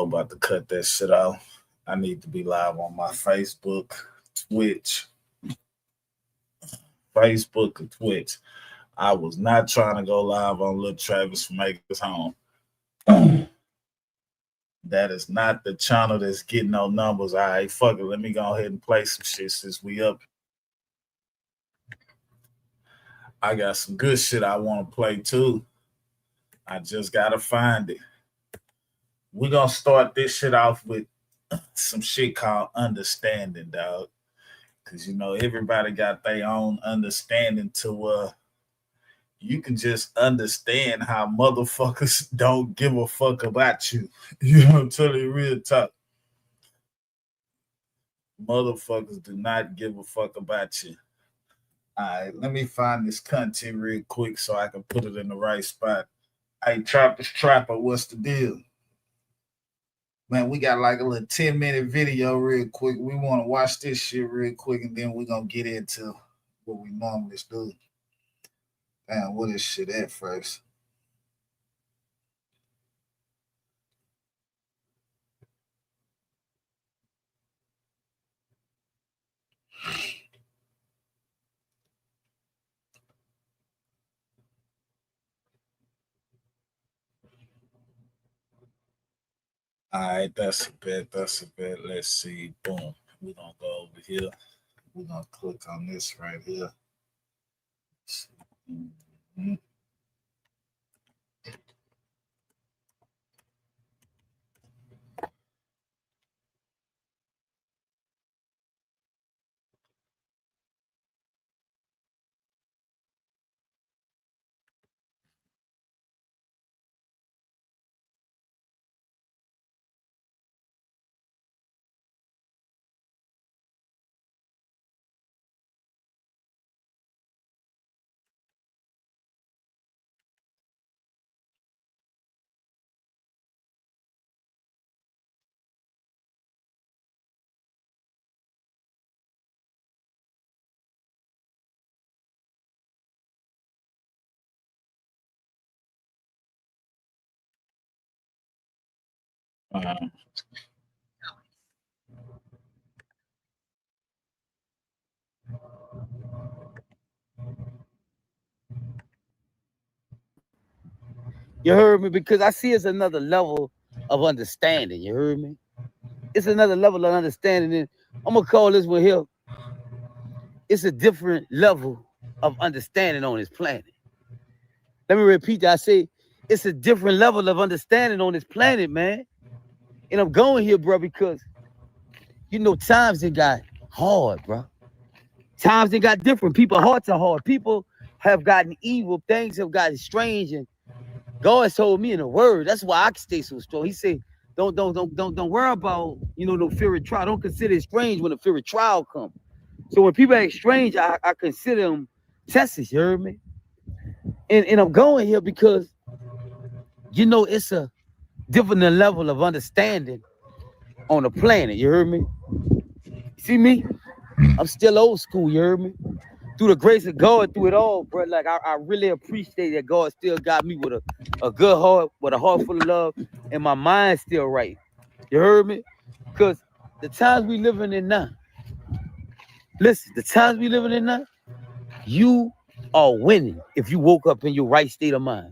about to cut that shit off. I need to be live on my Facebook, Twitch, Facebook or Twitch. I was not trying to go live on Lil Travis from Acres Home. That is not the channel that's getting no numbers. All right, fuck it. Let me go ahead and play some shit since we up. I got some good shit I want to play too. I just got to find it. We're going to start this shit off with some shit called understanding, dog. Because, you know, everybody got their own understanding to you can just understand how motherfuckers don't give a fuck about you. You know, I'm telling you real talk. Motherfuckers do not give a fuck about you. All right, let me find this content real quick so I can put it in the right spot. Hey, Trapper's Trapper, what's the deal? Man, we got like a little 10-minute video real quick. We want to watch this shit real quick, and then we're going to get into what we normally do. Damn, what is shit at first? All right, that's a bit. Let's see. Boom. We're going to go over here. We're going to click on this right here. Mm-hmm. You heard me? Because I see it's another level of understanding. You heard me? It's another level of understanding. And I'm going to call this one here. It's a different level of understanding on this planet. Let me repeat that. I say it's a different level of understanding on this planet, man. And I'm going here, bro, because, you know, times it got hard, bro. Times it got different. People's hearts are hard. People have gotten evil. Things have gotten strange. And God told me in a word. That's why I can stay so strong. He said, don't worry about, you know, no fear of trial. Don't consider it strange when the fear of trial comes. So when people act strange, I consider them tests, you heard me? And I'm going here because, you know, it's a different level of understanding on the planet, you heard me? See me? I'm still old school, you heard me? Through the grace of God, through it all, bro. Like, I really appreciate that God still got me with a good heart, with a heart full of love, and my mind still right. You heard me? Because the times we living in now, listen, the times we living in now, you are winning if you woke up in your right state of mind.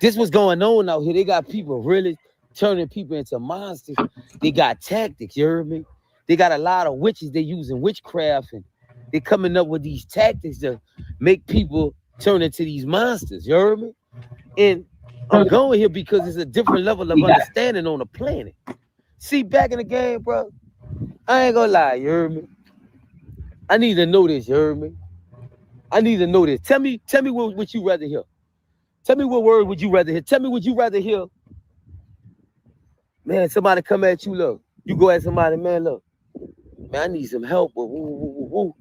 This what's going on out here. They got people really turning people into monsters. They got tactics, you heard me? They got a lot of witches. They using witchcraft, and they coming up with these tactics to make people turn into these monsters, you heard me? And I'm going here because it's a different level of understanding on the planet. See, back in the game, bro, I ain't gonna lie, you heard me? I need to know this, you heard me? I need to know this. Tell me what you rather hear. Tell me what word would you rather hear. Tell me what you rather hear. Man, somebody come at you, look. You go at somebody, man, look. Man, I need some help. Woo, woo, woo, woo.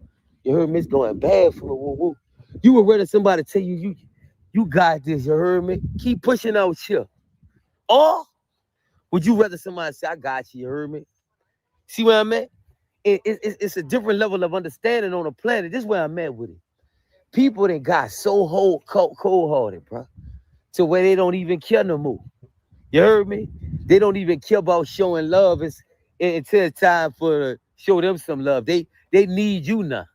You heard me? It's going bad for me. Woo, woo. You would rather somebody tell you got this, you heard me? Keep pushing out here. Or would you rather somebody say, I got you, you heard me? See where I'm at? It's a different level of understanding on the planet. This is where I'm at with it. People that got so cold-hearted, bro, to where they don't even care no more. You heard me? They don't even care about showing love until it's time for to show them some love. They need you now.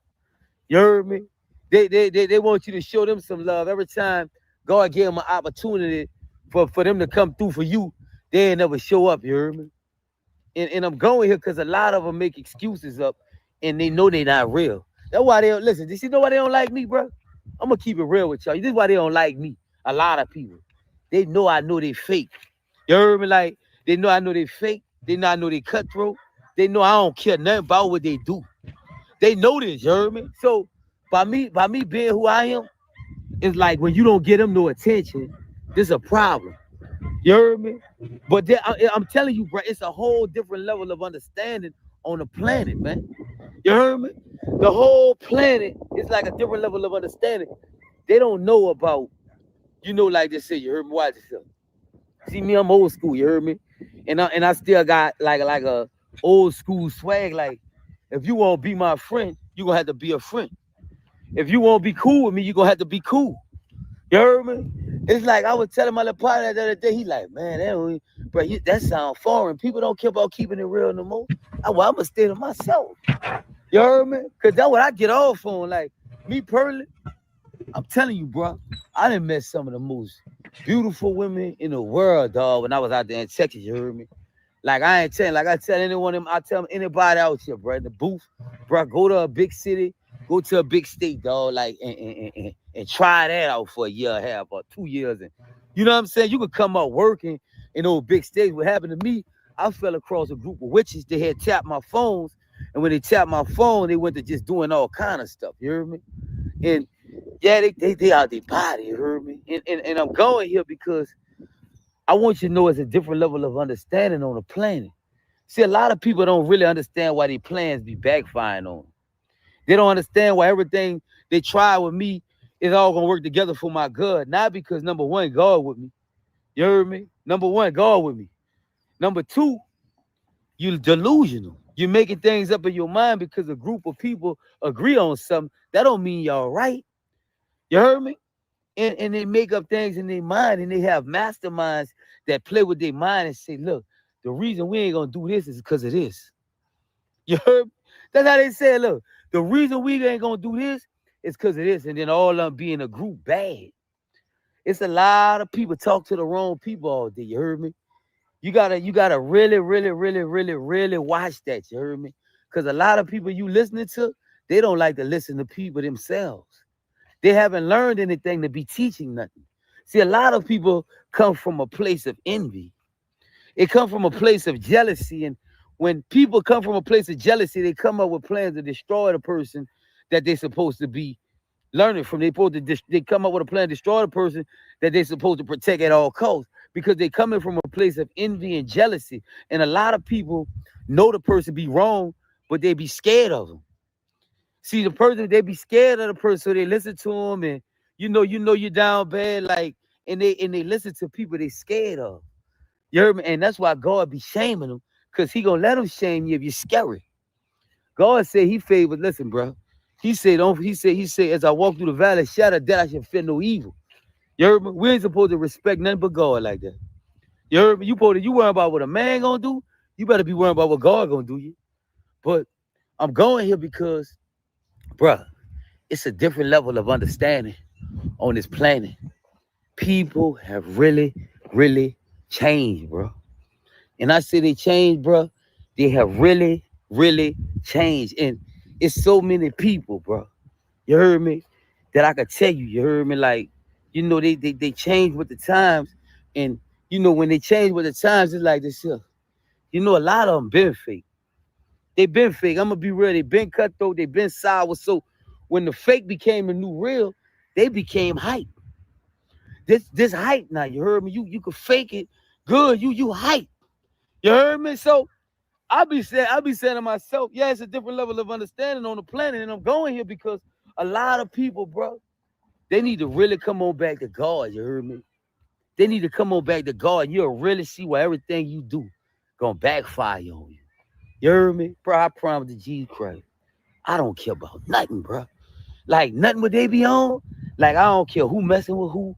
You heard me? They want you to show them some love. Every time God gave them an opportunity for them to come through for you, they ain't never show up. You heard me? And I'm going here because a lot of them make excuses up and they know they not real. That's why they don't listen. You know why they don't like me, bro? I'm gonna keep it real with y'all. This is why they don't like me. A lot of people. They know I know they fake. You heard me? Like, they know I know they fake. They know I know they cutthroat. They know I don't care nothing about what they do. They know this, you heard me? So by me being who I am, it's like when you don't get them no attention, this is a problem. You heard me? But I'm telling you, bro, it's a whole different level of understanding on the planet, man. You heard me? The whole planet is like a different level of understanding. They don't know about, like they say, you heard me? Watch yourself. See me, I'm old school, you heard me? And I still got like a old school swag. Like, if you want to be my friend, you're going to have to be a friend. If you want to be cool with me, you're going to have to be cool. You heard me? It's like I was telling my little partner the other day, he like, man, that sound foreign. People don't care about keeping it real no more. I'm going to stay to myself. You heard me? Because that's what I get off on. Like, me personally, I'm telling you, bro, I done met some of the most beautiful women in the world, dog, when I was out there in Texas, you heard me? Like, I ain't telling, like I tell anyone, I tell anybody out here, bro, in the booth, bro, go to a big city, go to a big state, dog, like, and try that out for a year and a half or 2 years. And you know what I'm saying? You could come up working in those big states. What happened to me, I fell across a group of witches. They had tapped my phones. And when they tapped my phone, they went to just doing all kind of stuff. You heard me? And yeah, they out their body, you heard me? And I'm going here because I want you to know it's a different level of understanding on the planet. See, a lot of people don't really understand why their plans be backfiring on them. They don't understand why everything they try with me is all gonna work together for my good. Not because number one, God with me. You heard me? Number one, God with me. Number two, you're delusional. You're making things up in your mind because a group of people agree on something. That don't mean y'all right. You heard me? And they make up things in their mind, and they have masterminds that play with their mind and say, look, the reason we ain't gonna do this is because of this. You heard me? That's how they say, look, the reason we ain't gonna do this is because of this. And then all of them being a group bad. It's a lot of people talk to the wrong people all day. You heard me? You gotta really, really, really, really, really watch that. You heard me? Because a lot of people you listening to, they don't like to listen to people themselves. They haven't learned anything to be teaching nothing. See, a lot of people come from a place of envy. It comes from a place of jealousy. And when people come from a place of jealousy, they come up with plans to destroy the person that they're supposed to be learning from. They come up with a plan to destroy the person that they're supposed to protect at all costs, because they're coming from a place of envy and jealousy. And a lot of people know the person be wrong, but they be scared of them. See, the person, they be scared of the person, so they listen to them, and you know you're down bad, like, and they listen to people they scared of. You heard me? And that's why God be shaming them, because he gonna let them shame you if you're scary. God said he favored, listen, bro. He said, as I walk through the valley of shadow of death, I should fear no evil. You heard me? We ain't supposed to respect nothing but God like that. You heard me? You worrying about what a man gonna do, you better be worrying about what God gonna do you. But I'm going here because, bruh, it's a different level of understanding on this planet. People have really, really changed, bro. And I say they changed, bro. They have really, really changed. And it's so many people, bro. You heard me? That I could tell you. You heard me? Like, they change with the times. And, when they change with the times, it's like this here. A lot of them been fake. They been fake. I'm going to be real. They been cutthroat. They been sour. So when the fake became the new real, they became hype. This hype now, you heard me? You could fake it good. You hype. You heard me? So I be saying to myself, yeah, it's a different level of understanding on the planet. And I'm going here because a lot of people, bro, they need to really come on back to God. You heard me? They need to come on back to God. You'll really see why everything you do gonna backfire on you. You heard me? Bro, I promise to Jesus Christ, I don't care about nothing, bro. Like, nothing what they be on. Like, I don't care who messing with who.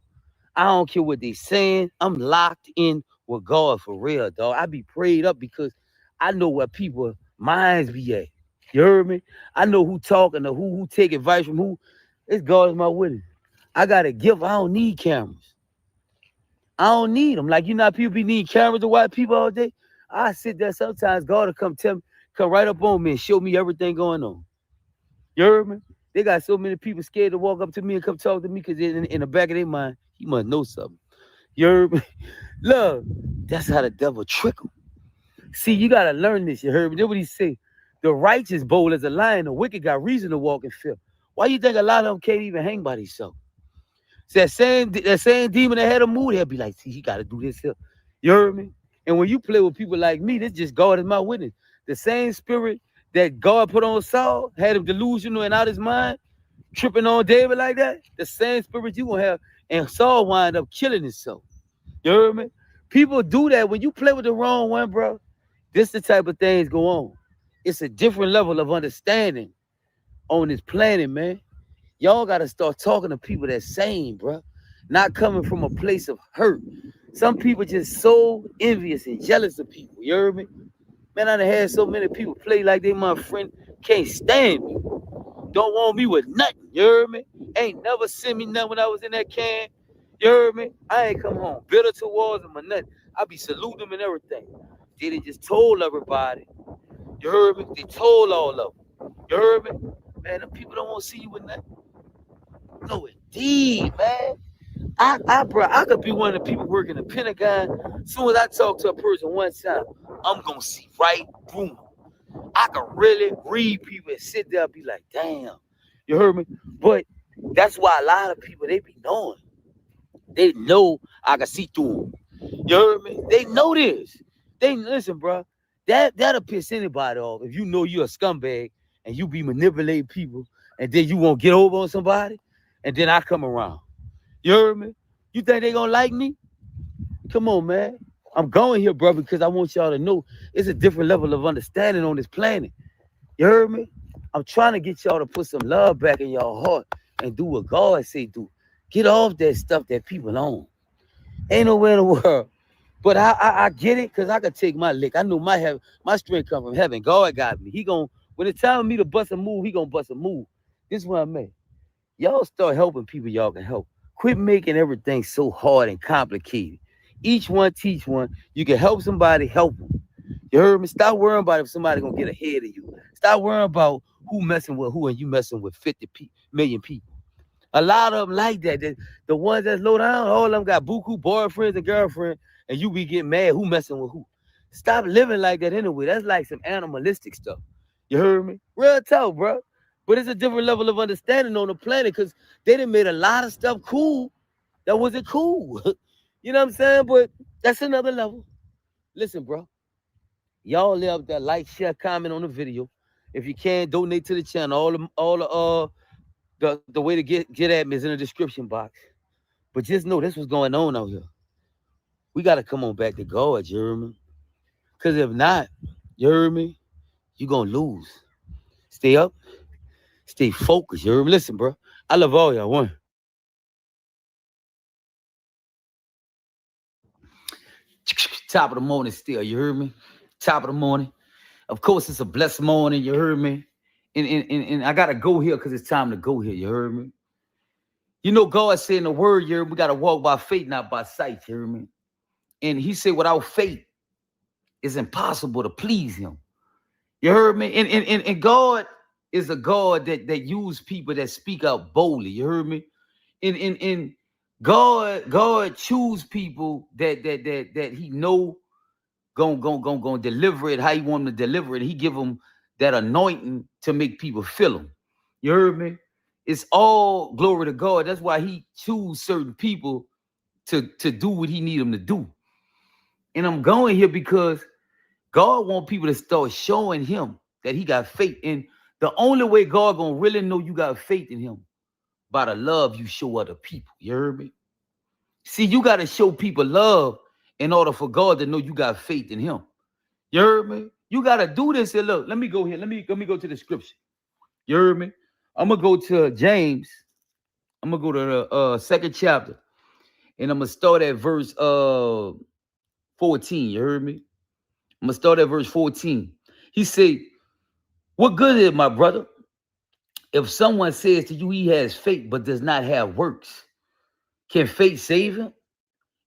I don't care what they saying. I'm locked in with God for real, dog. I be prayed up because I know where people minds be at. You heard me? I know who talking or who take advice from who. It's God is my witness. I got a gift. I don't need cameras. I don't need them. Like, you know how people be needing cameras to watch people all day? I sit there sometimes, God will come tell me, come right up on me and show me everything going on. You heard me? They got so many people scared to walk up to me and come talk to me because in the back of their mind, he must know something. You heard me? Look, that's how the devil trickle. See, you got to learn this. You heard me? That's what he say. The righteous bold as a lion, the wicked got reason to walk in fear. Why you think a lot of them can't even hang by themselves? That same demon that had a mood, he'll be like, see, he got to do this here. You heard me? And when you play with people like me, this just God is my witness. The same spirit that God put on Saul, had him delusional and out his mind, tripping on David like that, the same spirit you gonna have, and Saul wind up killing himself. You heard me? People do that when you play with the wrong one, bro. This the type of things go on. It's a different level of understanding on this planet, man. Y'all gotta start talking to people that's sane, bro. Not coming from a place of hurt. Some people just so envious and jealous of people. You heard me? Man, I done had so many people play like they my friend, can't stand me. Don't want me with nothing. You heard me? Ain't never sent me nothing when I was in that can. You heard me? I ain't come home bitter towards them or nothing. I be saluting them and everything. They just told everybody. You heard me? They told all of them. You heard me? Man, them people don't want to see you with nothing. No, indeed, man. Bro, I could be one of the people working the Pentagon. As soon as I talk to a person one time, I'm gonna see right through them. I can really read people and sit there and be like, damn, you heard me? But that's why a lot of people, they be knowing. They know I can see through them. You heard me? They know this. They listen, bro. That'll piss anybody off if you know you're a scumbag and you be manipulating people and then you won't get over on somebody and then I come around. You heard me? You think they gonna like me? Come on, man. I'm going here, bro, because I want y'all to know it's a different level of understanding on this planet. You heard me? I'm trying to get y'all to put some love back in y'all heart and do what God say do. Get off that stuff that people own. Ain't nowhere in the world. But I get it because I can take my lick. I know my strength come from heaven. God got me. He gonna, when it's time for me to bust a move, he gonna bust a move. This is what I mean. Y'all start helping people y'all can help. Quit making everything so hard and complicated. Each one teach one. You can help somebody, help them. You heard me? Stop worrying about if somebody gonna get ahead of you. Stop worrying about who messing with who and you messing with 50 million people. A lot of them like that. The ones that's low down, all of them got buku boyfriends and girlfriends, and you be getting mad who messing with who. Stop living like that anyway. That's like some animalistic stuff. You heard me? Real talk, bro. But it's a different level of understanding on the planet because they done made a lot of stuff cool that wasn't cool. You know what I'm saying? But that's another level. Listen, bro. Y'all live that like, share, comment on the video. If you can, donate to the channel. All the way to get at me is in the description box. But just know this was going on out here. We gotta come on back to God, you hear me? Because if not, you hear me? You're gonna lose. Stay up, stay focused. You hear me? Listen, bro. I love all y'all. One. Top of the morning still, you heard me? Top of the morning. Of course, it's a blessed morning, you heard me? And I gotta go here because it's time to go here, you heard me? You know, God said in the word, you heard me, we gotta walk by faith, not by sight, you heard me? And he said, without faith, it's impossible to please him. You heard me? And God is a God that use people that speak out boldly, you heard me? And God choose people that he know gonna deliver it how he want them to deliver it. He give them that anointing to make people feel him. You heard me? It's all glory to God. That's why he choose certain people to do what he need them to do. And I'm going here because God want people to start showing him that he got faith. And the only way God gonna really know you got faith in him by the love you show other people. You heard me? See, you got to show people love in order for God to know you got faith in him. You heard me? You got to do this here. Look, let me go here. Let me go to the scripture. You heard me? I'm going to go to James. I'm going to go to the second chapter. And I'm going to start at verse 14. 14. You heard me? I'm gonna start at verse 14. He said, what good is it, my brother, if someone says to you he has faith but does not have works? Can faith save him?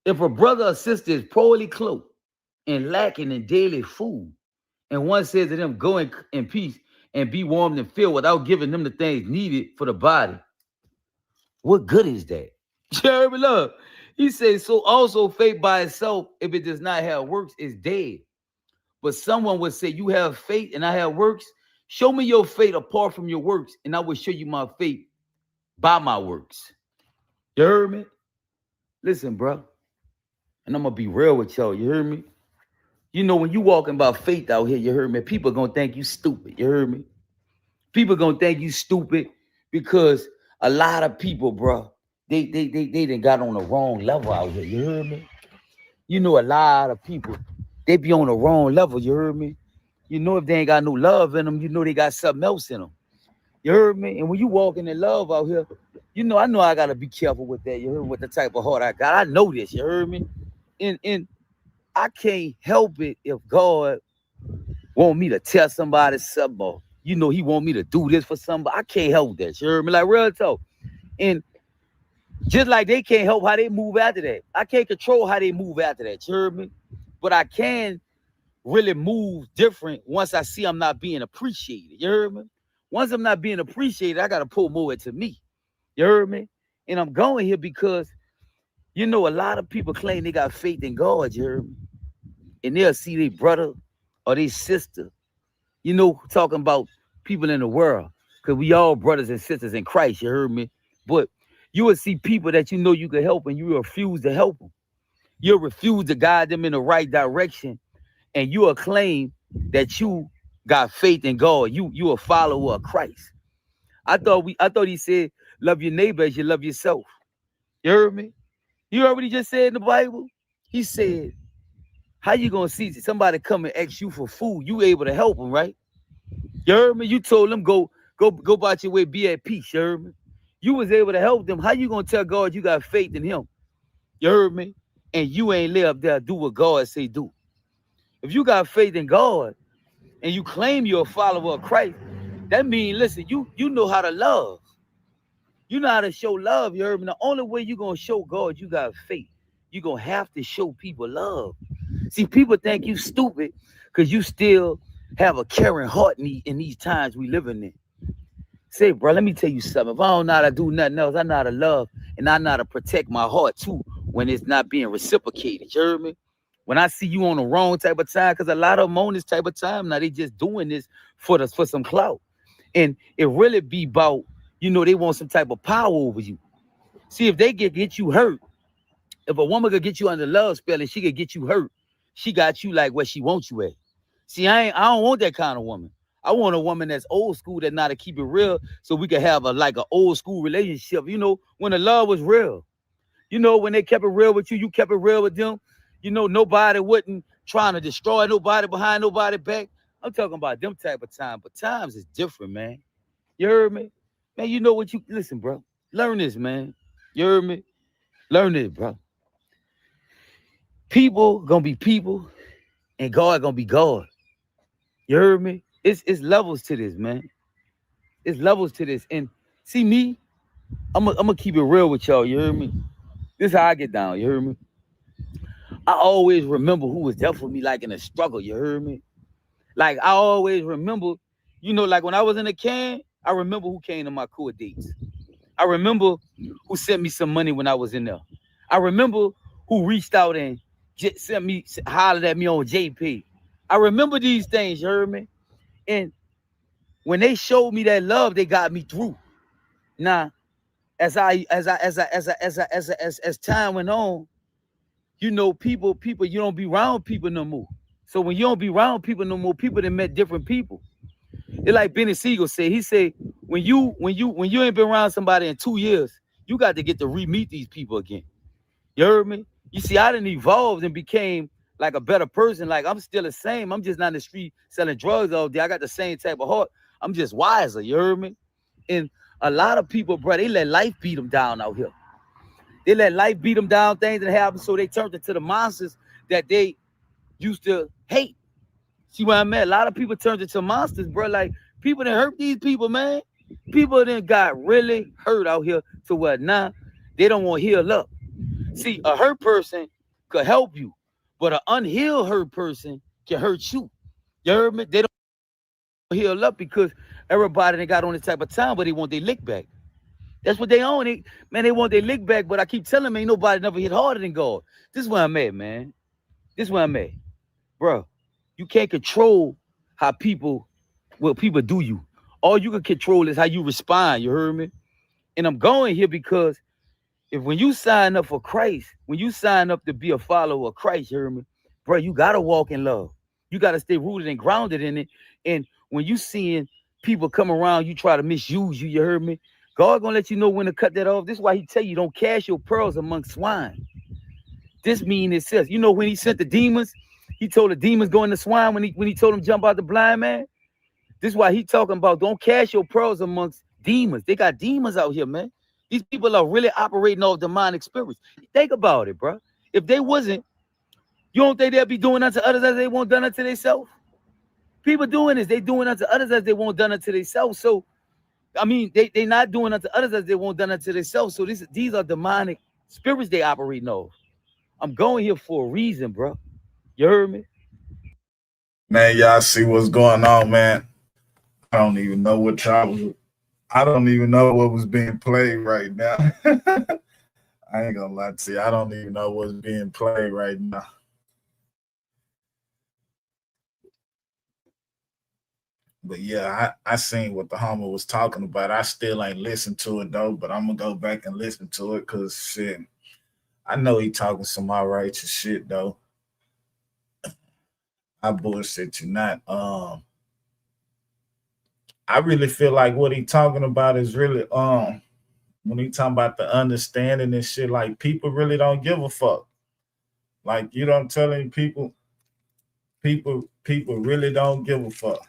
If a brother or sister is poorly clothed and lacking in daily food, and one says to them, go in peace and be warmed and filled without giving them the things needed for the body, what good is that? Cherry love. He says, so also faith by itself, if it does not have works, is dead. But someone would say, you have faith and I have works. Show me your faith apart from your works, and I will show you my faith by my works. You heard me? Listen, bro. And I'm going to be real with y'all. You heard me? You know, when you walking about faith out here, you heard me? People going to think you stupid. You heard me? People going to think you stupid because a lot of people, bro, they done got on the wrong level out here. You heard me? You know, a lot of people, they be on the wrong level. You heard me? You know, if they ain't got no love in them, you know they got something else in them. You heard me? And when you walking in love out here, you know I got to be careful with that. You heard me? With the type of heart I got. I know this. You heard me? And I can't help it if God want me to tell somebody something, or, you know, he want me to do this for somebody. I can't help that. You heard me? Like, real talk. And just like they can't help how they move after that. I can't control how they move after that. You heard me? But I can really move different once I see I'm not being appreciated. You heard me? Once I'm not being appreciated, I got to pull more into me. You heard me? And I'm going here because, you know, a lot of people claim they got faith in God. You heard me? And they'll see their brother or their sister, you know, talking about people in the world, because we all brothers and sisters in Christ. You heard me? But you will see people that you know you can help, and you refuse to help them. You'll refuse to guide them in the right direction, and you will claim that you got faith in God. You a follower of Christ. I thought he said, love your neighbor as you love yourself. You heard me? You heard what he just said in the Bible? He said, how you gonna see somebody come and ask you for food? You able to help them, right? You heard me? You told them go about your way, be at peace. You heard me? You was able to help them. How you gonna tell God you got faith in him? You heard me? And you ain't live up there, do what God say do. If you got faith in God and you claim you're a follower of Christ, that means, listen, you know how to love. You know how to show love. You heard me? The only way you're gonna show God you got faith, you're gonna have to show people love. See, people think you stupid because you still have a caring heart in these times we living in. Say, bro, let me tell you something. If I don't know how to do nothing else, I know how to love, and I know how to protect my heart too when it's not being reciprocated. You heard me? When I see you on the wrong type of time, because a lot of them on this type of time now, they just doing this for some clout. And it really be about, you know, they want some type of power over you. See, if they get you hurt, if a woman could get you under love spell and she could get you hurt, she got you like where she wants you at. See, I don't want that kind of woman. I want a woman that's old school, that know how to keep it real, so we can have an old school relationship. You know, when the love was real. You know, when they kept it real with you, you kept it real with them. You know, nobody wasn't trying to destroy nobody behind nobody back. I'm talking about them type of time, but times is different, man. You heard me? Man, you know what you, listen, bro. Learn this, man. You heard me? Learn this, bro. People gonna be people, and God gonna be God. You heard me? It's levels to this, man. It's levels to this. And see me, I'm gonna keep it real with y'all. You heard me? This is how I get down. You heard me? I always remember who was there for me, like in a struggle. You heard me? Like I always remember, you know, like when I was in the can, I remember who came to my court dates. I remember who sent me some money when I was in there. I remember who reached out and hollered at me on JP. I remember these things, you heard me? And when they showed me that love, they got me through. Now, as time went on, you know, people, you don't be around people no more. So when you don't be around people no more, people that met different people. It's like Benny Siegel said. He said, when you ain't been around somebody in 2 years, you got to get to re-meet these people again. You heard me? You see, I done evolved and became like a better person. Like I'm still the same. I'm just not in the street selling drugs all day. I got the same type of heart. I'm just wiser. You heard me? And a lot of people, bro, they let life beat them down out here. They let life beat them down, things that happen, so they turned into the monsters that they used to hate. See where I'm at? A lot of people turned into monsters, bro. Like people that hurt these people, man. People that got really hurt out here to where now they don't want to heal up. See, a hurt person could help you, but an unhealed hurt person can hurt you. You heard me? They don't heal up because everybody they got on this type of time, but they want their lick back. That's what they own. Man, they want their lick back, but I keep telling them ain't nobody never hit harder than God. This is where I'm at, man. This is where I'm at. Bro, you can't control how what people do you. All you can control is how you respond. You heard me? And I'm going here because when you sign up for Christ, when you sign up to be a follower of Christ, you heard me? Bro, you got to walk in love. You got to stay rooted and grounded in it. And when you seeing people come around, you try to misuse you, you heard me? God gonna let you know when to cut that off. This is why he tell you don't cast your pearls among swine. This mean it says, you know, when he sent the demons, he told the demons go in the swine when he told them jump out the blind man. This is why he talking about don't cast your pearls amongst demons. They got demons out here, man. These people are really operating off demonic spirits. Think about it, bro. If they wasn't, you don't think they'll be doing unto others as they won't done unto themselves? People doing this, they doing unto others as they won't done unto themselves. So, I mean, they not doing unto others as they won't done unto themselves. So these are demonic spirits they operating off. I'm going here for a reason, bro. You heard me? Man, y'all see what's going on, man. I don't even know what y'all was. I don't even know what was being played right now. I ain't gonna lie to you. I don't even know what's being played right now. But yeah, I seen what the homie was talking about. I still ain't listened to it though, but I'm gonna go back and listen to it because shit, I know he talking some outrageous shit though. I bullshit you not. I really feel like what he talking about is really when he talking about the understanding and shit, like people really don't give a fuck. Like you don't telling people really don't give a fuck.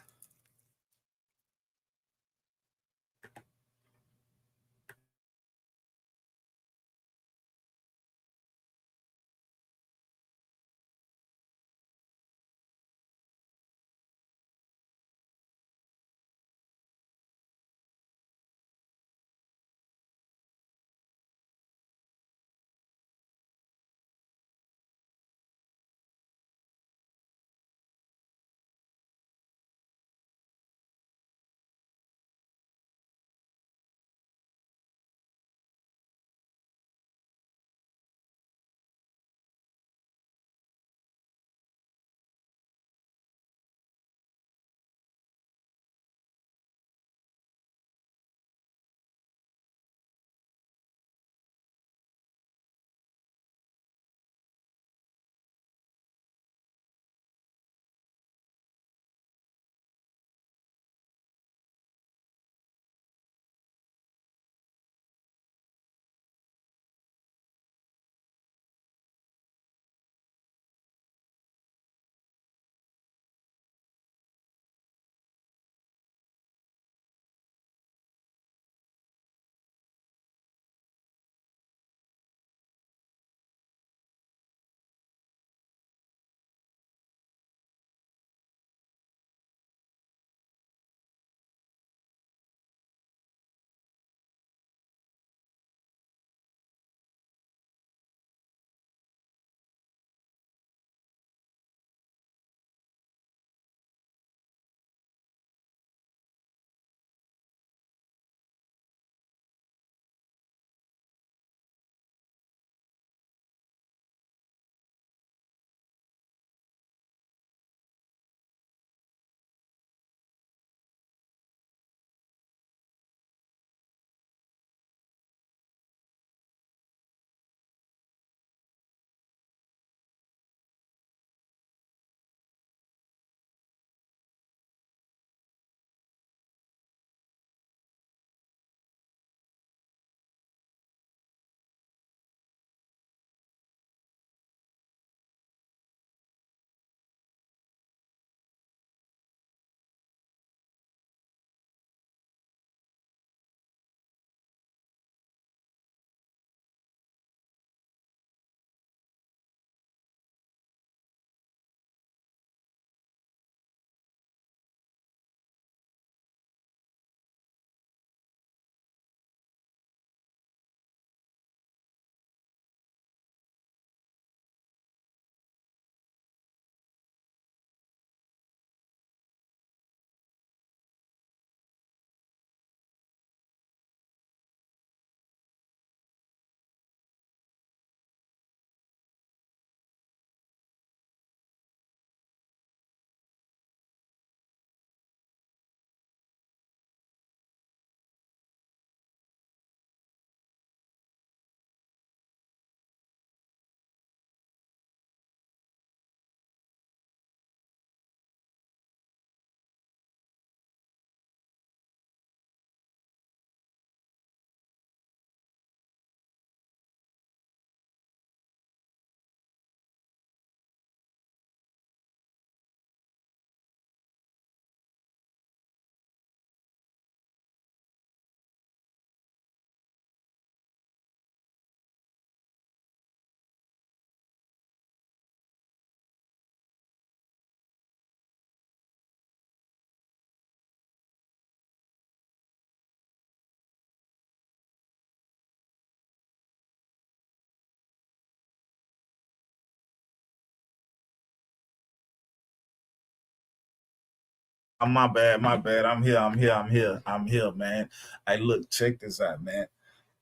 My bad, I'm here, man. Hey, look, check this out, man.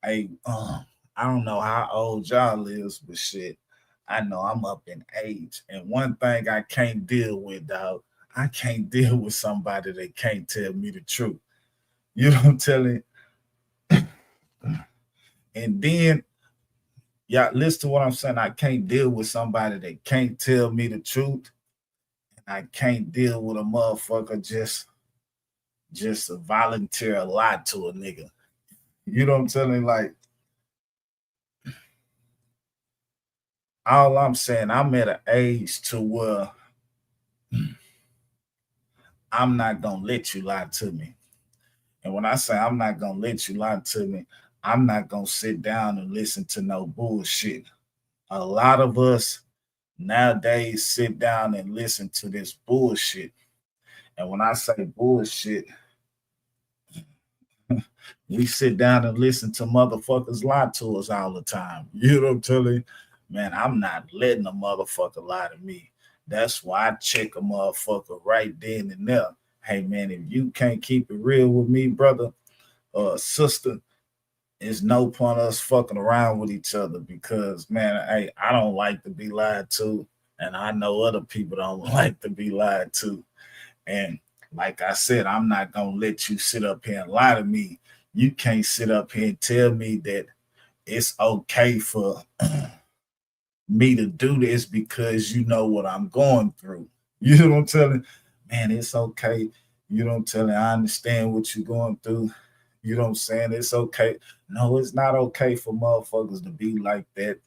Hey, I don't know how old y'all is, but shit, I know I'm up in age. And one thing I can't deal with, dog, I can't deal with somebody that can't tell me the truth. You know what I'm telling? And then, y'all listen to what I'm saying. I can't deal with somebody that can't tell me the truth. I can't deal with a motherfucker just a volunteer a lie to a nigga. You know what I'm telling? Like, all I'm saying, I'm at an age to where I'm not gonna let you lie to me. And when I say I'm not gonna let you lie to me, I'm not gonna sit down and listen to no bullshit. A lot of us nowadays sit down and listen to this bullshit. And when I say bullshit, we sit down and listen to motherfuckers lie to us all the time. You know what I'm telling you? Man, I'm not letting a motherfucker lie to me. That's why I check a motherfucker right then and there. Hey man, if you can't keep it real with me, brother or sister, it's no point us fucking around with each other because man, hey, I don't like to be lied to, and I know other people don't like to be lied to. And like I said, I'm not gonna let you sit up here and lie to me. You can't sit up here and tell me that it's okay for me to do this because you know what I'm going through. You know what I'm telling? Man, it's okay. You know what I'm telling? I understand what you're going through. You know what I'm saying? It's okay. No, it's not okay for motherfuckers to be like that.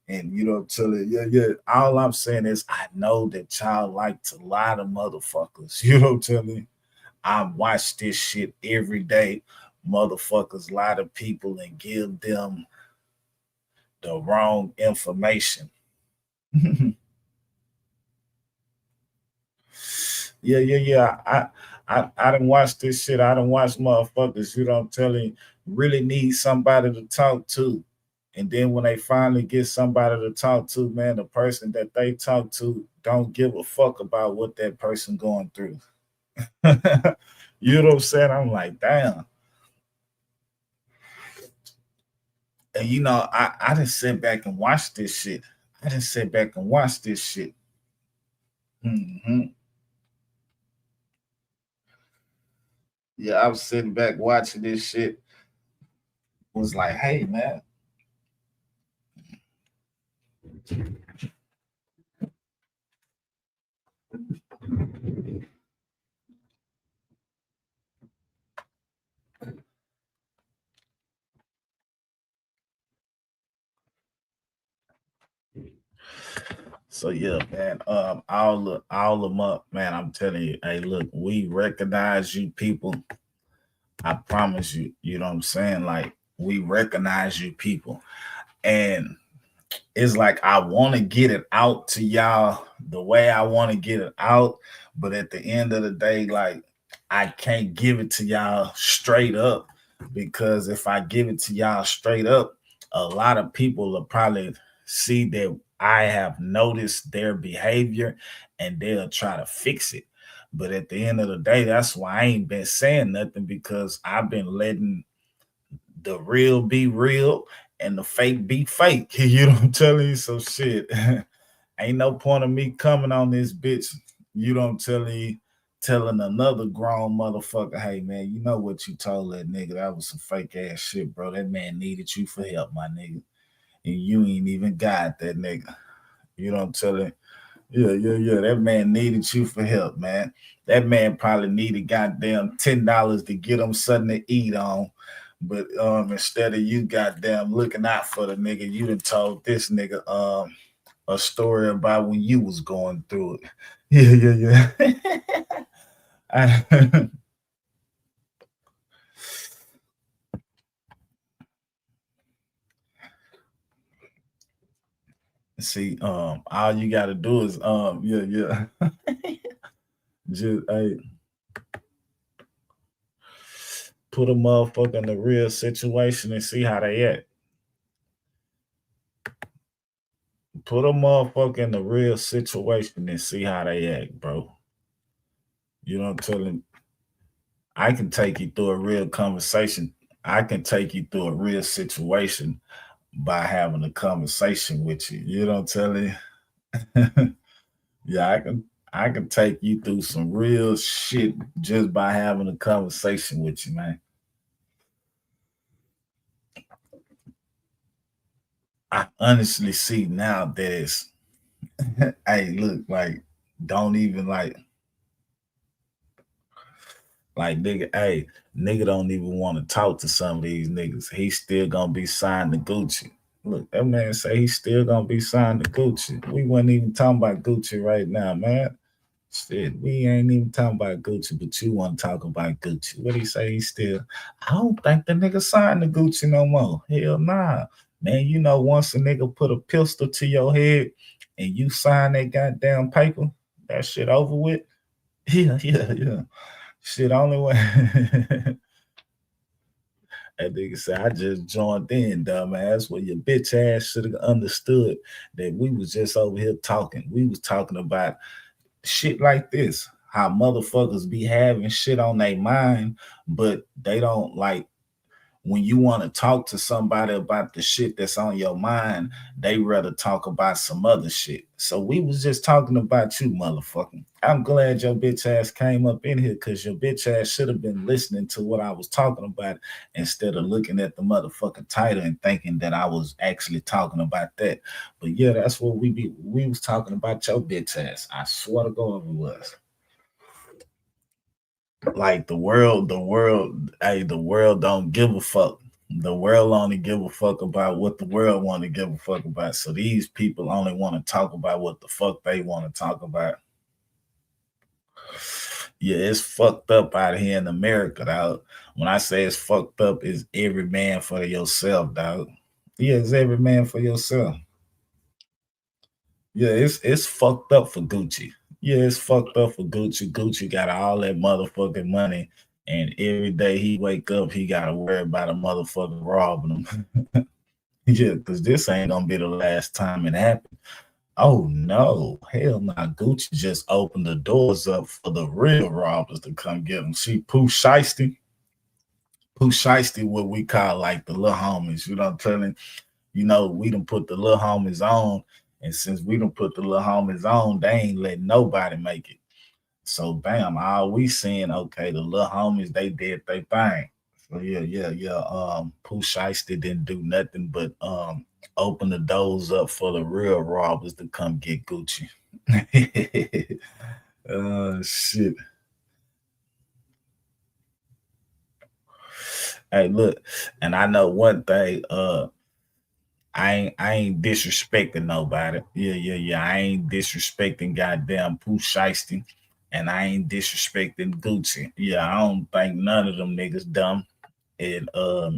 And you know what I'm telling? Yeah, yeah. All I'm saying is I know that y'all like to lie to motherfuckers. You know what I'm telling? I watch this shit every day. Motherfuckers lie to people and give them the wrong information. Yeah, yeah, yeah. I didn't watch this shit. I didn't watch motherfuckers, you know what I'm telling you, really need somebody to talk to. And then when they finally get somebody to talk to, man, the person that they talk to don't give a fuck about what that person going through. You know what I'm saying? I'm like, damn. And you know, I didn't sit back and watch this shit. I didn't sit back and watch this shit. Hmm. Yeah, I was sitting back watching this shit. Was like, hey man. So yeah, man. All them up, man. I'm telling you, hey, look, we recognize you people. I promise you. You know what I'm saying? Like we recognize you people, and it's like I want to get it out to y'all the way I want to get it out, but at the end of the day, like I can't give it to y'all straight up because if I give it to y'all straight up, a lot of people will probably see that I have noticed their behavior and they'll try to fix it. But at the end of the day, that's why I ain't been saying nothing because I've been letting the real be real and the fake be fake. You know what I'm telling you? So shit. Ain't no point of me coming on this bitch. You know what I'm telling you? Telling another grown motherfucker, hey man, you know what you told that nigga? That was some fake ass shit, bro. That man needed you for help, my nigga. And you ain't even got that nigga. You know what I'm telling you? Yeah, yeah, yeah. That man needed you for help, man. That man probably needed goddamn $10 to get him something to eat on. But instead of you goddamn looking out for the nigga, you done told this nigga a story about when you was going through it. Yeah, yeah, yeah. See, all you gotta do is yeah, yeah. Just hey, put a motherfucker in the real situation and see how they act. Put a motherfucker in the real situation and see how they act, bro. You know what I'm telling? I can take you through a real conversation. I can take you through a real situation by having a conversation with you. You know what I'm telling you? Yeah, I can take you through some real shit just by having a conversation with you, man. I honestly see now that it's hey, look, like, don't even like nigga, hey, nigga don't even want to talk to some of these niggas. He's still gonna be signed to Gucci. Look, that man say he's still gonna be signed to Gucci. We wasn't even talking about Gucci right now, man. Shit, we ain't even talking about Gucci, but you want to talk about Gucci. What he say? He still, I don't think the nigga signed the Gucci no more. Hell nah. Man, you know, once a nigga put a pistol to your head and you sign that goddamn paper, that shit over with. Yeah, yeah, yeah. Shit, only way. That nigga said, I just joined in, dumbass. Well, your bitch ass should have understood that we was just over here talking. We was talking about shit like this, how motherfuckers be having shit on their mind, but they don't like when you want to talk to somebody about the shit that's on your mind, they rather talk about some other shit. So we was just talking about you, motherfucker. I'm glad your bitch ass came up in here because your bitch ass should have been listening to what I was talking about instead of looking at the motherfucking title and thinking that I was actually talking about that. But yeah, that's what we was talking about your bitch ass. I swear to God it was. Like the world don't give a fuck. The world only give a fuck about what the world want to give a fuck about. So these people only want to talk about what the fuck they want to talk about. Yeah, it's fucked up out here in America, dog. When I say it's fucked up, it's every man for yourself, dog. Yeah, it's every man for yourself. Yeah, it's fucked up for Gucci. Yeah, it's fucked up for Gucci. Gucci got all that motherfucking money, and every day he wake up, he gotta worry about a motherfucker robbing him. Yeah, because this ain't gonna be the last time it happened. Oh no, hell nah. Gucci just opened the doors up for the real robbers to come get him. See, Pooh Shiesty, what we call like the little homies. You know what I'm telling? You know, we done put the little homies on, and since we done put the little homies on, they ain't letting nobody make it. So bam, all we seeing, okay, the little homies, they did their thing. So yeah, yeah, yeah. Pooh Shiesty didn't do nothing but open the doors up for the real robbers to come get Gucci. Shit. Hey, look, and I know one thing, I ain't disrespecting nobody. Yeah, yeah, yeah. I ain't disrespecting goddamn Pooh Shiesty, and I ain't disrespecting Gucci. Yeah, I don't think none of them niggas dumb. And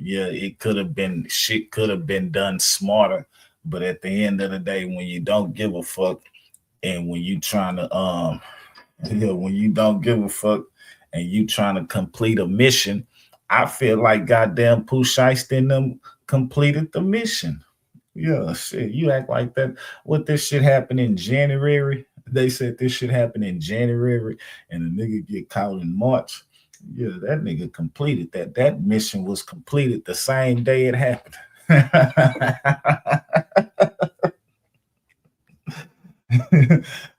yeah, it could have been shit could have been done smarter. But at the end of the day, when you don't give a fuck and when you trying to yeah, when you don't give a fuck and you trying to complete a mission, I feel like goddamn Pooh Shiesty and them completed the mission. Yeah, shit. You act like that. What this shit happened in January? They said this shit happened in January and the nigga get caught in March. Yeah, that nigga completed that. That mission was completed the same day it happened.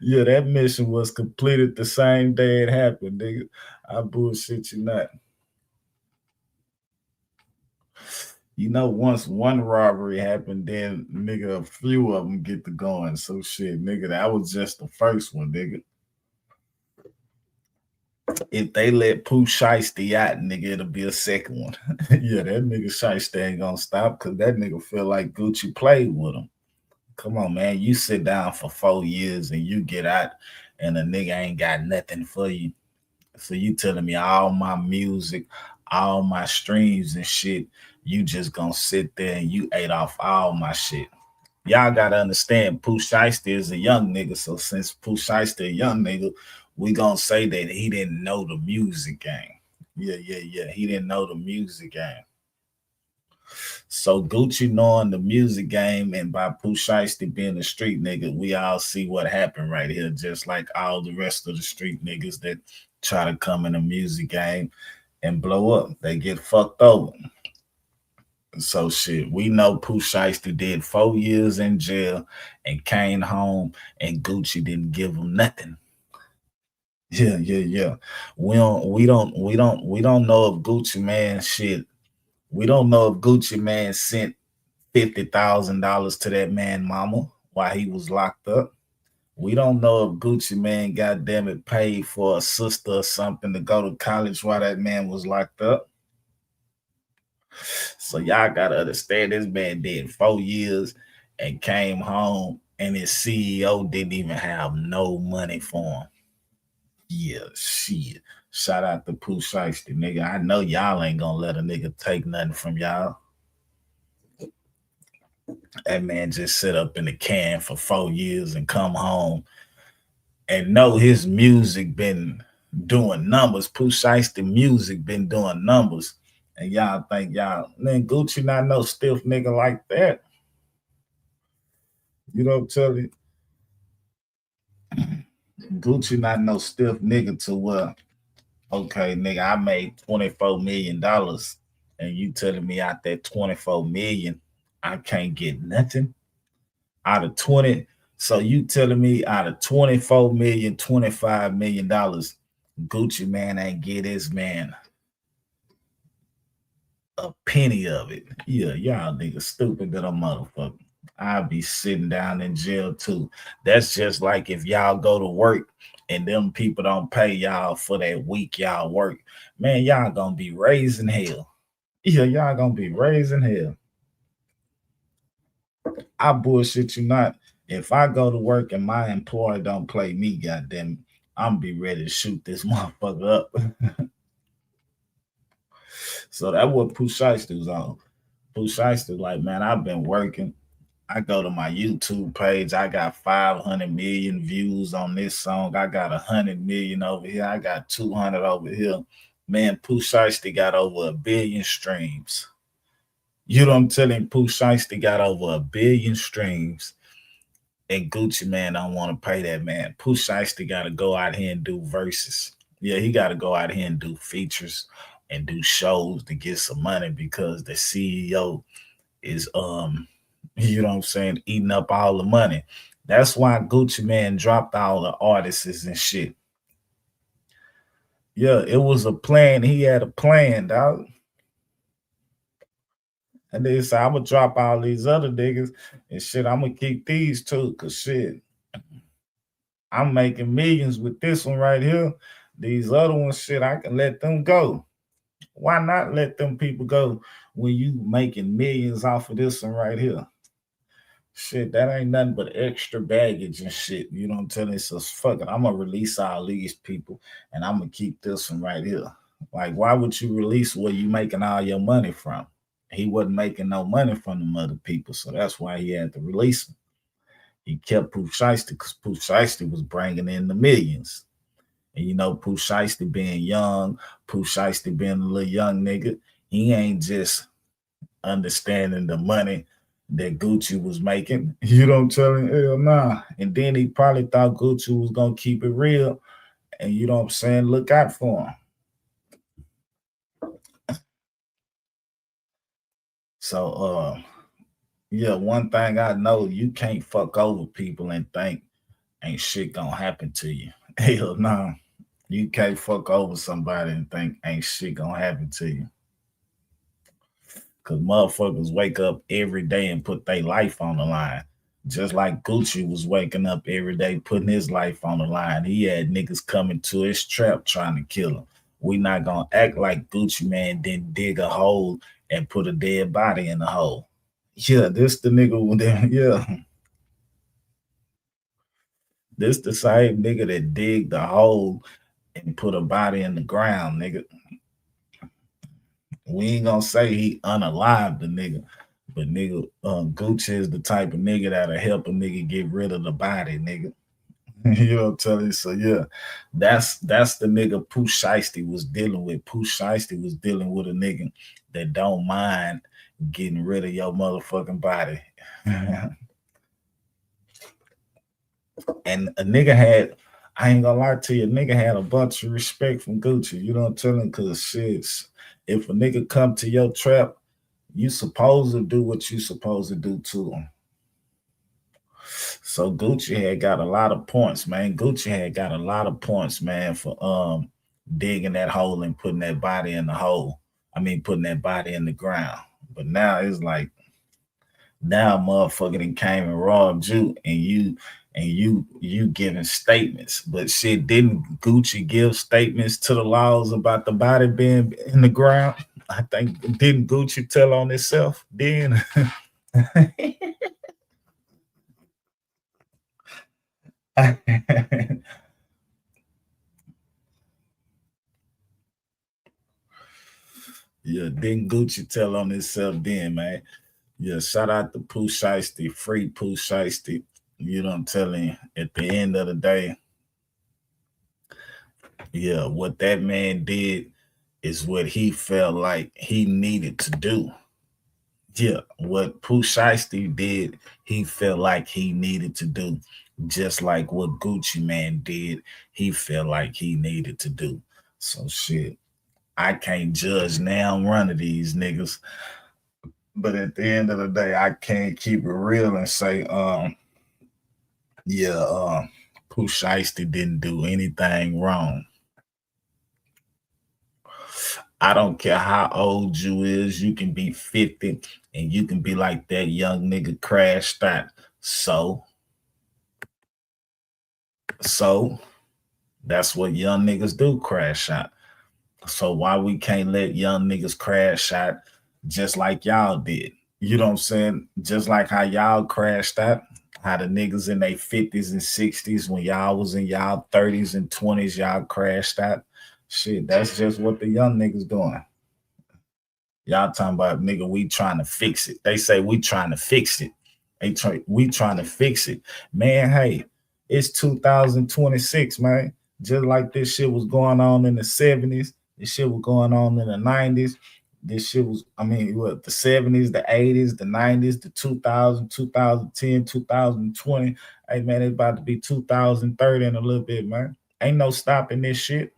Yeah, that mission was completed the same day it happened, nigga. I bullshit you not. You know, once one robbery happened, then nigga, a few of them get to going. So shit, nigga, that was just the first one, nigga. If they let Pooh Shiesty out, nigga, it'll be a second one. Yeah, that nigga Shiesty ain't gonna stop because that nigga feel like Gucci played with him. Come on, man. You sit down for 4 years and you get out and a nigga ain't got nothing for you. So you telling me all my music, all my streams and shit, you just gonna sit there and you ate off all my shit. Y'all gotta understand Pooh Shiesty is a young nigga. So since Pooh Shiesty a young nigga, we gonna say that he didn't know the music game. Yeah, yeah, yeah. He didn't know the music game. So Gucci knowing the music game and by Pooh Shiesty being a street nigga, we all see what happened right here. Just like all the rest of the street niggas that try to come in the music game and blow up. They get fucked over. So shit, we know Pooh Shiesty did 4 years in jail and came home and Gucci didn't give him nothing. Yeah. We don't know if Gucci man shit. We don't know if Gucci man sent $50,000 to that man mama while he was locked up. We don't know if Gucci man, goddamn it, paid for a sister or something to go to college while that man was locked up. So y'all gotta understand this man did 4 years and came home and his CEO didn't even have no money for him. Yeah, shit. Shout out to Pooh Shiesty, nigga. I know y'all ain't gonna let a nigga take nothing from y'all. That man just sit up in the can for 4 years and come home and know his music been doing numbers. Pooh Shiesty music been doing numbers. And y'all think y'all, man, Gucci not no stiff nigga like that. You know what I'm telling you? Gucci not no stiff nigga to okay, nigga, I made $24 million and you telling me out that 24 million, I can't get nothing out of 20. So you telling me out of 24 million, $25 million, Gucci man ain't get his man a penny of it. Yeah, y'all niggas stupid than a motherfucker. I'll be sitting down in jail too. That's just like if y'all go to work and them people don't pay y'all for that week y'all work. Man, y'all gonna be raising hell. Yeah, y'all gonna be raising hell. I bullshit you not. If I go to work and my employer don't play me, goddamn, I'm be ready to shoot this motherfucker up. So that what Pooh Shiesty was on. Pooh Shiesty like, man, I've been working. I go to my YouTube page. I got 500 million views on this song. I got 100 million over here. I got 200 over here. Man, Pooh Shiesty got over 1 billion streams. You know what I'm telling? Pooh Shiesty got over 1 billion streams. And Gucci man don't want to pay that man. Pooh Shiesty got to go out here and do verses. Yeah, he got to go out here and do features and do shows to get some money because the CEO is you know what I'm saying, eating up all the money. That's why Gucci man dropped all the artists and shit. Yeah, it was a plan. He had a plan, dog. And they said, I'm gonna drop all these other niggas and shit. I'm gonna keep these two, cause shit, I'm making millions with this one right here. These other ones, shit, I can let them go. Why not let them people go when you making millions off of this one right here? Shit, that ain't nothing but extra baggage and shit. You know what I'm telling you? So fuck it. I'm gonna release all these people and I'm gonna keep this one right here. Like, why would you release where you making all your money from? He wasn't making no money from them other people, so that's why he had to release them. He kept Pooh Shiesty because Pooh Shiesty was bringing in the millions. And you know, Pooh Shiesty being young, Pooh Shiesty being a little young nigga, he ain't just understanding the money that Gucci was making. You know what I'm telling you? Hell nah. And then he probably thought Gucci was gonna keep it real. And you know what I'm saying? Look out for him. So yeah, one thing I know, you can't fuck over people and think ain't shit gonna happen to you. Hell no. You can't fuck over somebody and think ain't shit gonna happen to you. Cause motherfuckers wake up every day and put their life on the line. Just like Gucci was waking up every day putting his life on the line. He had niggas coming to his trap trying to kill him. We not gonna act like Gucci man didn't dig a hole and put a dead body in the hole. Yeah, this the nigga with them, yeah. This the same nigga that dig the hole and put a body in the ground, nigga. We ain't gonna say he unalive the nigga, but nigga, Gucci is the type of nigga that'll help a nigga get rid of the body, nigga. You know what I'm telling you? So yeah, that's the nigga Pooh Shiesty was dealing with. Pooh Shiesty was dealing with a nigga that don't mind getting rid of your motherfucking body. And a nigga had, I ain't gonna lie to you, a nigga had a bunch of respect from Gucci. You know what I'm telling? Cause shit, if a nigga come to your trap, you supposed to do what you supposed to do to him. So Gucci had got a lot of points, man. Gucci had got a lot of points, man, for digging that hole and putting that body in the hole. I mean, putting that body in the ground. But now it's like, now motherfucker done came and robbed you, and you giving statements. But shit, didn't Gucci give statements to the laws about the body being in the ground? I think, didn't Gucci tell on itself then? Yeah, didn't Gucci tell on himself then, man? Yeah, shout out to Pooh Shiesty, free Pooh Shiesty. You know what I'm telling you? At the end of the day, yeah, what that man did is what he felt like he needed to do. Yeah, what Pooh Shiesty did, he felt like he needed to do. Just like what Gucci Man did, he felt like he needed to do. So shit, I can't judge now one of these niggas. But at the end of the day, I can't keep it real and say, yeah, Pooh Shiesty didn't do anything wrong. I don't care how old you is, you can be 50 and you can be like that young nigga crashed out. So that's what young niggas do, crash out. So why we can't let young niggas crash out just like y'all did? You know what I'm saying? Just like how y'all crashed out, how the niggas in their 50s and 60s, when y'all was in y'all 30s and 20s, y'all crashed out. Shit, that's just what the young niggas doing. Y'all talking about, nigga, we trying to fix it. They say we trying to fix it. We trying to fix it. Man, hey, it's 2026, man. Just like this shit was going on in the 70s, this shit was going on in the 90s. This shit was, I mean, what, the 70s, the 80s, the 90s, the 2000, 2010, 2020. Hey, man, it's about to be 2030 in a little bit, man. Ain't no stopping this shit.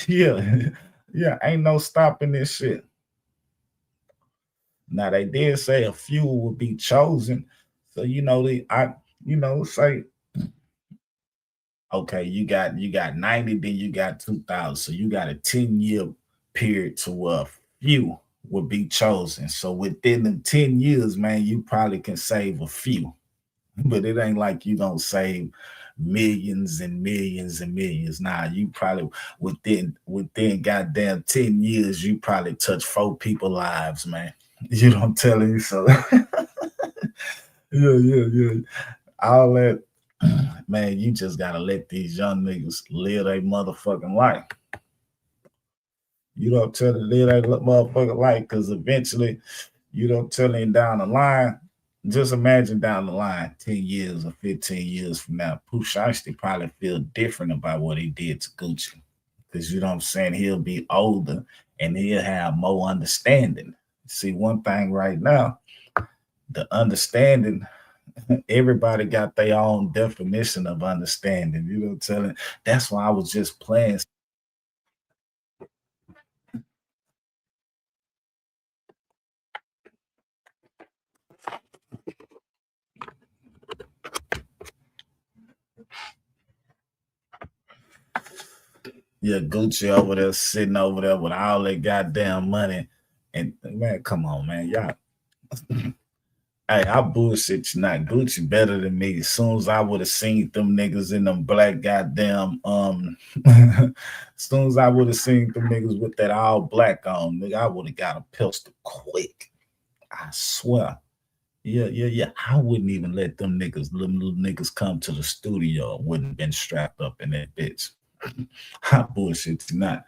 Yeah, yeah, ain't no stopping this shit. Now they did say a few would be chosen, so say, okay, you got 90, then you got 2000, so you got a 10-year period to where a few would be chosen. So within the 10 years, man, you probably can save a few, but it ain't like you don't save millions and millions and millions. Nah, you probably within goddamn 10 years, you probably touch 4 people lives, man. You know what I'm telling you? So yeah. All that, man, you just gotta let these young niggas live their motherfucking life. You don't tell them live their motherfucking life, because eventually, you don't tell them down the line. Just imagine down the line, 10 years or 15 years from now, Pooh Shiesty probably feel different about what he did to Gucci. Because you know what I'm saying? He'll be older and he'll have more understanding. See, one thing right now, the understanding, everybody got their own definition of understanding. You know what I'm telling? That's why I was just playing. Yeah, Gucci over there sitting over there with all that goddamn money. And man, come on, man. Y'all. Hey, I bullshit you not. Gucci better than me. As soon as I would have seen them niggas in them black goddamn as soon as I would have seen them niggas with that all black on, nigga, I would have got a pistol quick. I swear. Yeah. I wouldn't even let them niggas, little niggas come to the studio. Wouldn't have been strapped up in that bitch. I bullshit you not.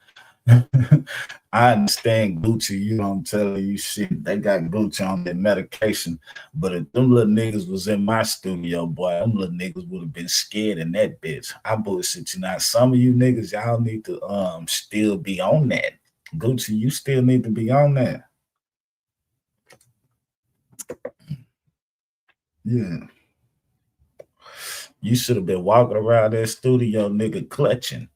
I understand Gucci, you know what I'm telling you shit. They got Gucci on their medication. But if them little niggas was in my studio, boy, them little niggas would have been scared in that bitch. I bullshit you not. Some of you niggas, y'all need to still be on that. Gucci, you still need to be on that. Yeah. You should have been walking around that studio, nigga, clutching.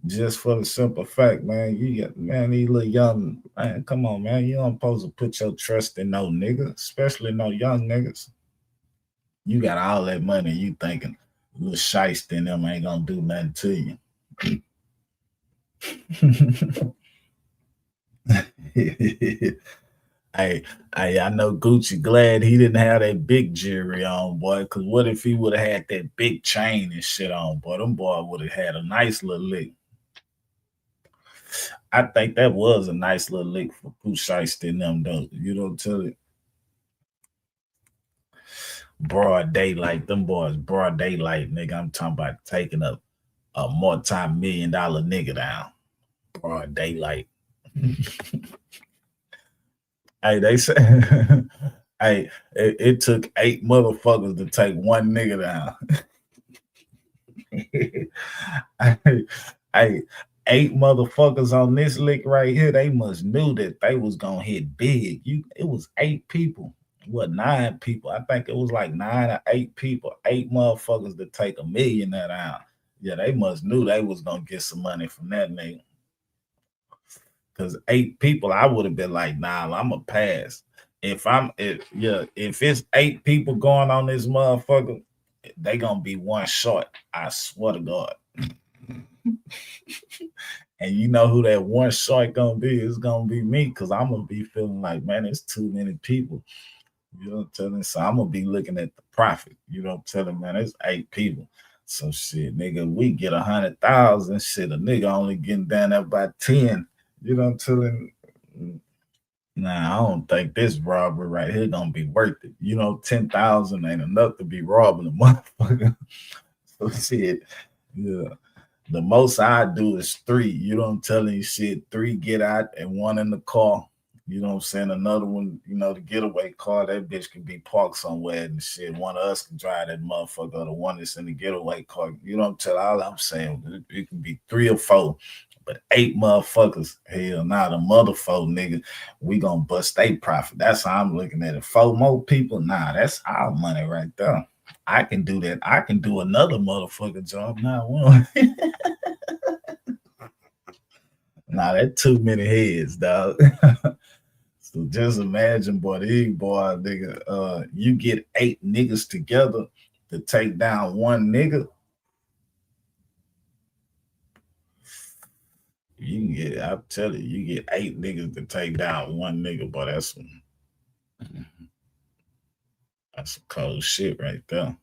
Just for the simple fact, man, you got man, these little young man, come on, man. You don't supposed to put your trust in no nigga, especially no young niggas. You got all that money, you thinking little Shiesty and them ain't gonna do nothing to you. Hey, I know Gucci glad he didn't have that big jewelry on, boy. Cause what if he would have had that big chain and shit on, boy? Them boy would have had a nice little lick. I think that was a nice little lick for Pooh Shiesty and them, though. You don't tell it. Broad daylight, them boys, broad daylight, nigga. I'm talking about taking a multi-million-dollar nigga down. Broad daylight. Hey, they say, hey, it took 8 motherfuckers to take one nigga down. hey, 8 motherfuckers on this lick right here. They must knew that they was gonna hit big. It was 8 people. What 9 people? I think it was like 9 or 8 people. 8 motherfuckers to take $1 million down. Yeah, they must knew they was gonna get some money from that nigga. Cause 8 people, I would have been like, nah, I'm a pass. If it's 8 people going on this motherfucker, they gonna be one short. I swear to God. And you know who that one short gonna be? It's gonna be me, cause I'm gonna be feeling like, man, it's too many people. You know what I'm telling? So I'm gonna be looking at the profit. You know what I'm telling, man? It's 8 people. So shit, nigga, we get 100,000. Shit, a nigga only getting down there by 10. You know what I'm telling? Nah, I don't think this robbery right here gonna be worth it. You know, 10,000 ain't enough to be robbing a motherfucker. So shit, yeah. The most I do is 3. You know what I'm telling you? Shit, 3 get out and 1 in the car. You know what I'm saying? Another one, you know, the getaway car, that bitch can be parked somewhere and shit. One of us can drive that motherfucker, or the one that's in the getaway car. You know what I'm telling? All I'm saying, it can be 3 or 4. But 8 motherfuckers, hell nah, the mother 4 nigga, we gonna bust they profit. That's how I'm looking at it. 4 more people, nah, that's our money right there. I can do that. I can do another motherfucking job now. Nah, that's too many heads, dog. So just imagine, boy, nigga, you get 8 niggas together to take down one nigga. You can get, I'll tell you get 8 niggas to take down one nigga, but that's some cold shit right there.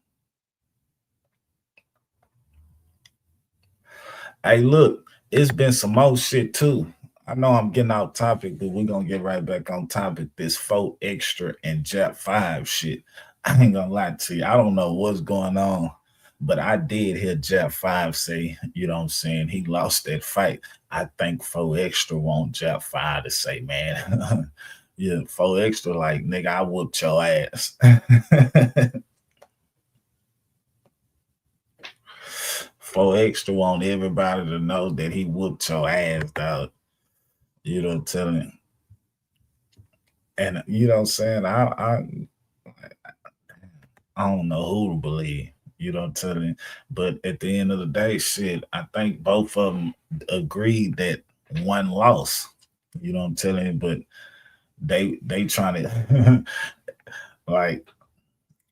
Hey, look, it's been some more shit too. I know I'm getting off topic, but we're gonna get right back on topic. This 4 extra and Jap 5 shit. I ain't gonna lie to you. I don't know what's going on, but I did hear Jap 5 say, you know what I'm saying, he lost that fight. I think 4 extra want Jap 5 to say, man, yeah, 4 extra, like, nigga, I whooped your ass. 4 extra want everybody to know that he whooped your ass, dog. You know what I'm telling you? And you know what I'm saying? I don't know who to believe. You know what I'm telling you? But at the end of the day, shit, I think both of them agreed that one loss. You know what I'm telling you? But they trying to like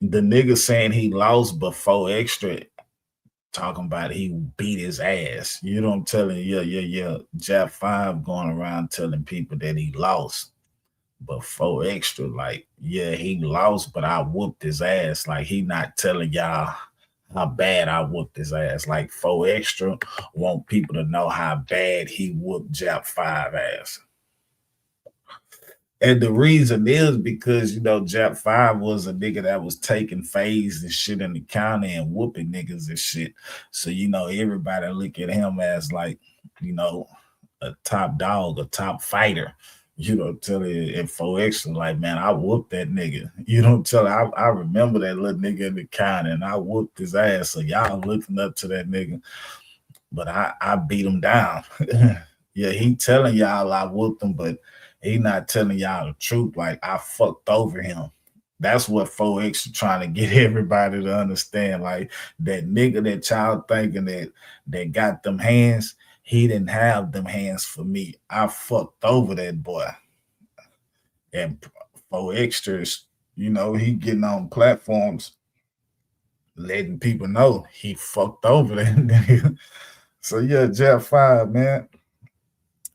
the nigga saying he lost but 4 extra talking about he beat his ass. You know what I'm telling you? Yeah. Jap 5 going around telling people that he lost. But 4 extra, like, yeah, he lost, but I whooped his ass. Like, he not telling y'all how bad I whooped his ass. Like, 4 extra want people to know how bad he whooped Jap 5 ass. And the reason is because, you know, Jap 5 was a nigga that was taking phase and shit in the county and whooping niggas and shit. So, you know, everybody look at him as like, you know, a top dog, a top fighter. You know, tell it and 4X like, man, I whooped that nigga. You know, tell it, I remember that little nigga in the county and I whooped his ass. So y'all looking up to that nigga. But I beat him down. Yeah, he telling y'all I whooped him, but he not telling y'all the truth. Like I fucked over him. That's what 4X is trying to get everybody to understand. Like that nigga that y'all thinking that got them hands, he didn't have them hands for me. I fucked over that boy. And 4X, you know, he getting on platforms letting people know he fucked over that nigga. So yeah, Jeff 5, man.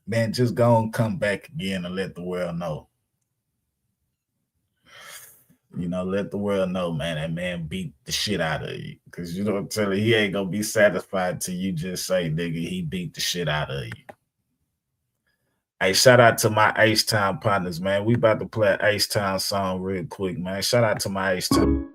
Man, just go and come back again and let the world know. You know, let the world know, man, that man beat the shit out of you. Cause you don't tell it, he ain't gonna be satisfied till you just say, nigga, he beat the shit out of you. Hey, shout out to my H Town partners, man. We about to play an H Town song real quick, man. Shout out to my H Town.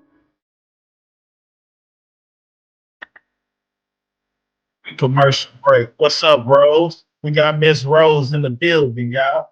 Commercial break. What's up, Rose? We got Miss Rose in the building, y'all.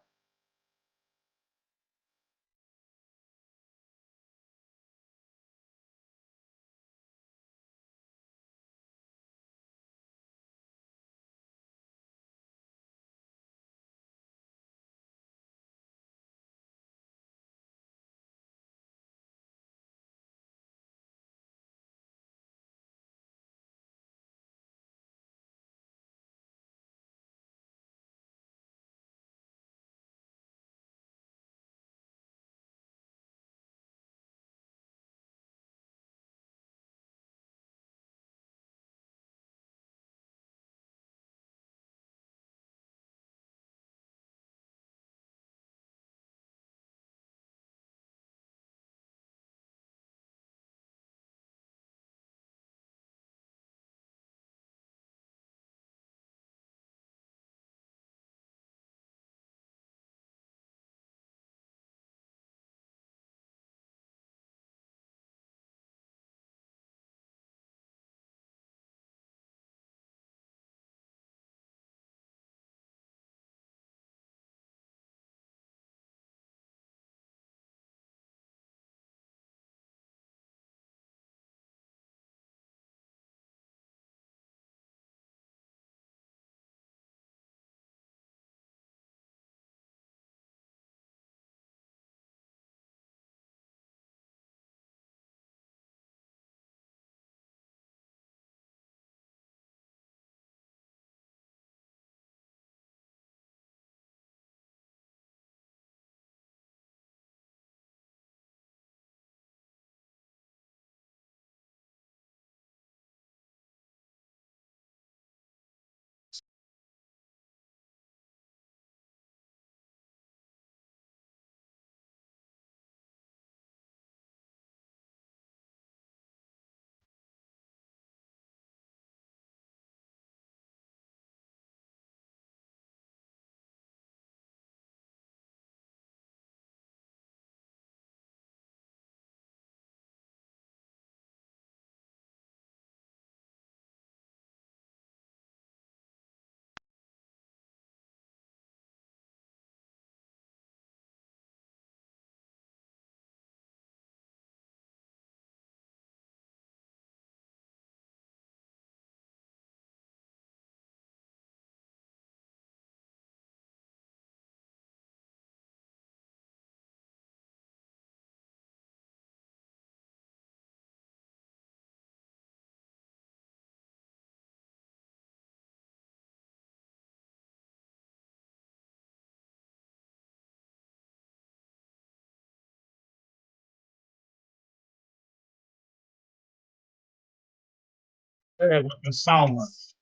Hey, what the song was.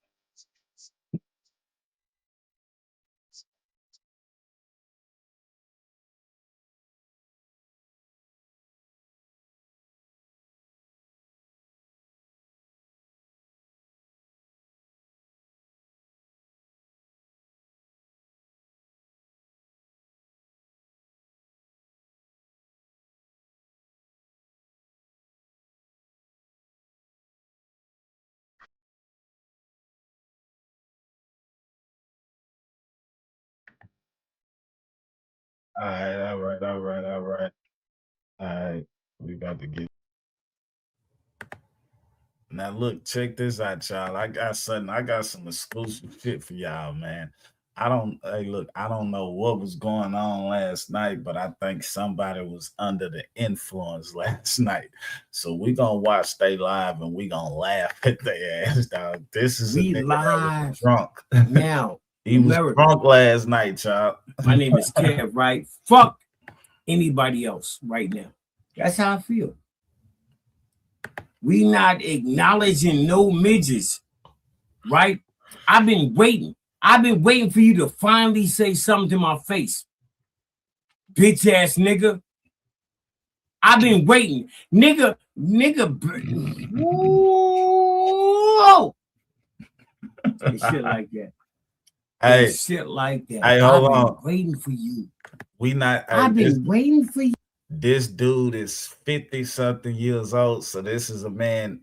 All right. We about to get. Now look, check this out, y'all. I got something. I got some exclusive shit for y'all, man. Hey, look, I don't know what was going on last night, but I think somebody was under the influence last night. So we gonna watch they live and we gonna laugh at their ass, dog. This is a We nigga that was live drunk. now. He was America. drunk last night, y'all. My name is Kev, right? Fuck anybody else right now. That's how I feel. We not acknowledging no midgets, right? I've been waiting. I've been waiting for you to finally say something to my face. Bitch ass nigga. I've been waiting. Nigga. Whoa. And shit like that. Hey, shit like that. Hey, I've hold been on. waiting for you. I've been waiting for you. This dude is 50 something years old. So this is a man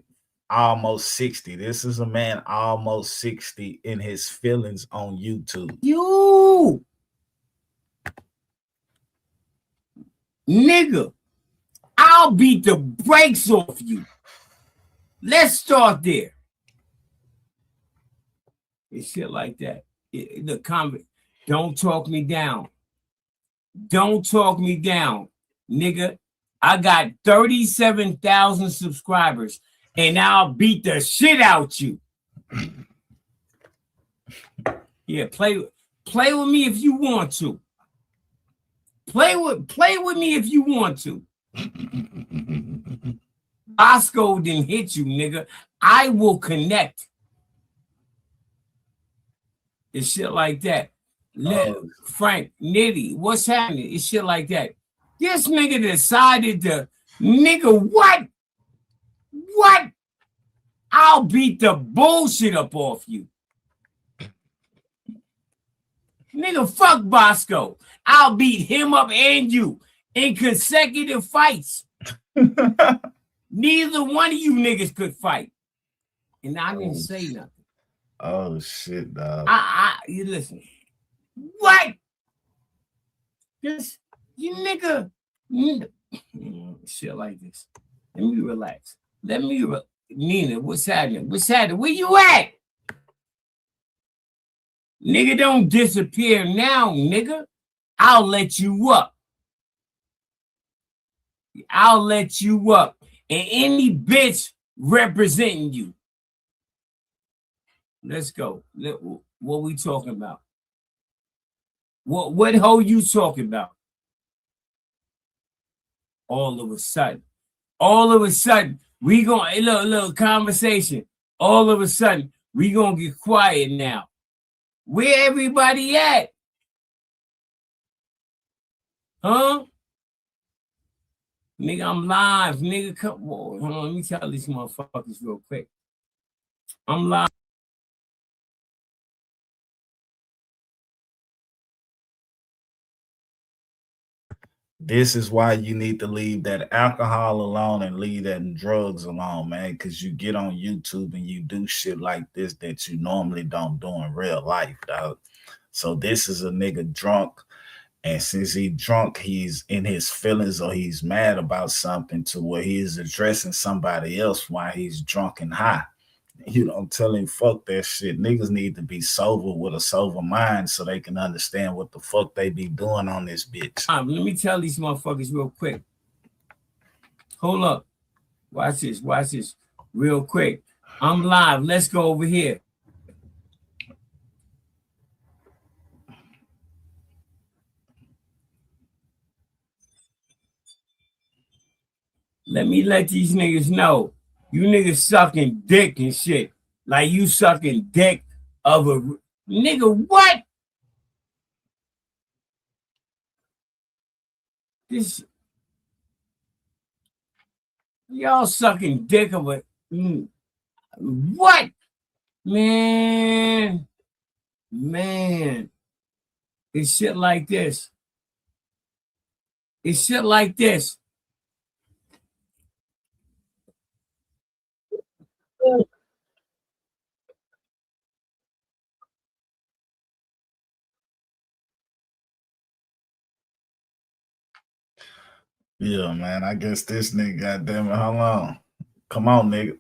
almost 60. This is a man almost 60 in his feelings on YouTube. You nigga, I'll beat the brakes off you. Let's start there. It's shit like that. The comment, don't talk me down. Don't talk me down, nigga. I got 37,000 subscribers and I'll beat the shit out you. Yeah, play with me if you want to. Play with me if you want to. Bosco didn't hit you, nigga. I will connect. It's shit like that. Frank, Nitty, what's happening? It's shit like that. This nigga decided to, nigga, what? What? I'll beat the bullshit up off you. Nigga, fuck Bosco. I'll beat him up and you in consecutive fights. Neither one of you niggas could fight. And I didn't say nothing. Oh shit, dog. You listen. What? This you nigga. Shit like this. Let me relax. Nina, what's happening? What's happening? Where you at? Nigga, don't disappear now, nigga. I'll let you up. I'll let you up. And any bitch representing you. Let's go. What we talking about? What hoe you talking about? All of a sudden, we gonna little conversation. All of a sudden, we gonna get quiet now. Where everybody at? Huh? Nigga, I'm live. Nigga, come on. Hold on, let me tell these motherfuckers real quick. I'm live. This is why you need to leave that alcohol alone and leave that drugs alone, man. Because you get on YouTube and you do shit like this that you normally don't do in real life, dog. So this is a nigga drunk. And since he's drunk, he's in his feelings or he's mad about something to where he is addressing somebody else while he's drunk and high. You don't tell him, fuck that shit. Niggas need to be sober with a sober mind so they can understand what the fuck they be doing on this bitch. Let me tell these motherfuckers real quick. Hold up. Watch this real quick. I'm live. Let's go over here. Let me let these niggas know. You niggas sucking dick and shit. Like you sucking dick of a nigga. What? This y'all sucking dick of a what? Man. It's shit like this. It's shit like this. Yeah, man. I guess this nigga, goddamn it, how long? Come on, nigga.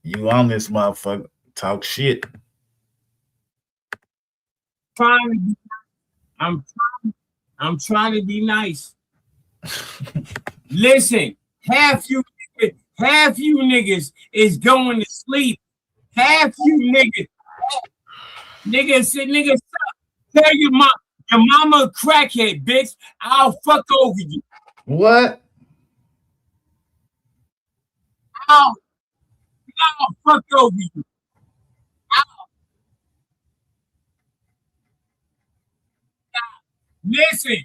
You on this motherfucker. Talk shit. I'm trying to be nice. Listen, half you niggas is going to sleep. Half you niggas, tell your mama a crackhead, bitch. I'll fuck over you. What? I'll fuck over you. Listen,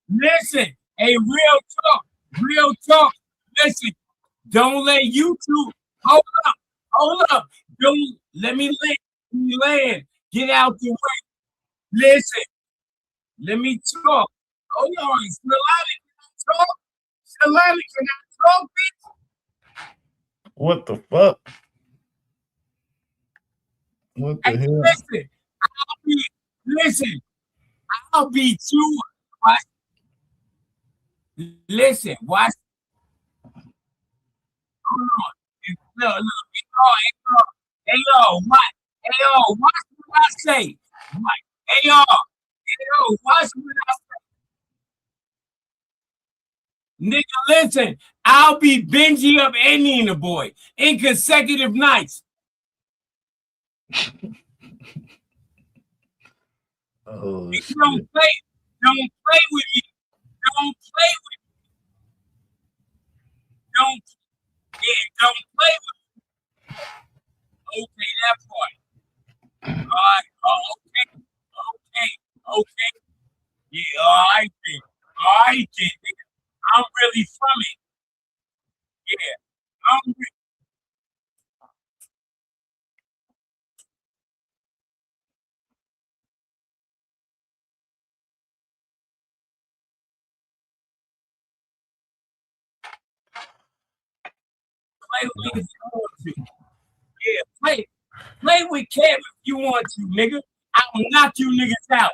listen. Hey, real talk. Listen, don't let YouTube. Hold up. Don't let me land. Get out the way. Listen, let me talk. Hold on, Solani, can I talk? Solani, can I talk, bitch? What the fuck? What the Hey, hell? listen, I'll be too. Watch. Listen, watch. Hold on. Look. Hey, yo, what? Hey, yo, watch what I say. What? Hey, yo, watch what I say. Nigga, listen, I'll be Benji up and Nina Boy in consecutive nights. Oh, Don't shit. play with me. Don't play with me. Don't play with me. Okay, that part. All right. Oh, okay. Yeah, all right then. Nigga. I'm really from it. Yeah, I'm really. Play with me if you want to. Yeah, play with Kev if you want to, nigga. I will knock you niggas out.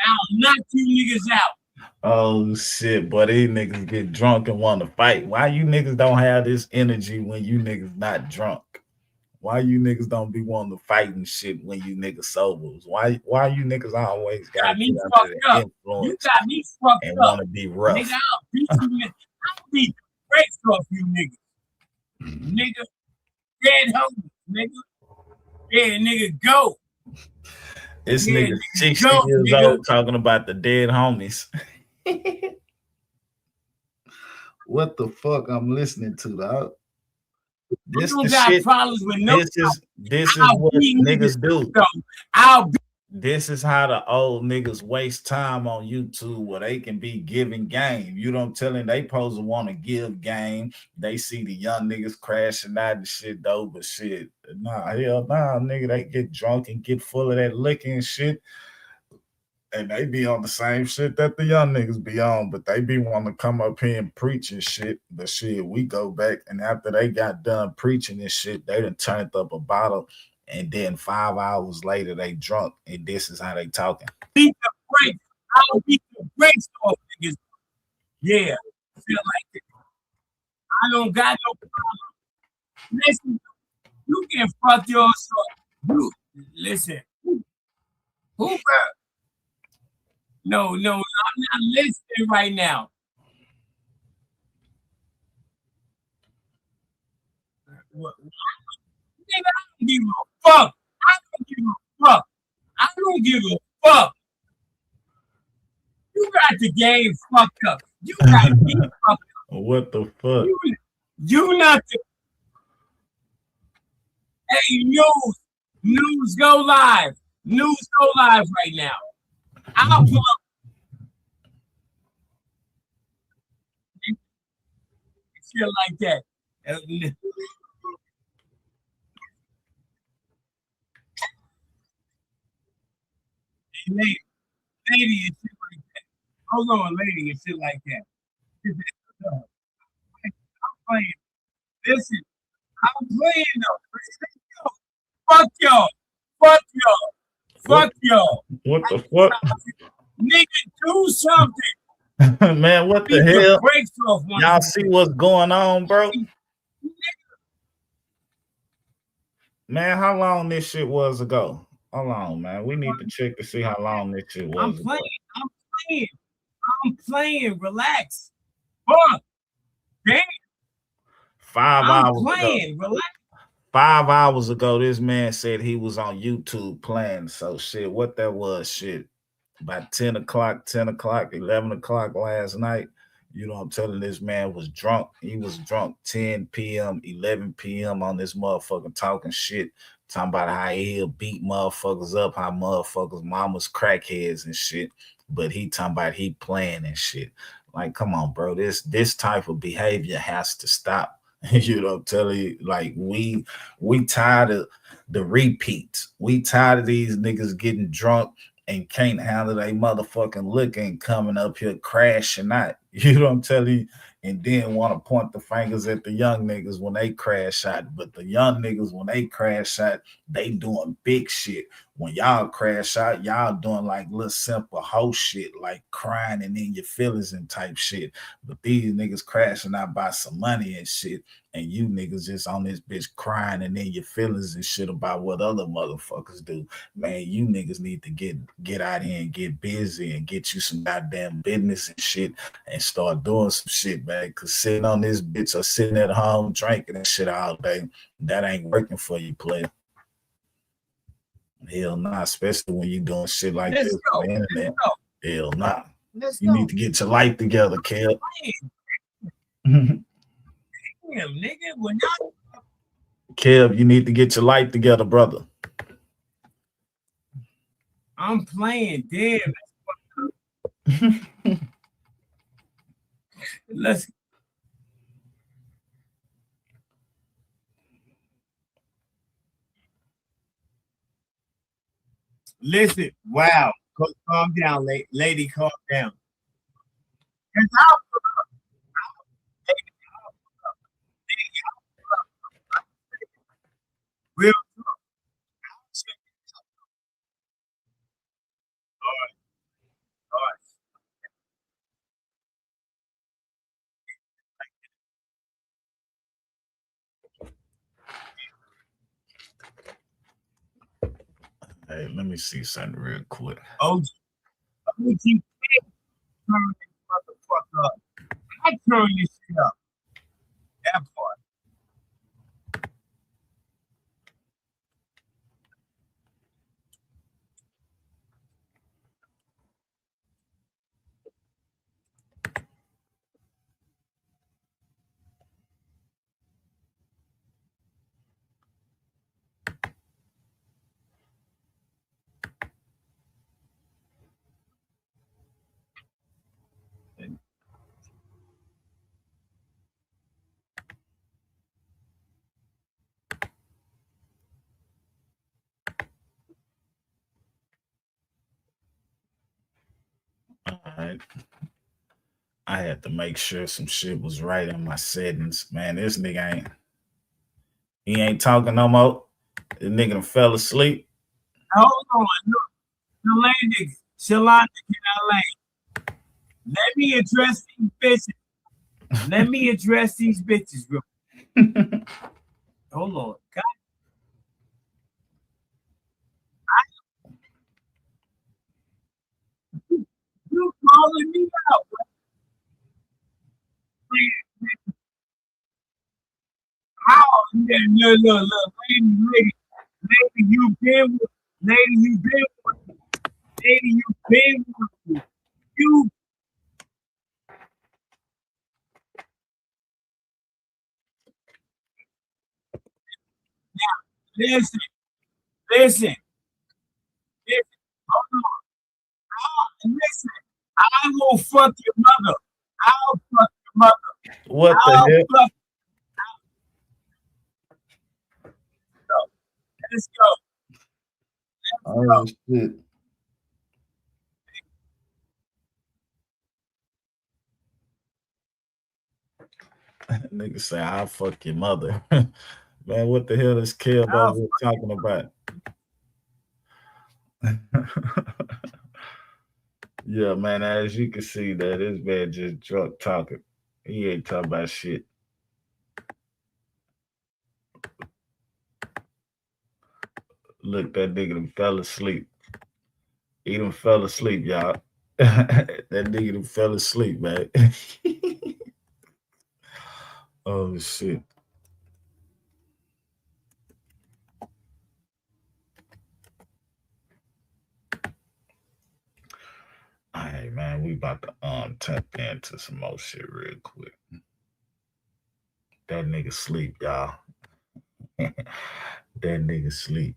I'll knock you niggas out. Oh shit, boy, these niggas get drunk and want to fight. Why you niggas don't have this energy when you niggas not drunk? Why you niggas don't be wanting to fight and shit when you niggas sobers? Why you niggas always gotta get under the You influence got me fucked and up. want to be rough? Nigga, I'll beat the brakes off you niggas. Nigga, dead homies, nigga. Yeah, nigga, go. This Yeah, nigga 60 go, years nigga. old talking about the dead homies. What the fuck I'm listening to, dog? This I don't the got shit. problems with no. This is what niggas do. I'll be. This is how the old niggas waste time on YouTube where they can be giving game. You don't tell them they supposed to want to give game. They see the young niggas crashing out and shit though, but shit, hell nah, nigga, they get drunk and get full of that liquor and shit. And they be on the same shit that the young niggas be on, but they be wanting to come up here and preach and shit. But shit, we go back, and after they got done preaching and shit, they done turned up a bottle, and then 5 hours later they drunk, and this is how they talking. Beat the brakes. I'll beat the brakes off niggas. Yeah, feel like it. I don't got no problem. Listen, you can fuck your soul. You listen. Who? No, I'm not listening right now. What? Nigga, I don't give a fuck. I don't give a fuck. You got the game fucked up. You got me fucked up. What the fuck? You not the. Hey, news go live. News go live right now. I'll pull up. Shit like that. Lady and shit like that. Hold on, lady and shit like that. I'm playing. Listen, I'm playing though. Fuck y'all. What the fuck? Nigga, do something. Man, what the Beat hell? the brakes off one Y'all time. see what's going on, bro? Man, how long this shit was ago? Hold on, man. We need to check to see how long this shit was ago. I'm playing. Relax. Fuck. Damn. 5 hours ago. Relax. 5 hours ago, this man said he was on YouTube playing. So shit, what that was, shit. By 10 o'clock, 11 o'clock last night. You know, I'm telling this man was drunk. He was drunk 10 p.m., 11 p.m. on this motherfucker talking shit, talking about how he'll beat motherfuckers up, how motherfuckers mamas crackheads and shit. But he talking about he playing and shit. Like, come on, bro. This type of behavior has to stop. You know, I'm telling you, like we tired of the repeats. We tired of these niggas getting drunk and can't handle they motherfucking liquor and coming up here crashing out. You know what I'm telling you? And then want to point the fingers at the young niggas when they crash out. But the young niggas, when they crash out, they doing big shit. When y'all crash out, y'all doing like little simple hoe shit, like crying and in your feelings and type shit. But these niggas crashing out by some money and shit. And you niggas just on this bitch crying and in your feelings and shit about what other motherfuckers do. Man, you niggas need to get out here and get busy and get you some goddamn business and shit and start doing some shit, man. Cause sitting on this bitch or sitting at home drinking and shit all day, that ain't working for you, player. Hell nah, especially when you doing shit like this on the internet. Hell nah. You need to get your life together, Kev. Damn, nigga, we're not. Kev, you need to get your life together, brother. I'm playing, damn. Let's listen. Wow, calm down, lady. Calm down. Real talk. All right. Hey, let me see something real quick. OG turn this motherfucker up. I turn this shit up. That part. All right. I had to make sure some shit was right in my settings. Man, this nigga he ain't talking no more. This nigga done fell asleep. Hold on, look. Shalanda, can I lane? Let me address these bitches. Let me address these bitches, bro. Hold on. God. You calling me out? How? Look, lady, you been with, lady, you been with, lady, you been with, you. Now, listen. Hold on. Listen, I will fuck your mother. I'll fuck your mother. What the hell? Fuck. Let's go. Oh shit. Nigga say I'll fuck your mother. Man, what the hell is Kelbo talking about? Yeah, man, as you can see that this man just drunk talking. He ain't talking about shit. Look, that nigga done fell asleep. He done fell asleep, y'all. That nigga done fell asleep, man. Oh, shit. All right, man, we about to tap into some more shit real quick. That nigga sleep, y'all. That nigga sleep.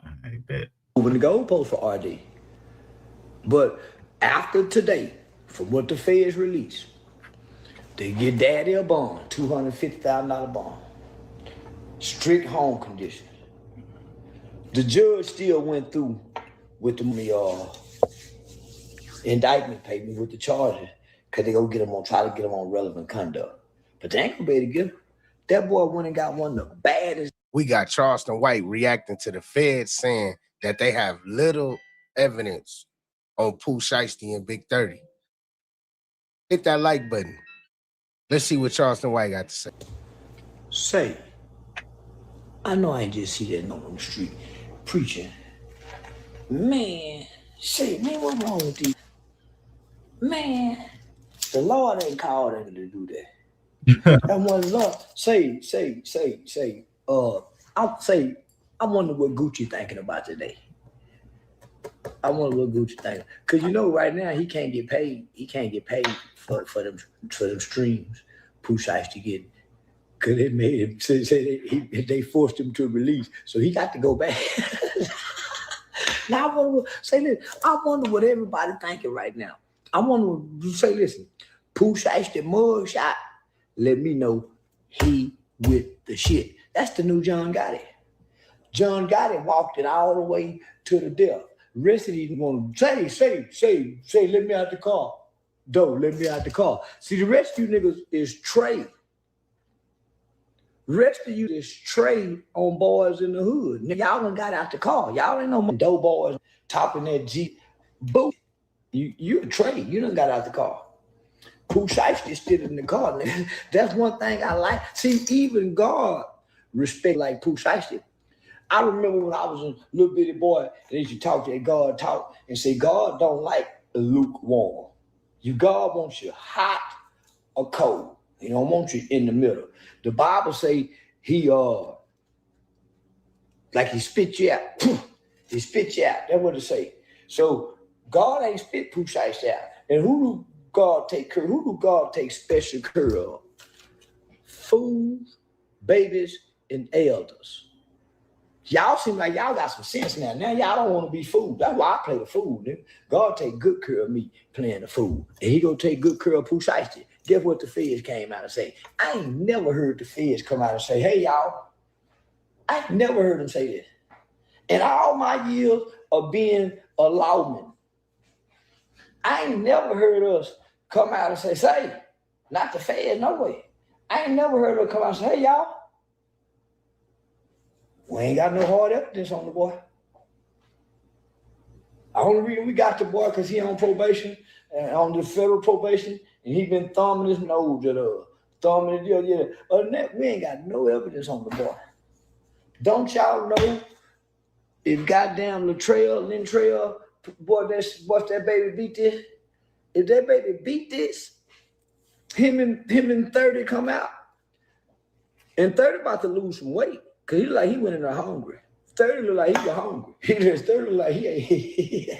I bet. Moving the goalpost for RD. But after today, from what the feds released, they give daddy a bond, $250,000 bond. Strict home conditions. The judge still went through with the indictment paper with the charges because they try to get him on relevant conduct. But they ain't gonna be able to get him. That boy went and got one of the baddest. We got Charleston White reacting to the feds saying that they have little evidence on Pooh, Shiesty, and Big 30. Hit that like button. Let's see what Charleston White got to say. Say, I know I ain't just see that on the street preaching. Man, say, man, what's wrong with these? Man, the Lord ain't called them to do that. That one Lord, I wonder what Gucci thinking about today. I wonder what Gucci thinking. Cause you know right now he can't get paid. He can't get paid for them streams. Pooh Shiesty getting. Cause they made him say they forced him to release. So he got to go back. Now I wonder what everybody thinking right now. I want to say, listen, Pooh Shiesty mugshot, let me know he with the shit. That's the new John Gotti. John Gotti walked it all the way to the death. Rest of these want to say, let me out the car. Don't let me out the car. See, the rest of you niggas is trade. Rest of you is trade on boys in the hood. Y'all done got out the car. Y'all ain't no more dope boys talking that Jeep. Boo. You a trade. You done got out the car. Pooh Shiesty still in the car. That's one thing I like. See, even God respect like Pooh Shiesty. I remember when I was a little bitty boy, and they used to talk to God, talk and say, God don't like lukewarm. God wants you hot or cold. He don't want you in the middle. The Bible say he spit you out. He spit you out. That's what it say. So God ain't spit Pooh Shiesty out. And who do God take care of? Who do God take special care of? Fools, babies, and elders. Y'all seem like y'all got some sense now. Now y'all don't want to be fooled. That's why I play the fool. Nigga. God take good care of me playing the fool. And he gonna take good care of Pooh Shiesty. Guess what the feds came out and say? I ain't never heard the feds come out and say, hey, y'all. I ain't never heard them say this. In all my years of being a lawman, I ain't never heard us come out and say, not the feds, no way. I ain't never heard us come out and say, hey, y'all. We ain't got no hard evidence on the boy. The only reason we got the boy because he on probation, on the federal probation, and he been thumbing his nose at us. Thumbing it, yeah. Other than that, we ain't got no evidence on the boy. Don't y'all know if goddamn Latrell, boy, what's that baby beat this? If that baby beat this, him and 30 come out. And 30 about to lose some weight. Cause he look like he went in there hungry. 30 look like he was hungry. 30 look like he ate.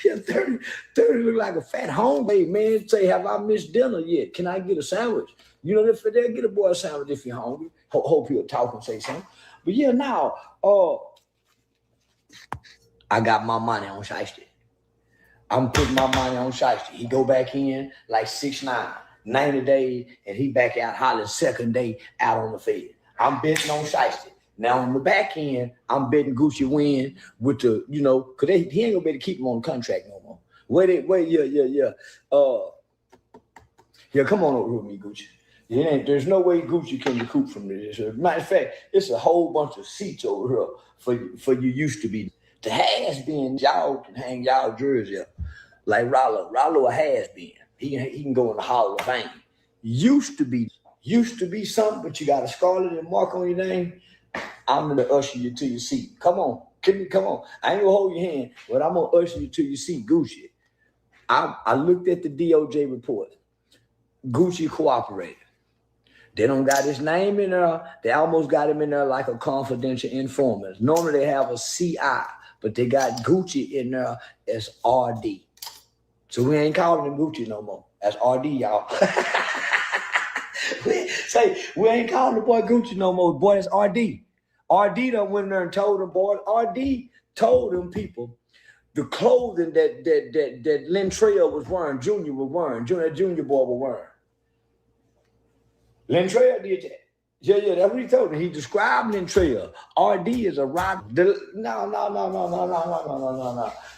Yeah, 30 look like a fat hungry man. Say, have I missed dinner yet? Can I get a sandwich? You know, if they'll get a boy a sandwich if you're hungry. Hope he'll talk and say something. But yeah, now, I got my money on Shiesty. I'm putting my money on Shiesty. He go back in like 6'9", 90 days, and he back out hollering second day out on the field. I'm betting on Shiesty. Now on the back end, I'm betting Gucci win with the, because he ain't gonna be able to keep him on the contract no more. Yeah, come on over with me, Gucci. There's no way Gucci can recoup from this. Matter of fact, it's a whole bunch of seats over here for you used to be. The has-been, y'all can hang y'all jersey up. Like Rollo. Rollo a has-been. He can go in the Hall of Fame. Used to be something, but you got a scarlet and mark on your name. I'm gonna usher you to your seat. Come on. Come on. I ain't gonna hold your hand, but I'm gonna usher you to your seat, Gucci. I looked at the DOJ report. Gucci cooperated. They don't got his name in there. They almost got him in there like a confidential informant. Normally they have a CI, but they got Gucci in there as RD. So we ain't calling him Gucci no more. That's RD, y'all. we ain't calling the boy Gucci no more. Boy, that's RD. RD done went in there and told them, boy. RD told them people the clothing that Lentrell was wearing, Junior was wearing, Junior boy was wearing. Lentrell did that. Yeah, that's what he told me. He described Lentrell. RD is a rock. No.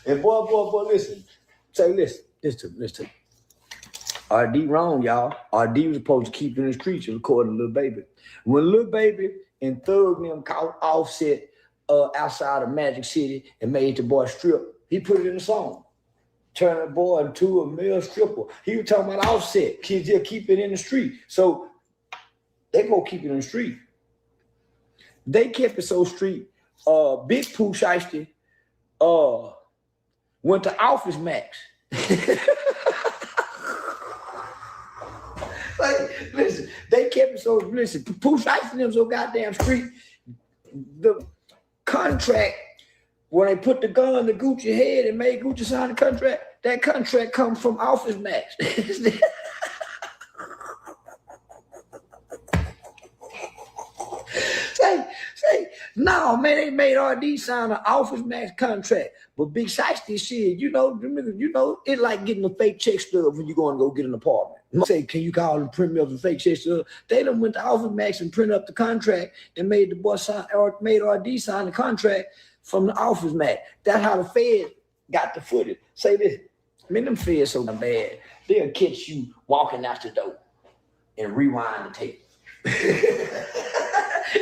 And boy, listen. Say, listen. RD wrong, y'all. RD was supposed to keep in the streets according to Lil Baby. When Lil Baby and Thug them caught Offset outside of Magic City and made the boy strip, he put it in the song. Turn the boy into a male stripper. He was talking about Offset. Kids just keep it in the street. So they gonna keep it in the street. They kept it so street. Big Pooh Shiesty went to Office Max. Like, listen, they kept it so, listen, Pooh Shiesty them so goddamn street. The contract, when they put the gun to Gucci head and made Gucci sign the contract, that contract comes from Office Max. Say, no, man, they made RD sign an Office Max contract. But Big Shiesty shit, you know, it's like getting a fake check stub when you're going to go get an apartment. Say, can you call and print me up a fake check stub? They done went to Office Max and print up the contract and made the boy sign, or made RD sign the contract from the Office Max. That's how the Fed got the footage. Say this, man, them Feds so bad, they'll catch you walking out the door and rewind the tape.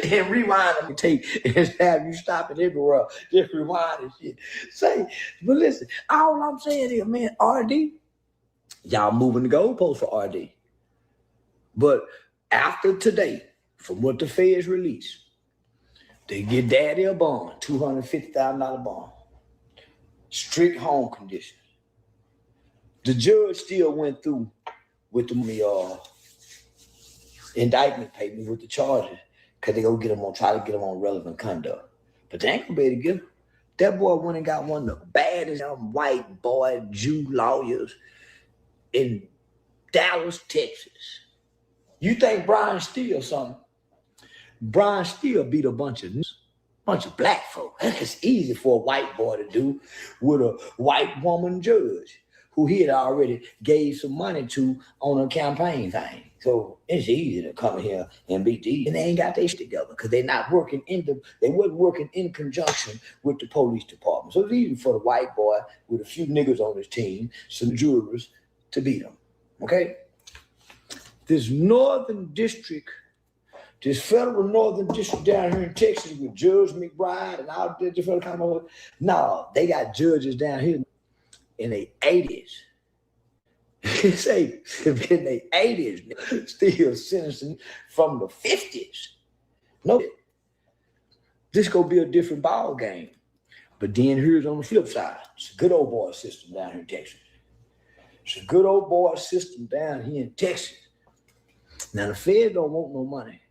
And rewind the tape and have you stopping everywhere. Just rewind and shit. Say, but listen, all I'm saying is, man, RD, y'all moving the goalpost for RD. But after today, from what the Feds released, they get daddy a bond, $250,000 bond. Strict home conditions. The judge still went through with the indictment paper with the charges. Because they go try to get him on relevant conduct. But they ain't gonna be able to get him. That boy went and got one of the baddest white boy Jew lawyers in Dallas, Texas. You think Brian Steele something? Brian Steele beat a bunch of black folk. That's easy for a white boy to do with a white woman judge who he had already gave some money to on a campaign thing. So it's easy to come here and beat these. And they ain't got their shit together because they wasn't working in conjunction with the police department. So it's easy for the white boy with a few niggas on his team, some jurors, to beat them. Okay? This federal northern district down here in Texas with Judge McBride and all the different kind of, no, they got judges down here in the 80s. Say in the 80s, still sentencing from the 50s. No, this gonna be a different ball game. But then here's on the flip side. It's a good old boy system down here in Texas. It's a good old boy system down here in Texas. Now the Fed don't want no money.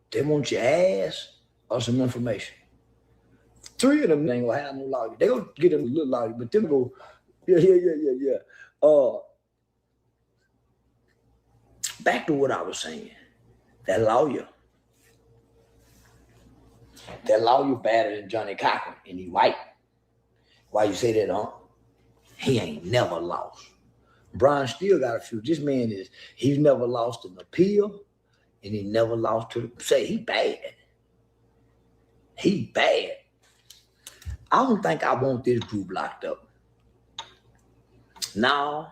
They want your ass or some information. 3 of them ain't gonna have no lawyer. They gonna get them a little lawyer, but them go, yeah. Back to what I was saying. That lawyer better than Johnny Cochran, and he white. Why you say that, huh? He ain't never lost. Brian still got a few. This man he's never lost an appeal, and he never lost to say he bad. He bad. I don't think I want this group locked up. No.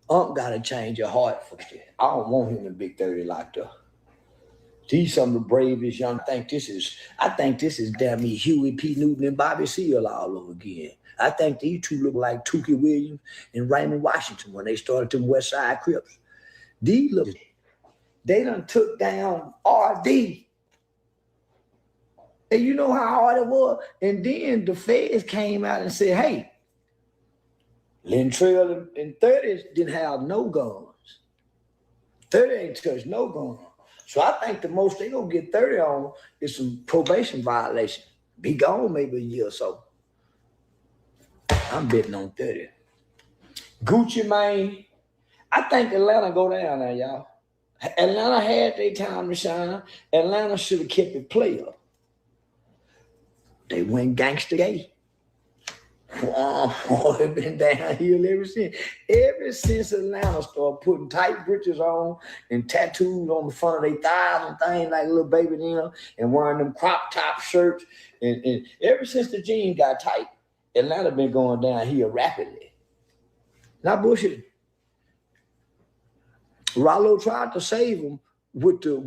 Got to change your heart for shit. I don't want him in Big 30 locked up. These some of the bravest young. I think this is damn me Huey P. Newton and Bobby Seale all over again. I think these two look like Tookie Williams and Raymond Washington when they started them West Side Crips. These look, they done took down RD. And you know how hard it was? And then the feds came out and said, hey, Lintrell and 30s didn't have no guns. 30 ain't touched no guns. So I think the most they gonna get 30 on is some probation violation. Be gone maybe a year or so. I'm betting on 30. Gucci Mane, I think Atlanta go down there, y'all. Atlanta had their time to shine. Atlanta should have kept it player. They went gangster gay. Oh, they've been downhill ever since. Ever since Atlanta started putting tight britches on and tattoos on the front of their thighs and things like little baby them and wearing them crop top shirts. And ever since the jeans got tight, Atlanta been going downhill rapidly. Not bullshit. Rollo tried to save them with the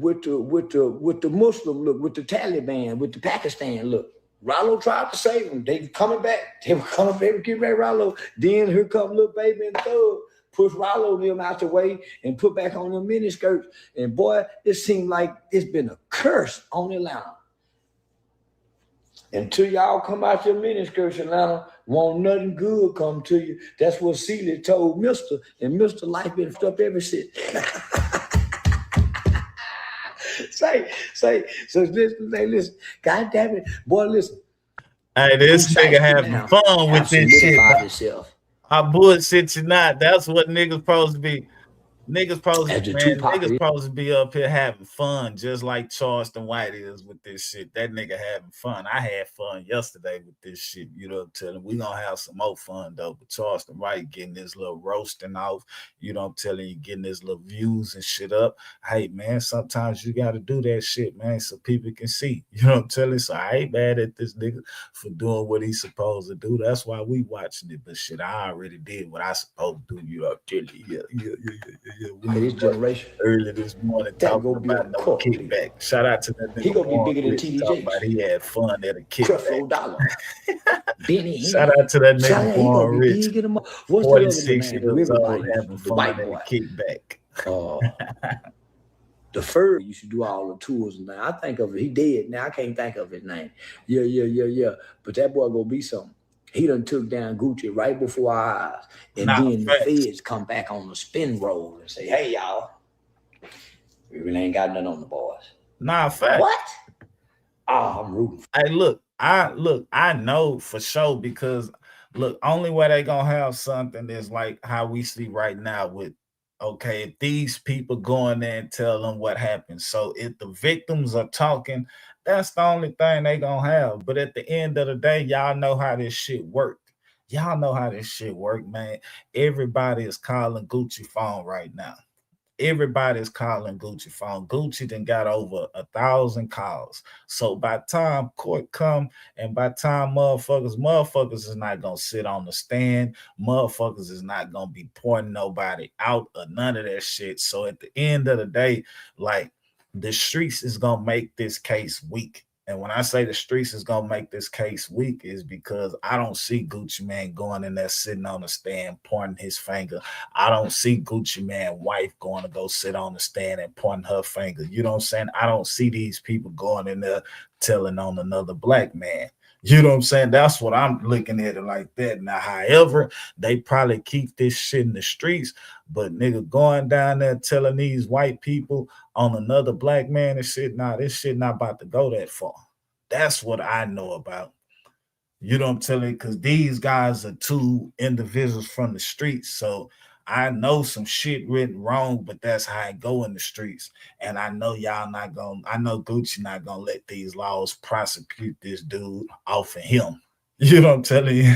Muslim look, with the Taliban, with the Pakistan look. Rollo tried to save them. They were coming back. They were getting back Rollo. Then here come little baby and Thug, push Rollo them out the way and put back on them mini skirts. And boy, it seemed like it's been a curse on Atlanta. Until y'all come out your mini skirts, Atlanta, won't nothing good come to you. That's what Celia told Mr. And Mr. Life been up ever since. So listen, God damn it, boy, listen. Hey, this nigga having fun with this shit. I bullshit you not. That's what niggas supposed to be. Niggas supposed to be up here having fun, just like Charleston White is with this shit. That nigga having fun. I had fun yesterday with this shit. You know what I'm telling you? We gonna have some more fun though. But Charleston White getting this little roasting off. You know what I'm telling you? Getting this little views and shit up. Hey man, sometimes you gotta do that shit, man, so people can see. You know what I'm telling you? So I ain't mad at this nigga for doing what he's supposed to do. That's why we watching it. But shit, I already did what I supposed to do. You know, this generation early this morning talking about no kickback. Shout out to that nigga. He gonna be bigger than TDJ. He had fun at a kickback. Shout out to that nigga born rich. 46 years old having fun at a kickback. The Fur used to do all the tours now. I think of it. He dead now. I can't think of his name. Yeah. But that boy gonna be something. He done took down Gucci right before our eyes. And then the feds come back on the spin roll and say, hey, y'all, we really ain't got nothing on the boys. Nah, fact. What? Oh, I'm rooting. Hey, I know for sure because, only way they gonna have something is like how we see right now with, okay, if these people go in there and tell them what happened. So if the victims are talking, that's the only thing they gonna have. But at the end of the day, y'all know how this shit worked. Y'all know how this shit worked, man. Everybody is calling Gucci phone right now. Everybody is calling Gucci phone. Gucci done got over 1,000 calls. So by time court come and by time motherfuckers is not gonna sit on the stand. Motherfuckers is not gonna be pointing nobody out or none of that shit. So at the end of the day, like, the streets is gonna make this case weak. And when I say the streets is gonna make this case weak is because I don't see Gucci Mane going in there sitting on the stand pointing his finger. I don't see Gucci Mane wife going to go sit on the stand and pointing her finger. You know what I'm saying? I don't see these people going in there telling on another black man. You know what I'm saying? That's what I'm looking at it like that. Now, however, they probably keep this shit in the streets, but nigga going down there telling these white people on another black man and shit, this shit not about to go that far. That's what I know about. You know what I'm telling you? Because these guys are two individuals from the streets. So I know some shit written wrong, but that's how I go in the streets. And I know I know Gucci not gonna let these laws prosecute this dude off of him. You know what I'm telling you?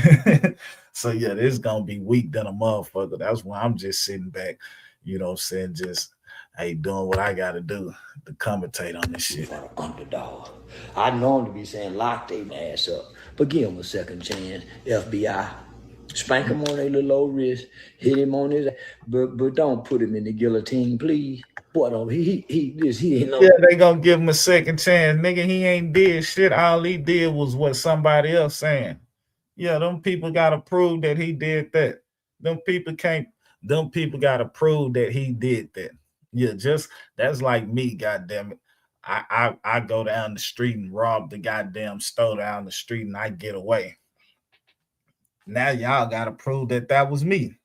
So yeah, this is gonna be weak than a motherfucker. That's why I'm just sitting back, you know what I'm saying, just doing what I gotta do to commentate on this shit. Underdog. I know him to be saying lock their ass up, but give him a second chance, FBI. Spank him on their little old wrist, hit him on his, but don't put him in the guillotine, please. Boy, no, he ain't no. Yeah, they gonna give him a second chance. Nigga, he ain't did shit. All he did was what somebody else saying. Yeah, them people gotta prove that he did that. Them people gotta prove that he did that. Yeah, just that's like me, goddamn it. I go down the street and rob the goddamn store down the street and I get away. Now y'all gotta prove that that was me.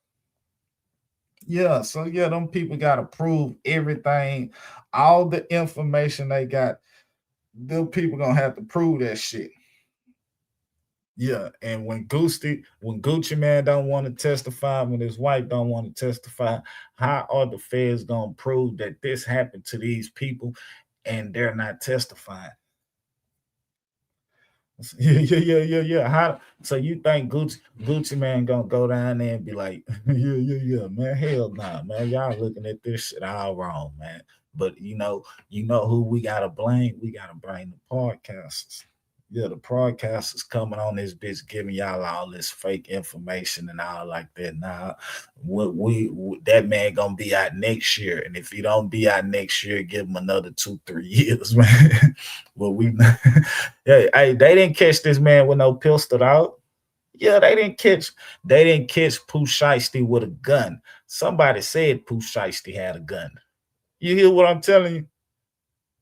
Yeah, so yeah, them people gotta prove everything, all the information they got. Them people gonna have to prove that shit. Yeah, and when Gucci Man don't want to testify, when his wife don't want to testify, how are the feds gonna prove that this happened to these people and they're not testifying? Yeah. How so you think Gucci Man gonna go down there and be like, yeah, man, hell nah, man. Y'all looking at this shit all wrong, man. But you know who we gotta blame? We gotta blame the podcasters. Yeah, the broadcasters coming on this bitch giving y'all all this fake information and all like that. Nah, that man gonna be out next year, and if he don't be out next year, give him another 2-3 years, man. Well, yeah, hey, they didn't catch this man with no pistol out. Yeah, they didn't catch Pooh Shiesty with a gun. Somebody said Pooh Shiesty had a gun. You hear what I'm telling you?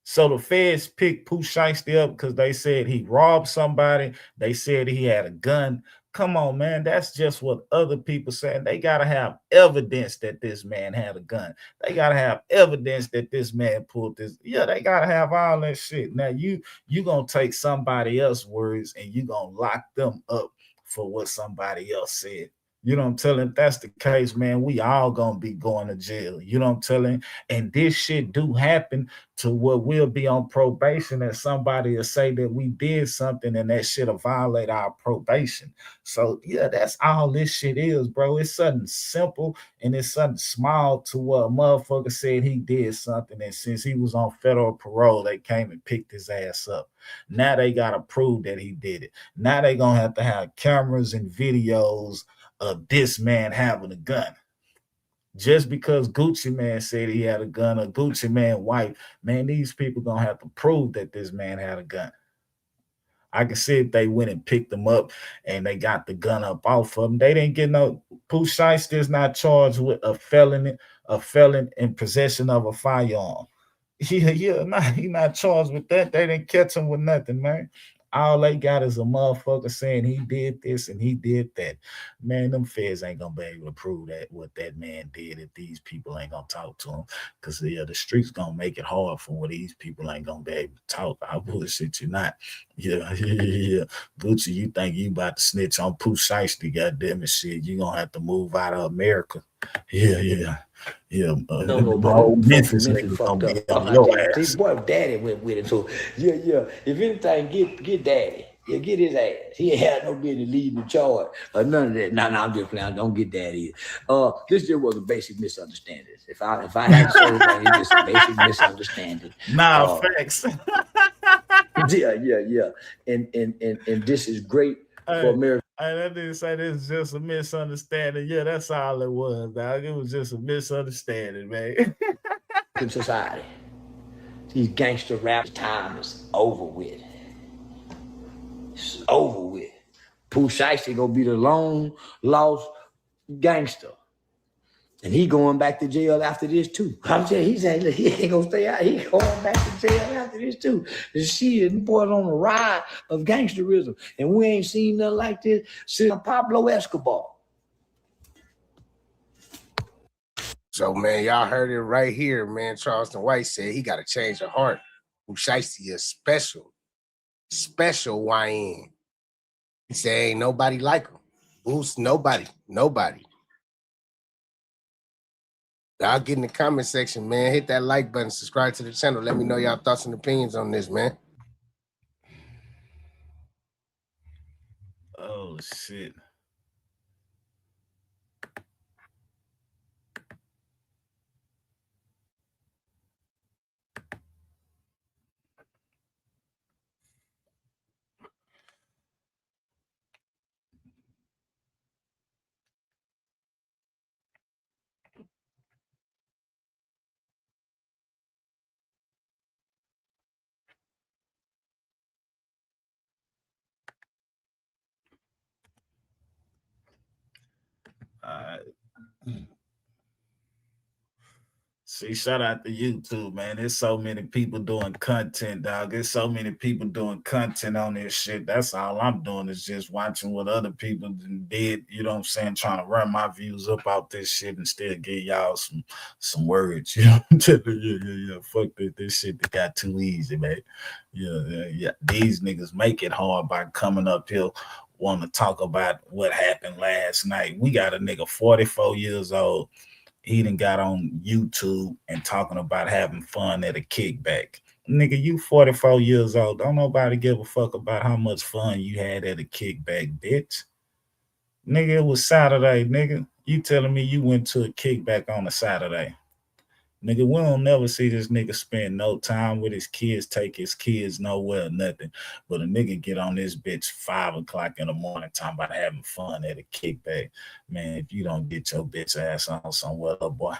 So the feds picked Pooh Shiesty up because they said he robbed somebody. They said he had a gun. Come on, man. That's just what other people saying. They got to have evidence that this man had a gun. They got to have evidence that this man pulled this. Yeah, they got to have all that shit. Now, you going to take somebody else's words and you going to lock them up for what somebody else said. You know what I'm telling? If that's the case, man, we all gonna be going to jail. You know what I'm telling? And this shit do happen to where we'll be on probation and somebody will say that we did something and that shit will violate our probation. So yeah, that's all this shit is, bro. It's something simple and it's something small to where a motherfucker said he did something, and since he was on federal parole, they came and picked his ass up. Now they gotta prove that he did it. Now they gonna have to have cameras and videos of this man having a gun. Just because Gucci Man said he had a gun or Gucci Man wife, man, these people gonna have to prove that this man had a gun. I can see if they went and picked him up and they got the gun up off of him. They didn't get no. Pooh Shiesty is not charged with a felon in possession of a firearm. Yeah, nah, he not charged with that. They didn't catch him with nothing, man. All they got is a motherfucker saying he did this and he did that. Man, them feds ain't gonna be able to prove that what that man did if these people ain't gonna talk to him. Cause yeah, the streets gonna make it hard for what these people ain't gonna be able to talk. I bullshit you not. Yeah. Gucci, you think you about to snitch on Pooh Shiesty, goddamn it, shit. You gonna have to move out of America. Yeah. No, Bro, but Memphis Memphis niggas fucked gonna be up. on your See, ass. boy, daddy went with it. So yeah. If anything, get daddy. Yeah, get his ass. He ain't had no business leading the charge or none of that. No, I'm just playing. Don't get that either. This just was a basic misunderstanding. If I had to say anything, it's just a basic misunderstanding. Nah, facts. Yeah. And this is great for Hey, America. I didn't say this is just a misunderstanding. Yeah, that's all it was, dog. It was just a misunderstanding, man. In society. These gangster rap time is over with. It's over with. Pooh Shiesty gonna be the long lost gangster. And he going back to jail after this too. I'm saying he ain't gonna stay out. He going back to jail after this too. The shit, boys on the ride of gangsterism. And we ain't seen nothing like this since Pablo Escobar. So, man, y'all heard it right here, man. Charleston White said he got to change the heart. Pooh Shiesty is special YN. He said ain't nobody like him. Boost, nobody. Y'all get in the comment section, man. Hit that like button, subscribe to the channel. Let me know y'all thoughts and opinions on this, man. Oh shit. See, shout out to YouTube, man. There's so many people doing content, dog. There's so many people doing content on this shit. That's all I'm doing is just watching what other people did. You know what I'm saying? Trying to run my views up out this shit and still give y'all some words. You know what I'm saying? Yeah. Fuck this shit that got too easy, man. Yeah. These niggas make it hard by coming up here want to talk about what happened last night. We got a nigga 44 years old. He done got on YouTube and talking about having fun at a kickback. Nigga, you 44 years old. Don't nobody give a fuck about how much fun you had at a kickback, bitch. Nigga, it was Saturday, nigga. You telling me you went to a kickback on a Saturday. Nigga, we don't never see this nigga spend no time with his kids, take his kids nowhere, nothing. But a nigga get on this bitch 5 o'clock in the morning talking about having fun at a kickback. Man, if you don't get your bitch ass on somewhere, boy.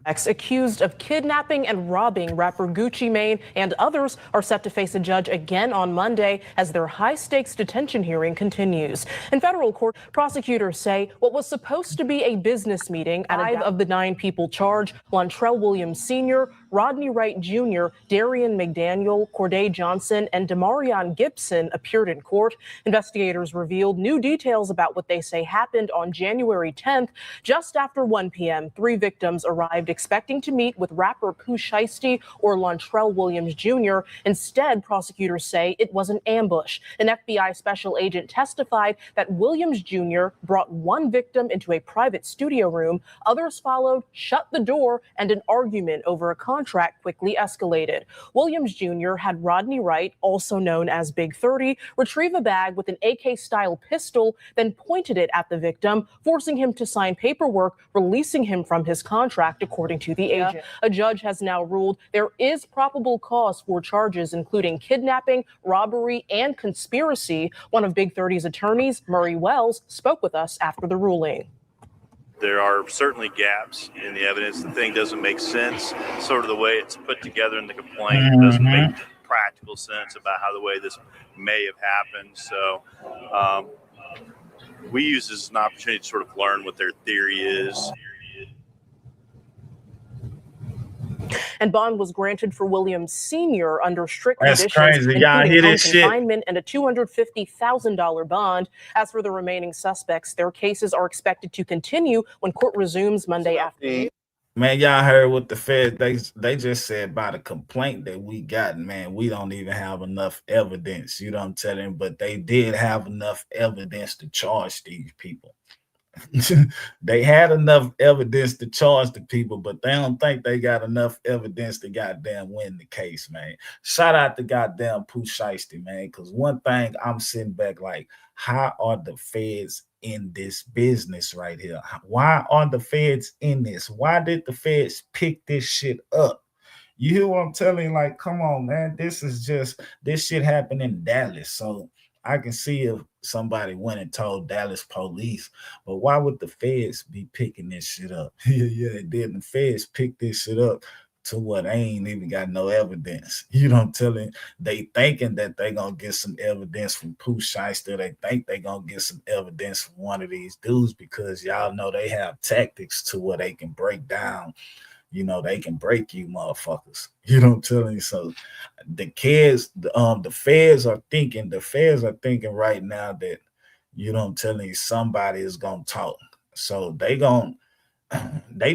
Accused of kidnapping and robbing rapper Gucci Mane and others are set to face a judge again on Monday as their high-stakes detention hearing continues. In federal court, prosecutors say what was supposed to be a business meeting at 5 of the 9 people charged, Lontrell Williams Sr., Rodney Wright Jr., Darian McDaniel, Corday Johnson, and Demarion Gibson appeared in court. Investigators revealed new details about what they say happened on January 10th. Just after 1 p.m., 3 victims arrived expecting to meet with rapper Pooh Shiesty or Lontrell Williams Jr. Instead, prosecutors say it was an ambush. An FBI special agent testified that Williams Jr. brought 1 victim into a private studio room. Others followed, shut the door, and an argument over a contract quickly escalated. Williams Jr. had Rodney Wright, also known as Big 30, retrieve a bag with an AK-style pistol, then pointed it at the victim, forcing him to sign paperwork releasing him from his contract, according to the agent. A judge has now ruled there is probable cause for charges including kidnapping, robbery, and conspiracy. One of Big 30's attorneys, Murray Wells, spoke with us after the ruling. There are certainly gaps in the evidence. The thing doesn't make sense. Sort of the way it's put together in the complaint doesn't make practical sense about how the way this may have happened. So we use this as an opportunity to sort of learn what their theory is. And bond was granted for Williams Sr. under strict That's conditions, crazy. Y'all hear including home this shit? confinement and a $250,000 bond. As for the remaining suspects, their cases are expected to continue when court resumes Monday afternoon. Man, y'all heard what the Fed, they just said by the complaint that we got, man, we don't even have enough evidence, you know what I'm telling, but they did have enough evidence to charge these people. They had enough evidence to charge the people, but they don't think they got enough evidence to goddamn win the case, man. Shout out to goddamn Pooh Shiesty, man, because one thing I'm sitting back like, how are the feds in this business right here? Why are the feds in this? Why did the feds pick this shit up? You hear what I'm telling you? Like, come on, man. This shit happened in Dallas. So I can see if somebody went and told Dallas police, but why would the feds be picking this shit up? Yeah, then the feds pick this shit up to what ain't even got no evidence. You know what I'm telling you? They thinking that they gonna get some evidence from Pooh Shiesty. They think they gonna get some evidence from one of these dudes because y'all know they have tactics to where they can break down. You know, they can break you motherfuckers. You know what I'm telling you? So the kids, the feds are thinking right now that, you know what I'm telling you, somebody is gonna talk. So they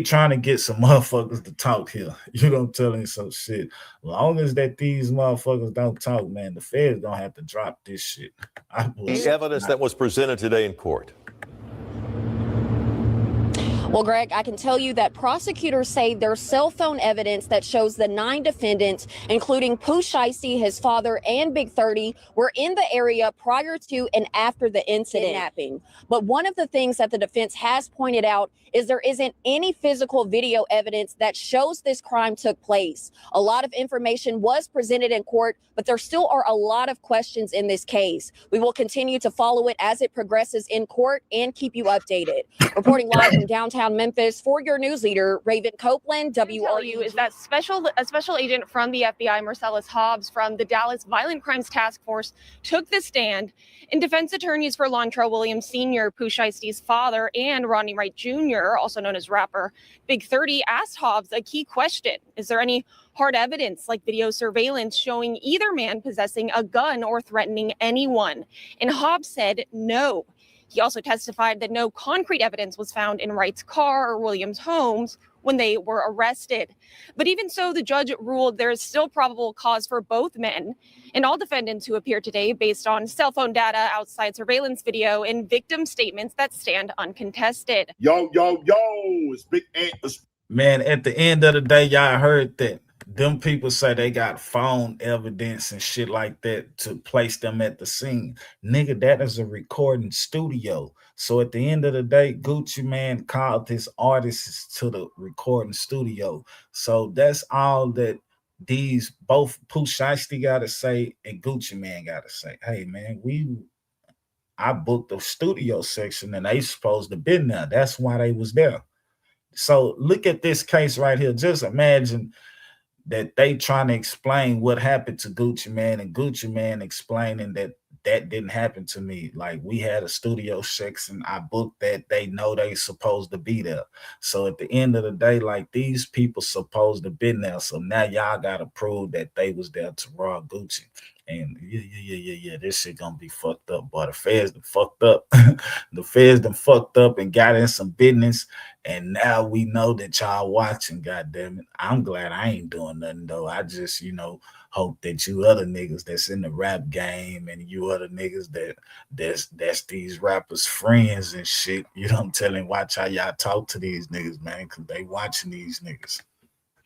trying to get some motherfuckers to talk here. You know what I'm telling you? So shit, long as that these motherfuckers don't talk, man, the feds gonna have to drop this shit. The evidence that was presented today in court. Well, Greg, I can tell you that prosecutors say there's cell phone evidence that shows the 9 defendants, including Pooh Shiesty, his father, and Big 30, were in the area prior to and after the incident. Kidnapping. But one of the things that the defense has pointed out is there isn't any physical video evidence that shows this crime took place. A lot of information was presented in court, but there still are a lot of questions in this case. We will continue to follow it as it progresses in court and keep you updated. Reporting live from downtown Memphis for your news leader, Raven Copeland, WRU. Is that a special agent from the FBI, Marcellus Hobbs, from the Dallas Violent Crimes Task Force, took the stand, and defense attorneys for Lontrell Williams Sr., Pooh Shiesty's father, and Rodney Wright Jr., also known as rapper Big 30, asked Hobbs a key question. Is there any hard evidence like video surveillance showing either man possessing a gun or threatening anyone? And Hobbs said no. He also testified that no concrete evidence was found in Wright's car or Williams' homes when they were arrested. But even so, the judge ruled there is still probable cause for both men and all defendants who appear today based on cell phone data, outside surveillance video, and victim statements that stand uncontested. Yo, it's Big Ant. Man, at the end of the day, y'all heard that them people say they got phone evidence and shit like that to place them at the scene. Nigga, that is a recording studio. So at the end of the day, Gucci Mane called his artists to the recording studio. So that's all that these both Pooh Shiesty gotta say and Gucci Mane gotta say. Hey man, I booked the studio section and they supposed to been there. That's why they was there. So look at this case right here. Just imagine that they trying to explain what happened to Gucci Mane and Gucci Mane explaining that didn't happen to me. Like, we had a studio section, I booked that, they know they supposed to be there. So at the end of the day, like, these people supposed to been there. So now y'all gotta prove that they was there to rob Gucci. And yeah, this shit gonna be fucked up, boy. The feds done fucked up. The feds done fucked up and got in some business. And now we know that y'all watching, goddamn it. I'm glad I ain't doing nothing though. I just, hope that you other niggas that's in the rap game and you other niggas that's these rappers' friends and shit, I'm telling, watch how y'all talk to these niggas, man, because they watching these niggas.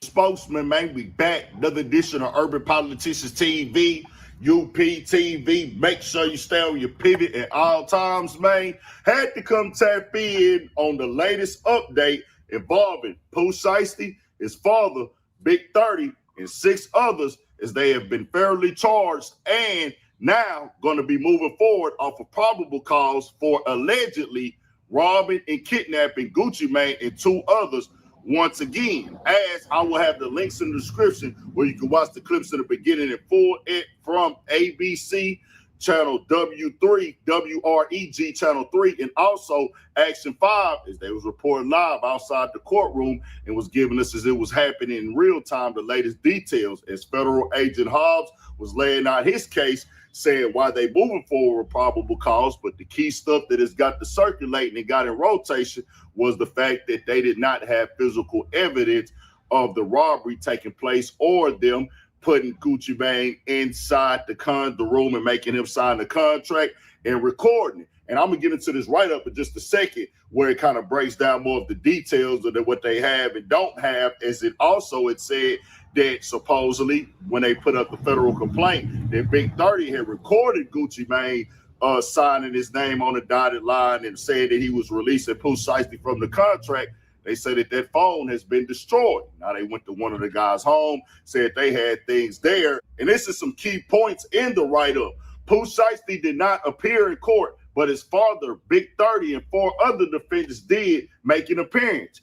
Spokesman, man, we back. Another edition of Urban Politicians TV. UPTV, make sure you stay on your pivot at all times, man. Had to come tap in on the latest update involving Pooh Shiesty, his father, Big 30, and 6 others, as they have been fairly charged and now going to be moving forward off of probable cause for allegedly robbing and kidnapping Gucci Mane and 2 others. Once again, as I will have the links in the description where you can watch the clips in the beginning and full it from ABC channel W3, WREG channel 3, and also Action 5, as they was reporting live outside the courtroom and was giving us, as it was happening in real time, the latest details as federal agent Hobbs was laying out his case, saying why they moving forward with probable cause. But the key stuff that has got to circulating and got in rotation was the fact that they did not have physical evidence of the robbery taking place or them putting Gucci Mane inside the room and making him sign the contract and recording it. And I'm gonna get into this right up in just a second, where it kind of breaks down more of the details of what they have and don't have, as it said that supposedly when they put up the federal complaint that Big 30 had recorded Gucci Mane signing his name on the dotted line and saying that he was releasing Pooh Shiesty from the contract. They said that phone has been destroyed. Now they went to one of the guys' home, said they had things there. And this is some key points in the write-up. Pooh Shiesty did not appear in court, but his father, Big 30, and 4 other defendants did make an appearance.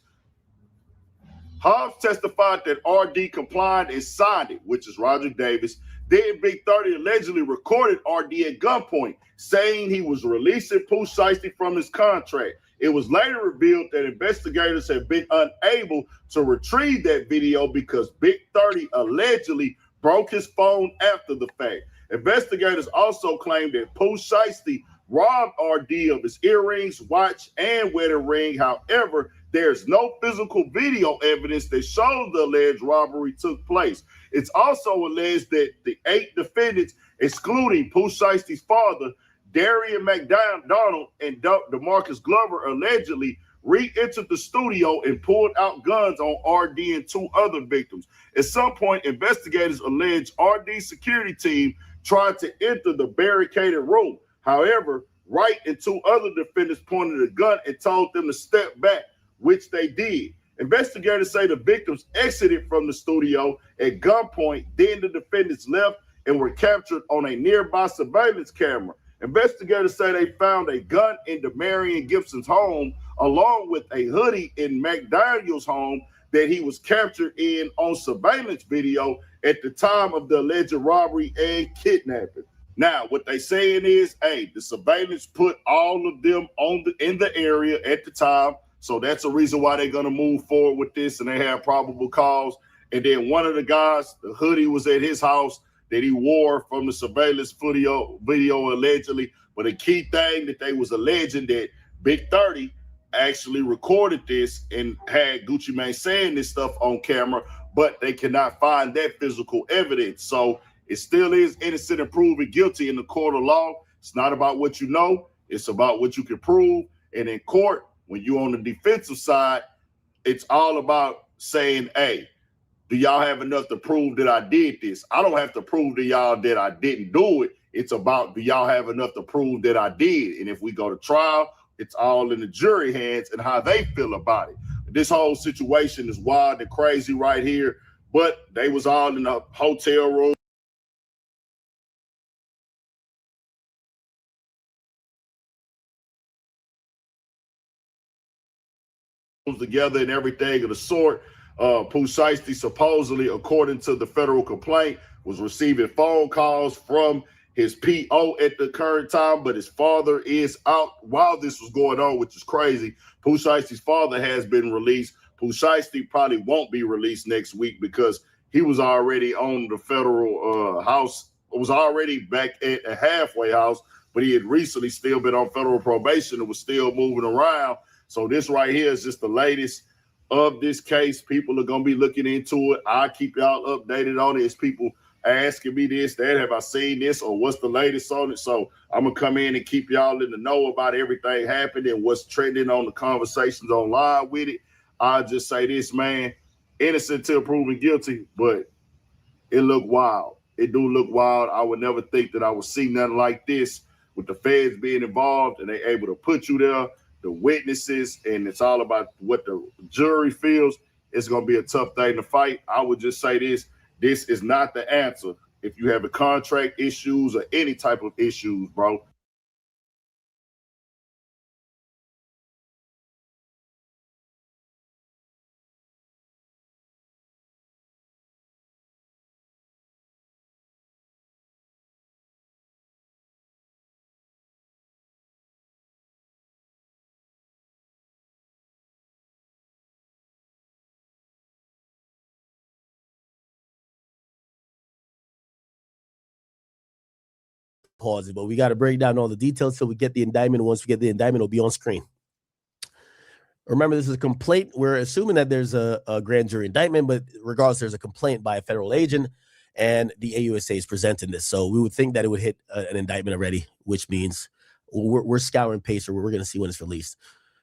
Hobbs testified that RD complied and signed it, which is Roger Davis. Then Big 30 allegedly recorded RD at gunpoint, saying he was releasing Pooh Shiesty from his contract. It was later revealed that investigators have been unable to retrieve that video because Big 30 allegedly broke his phone after the fact. Investigators also claimed that Pooh Shiesty robbed RD of his earrings, watch, and wedding ring. However, there's no physical video evidence that shows the alleged robbery took place. It's also alleged that the 8 defendants, excluding Pooh Shiesty's father, Darian McDonald, and DeMarcus Glover, allegedly re-entered the studio and pulled out guns on RD and 2 other victims. At some point, investigators allege RD's security team tried to enter the barricaded room. However, Wright and 2 other defendants pointed a gun and told them to step back, which they did. Investigators say the victims exited from the studio at gunpoint. Then the defendants left and were captured on a nearby surveillance camera. Investigators say they found a gun in Demarion Gibson's home, along with a hoodie in McDaniel's home that he was captured in on surveillance video at the time of the alleged robbery and kidnapping. Now, what they saying is, hey, the surveillance put all of them in the area at the time. So that's a reason why they're going to move forward with this, and they have probable cause. And then one of the guys, the hoodie was at his house that he wore from the surveillance video allegedly. But a key thing that they was alleging that Big 30 actually recorded this and had Gucci Mane saying this stuff on camera, but they cannot find that physical evidence. So it still is innocent and proven guilty in the court of law. It's not about what you know. It's about what you can prove. And in court, when you're on the defensive side, it's all about saying, hey, do y'all have enough to prove that I did this? I don't have to prove to y'all that I didn't do it. It's about, do y'all have enough to prove that I did? And if we go to trial, it's all in the jury hands and how they feel about it. This whole situation is wild and crazy right here, but they was all in a hotel room together and everything of the sort. Pooh Shiesty supposedly, according to the federal complaint, was receiving phone calls from his PO at the current time, but his father is out while this was going on, which is crazy. Pooh Shiesty's father has been released. Pooh Shiesty probably won't be released next week because he was already on the federal house, was already back at a halfway house, but he had recently still been on federal probation and was still moving around. So this right here is just the latest of this case. People are going to be looking into it. I'll keep y'all updated on it as people asking me this, that, have I seen this, or what's the latest on it? So I'm going to come in and keep y'all in the know about everything happening and what's trending on the conversations online with it. I'll just say this, man, innocent till proven guilty, but it look wild. It do look wild. I would never think that I would see nothing like this with the feds being involved and they able to put you there, the witnesses, and it's all about what the jury feels. It's going to be a tough thing to fight. I would just say this is not the answer. If you have a contract issues or any type of issues, bro, pause it, but we got to break down all the details so we get the indictment. Once we get the indictment, it'll be on screen. Remember, this is a complaint. We're assuming that there's a grand jury indictment, but regardless, there's a complaint by a federal agent, and the AUSA is presenting this. So we would think that it would hit an indictment already, which means we're scouring Pacer. We're going to see when it's released.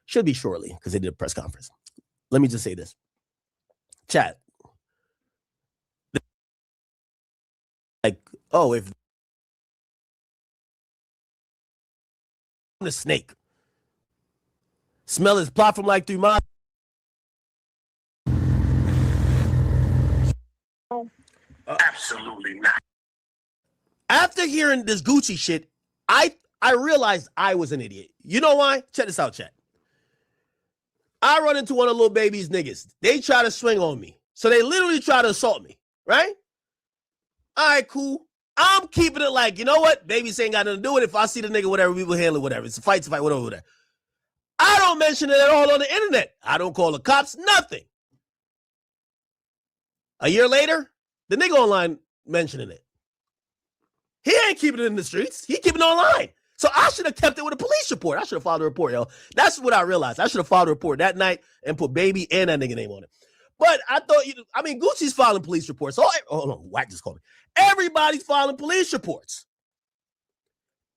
Should be shortly because they did a press conference. Let me just say this. Chat. Like, oh, if the snake. Smell his plot from like 3 miles. Absolutely not. After hearing this Gucci shit, I realized I was an idiot. You know why? Check this out, chat. I run into one of Lil Baby's niggas. They try to swing on me. So they literally try to assault me, right? All right, cool. I'm keeping it like, you know what? Babies ain't got nothing to do with it. If I see the nigga, whatever, we will handle it, whatever. It's a fight, whatever. I don't mention it at all on the internet. I don't call the cops, nothing. A year later, the nigga online mentioning it. He ain't keeping it in the streets. He keeping it online. So I should have kept it with a police report. I should have filed a report, yo. That's what I realized. I should have filed a report that night and put Baby and that nigga name on it. But I thought, Gucci's filing police reports. Oh no, Wack just called me. Everybody's filing police reports.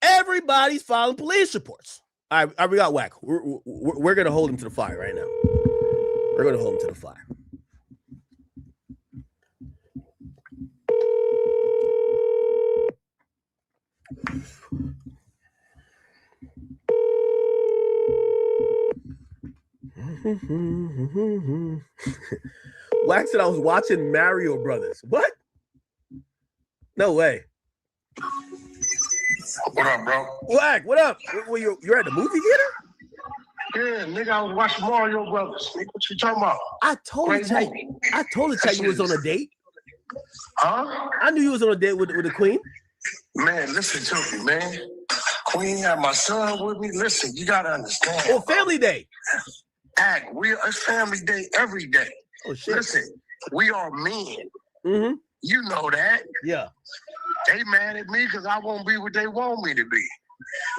Everybody's filing police reports. All right, we got Wack. We're going to hold him to the fire right now. We're going to hold him to the fire. Wack said I was watching Mario Brothers. What? No way. What up, bro? Wack, what up? You're at the movie theater? Yeah, nigga, I was watching Mario Brothers. Nigga, what you talking about? I told you you was on a date. Huh? I knew you was on a date with the queen. Man, listen to me, man. Queen had my son with me. Listen, you gotta understand. Oh, family day. It's family day every day. Oh shit. Listen, we are men. Mm-hmm. You know that. Yeah. They mad at me because I won't be what they want me to be.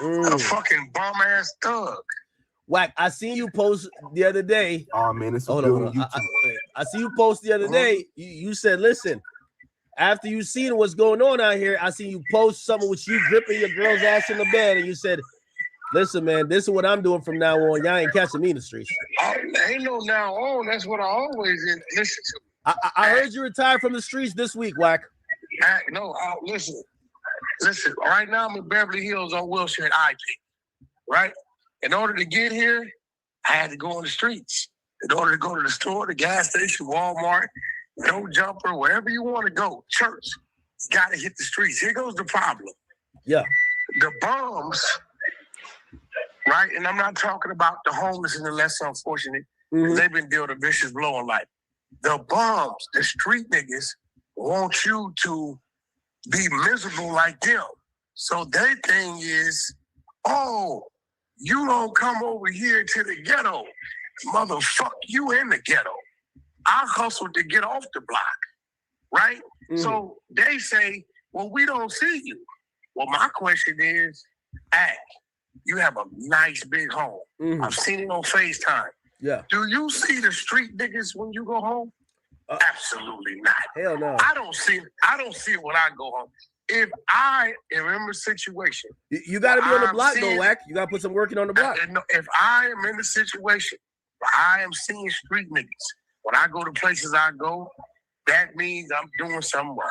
A fucking bum ass thug. Wack, I seen you post the other day. Oh man, it's hold on. I see you post the other day. You said, listen, after you seen what's going on out here, I see you post something with you gripping your girl's ass in the bed, and you said, listen, man, this is what I'm doing from now on. Y'all ain't catching me in the streets. Ain't no now on. That's what I always listen to. I heard you retired from the streets this week, Wack. Listen. Right now I'm in Beverly Hills on Wilshire at IP. Right? In order to get here, I had to go on the streets. In order to go to the store, the gas station, Walmart, no jumper, wherever you want to go, church, you got to hit the streets. Here goes the problem. Yeah. The bums, right? And I'm not talking about the homeless and the less unfortunate. They've been dealt a vicious blow in life. The bums, the street niggas, want you to be miserable like them. So their thing is, oh, you don't come over here to the ghetto. Motherfucker, you in the ghetto. I hustled to get off the block, right? So they say, well, we don't see you. Well, my question is, you have a nice big home. I've seen it on FaceTime. Yeah. Do you see the street niggas when you go home? Absolutely not. Hell no. I don't see it when I go home. If I am in a situation, you got to be on the block though, Wack. You got to put some working on the block. If I am in a situation where I am seeing street niggas, when I go to places I go, that means I'm doing something wrong.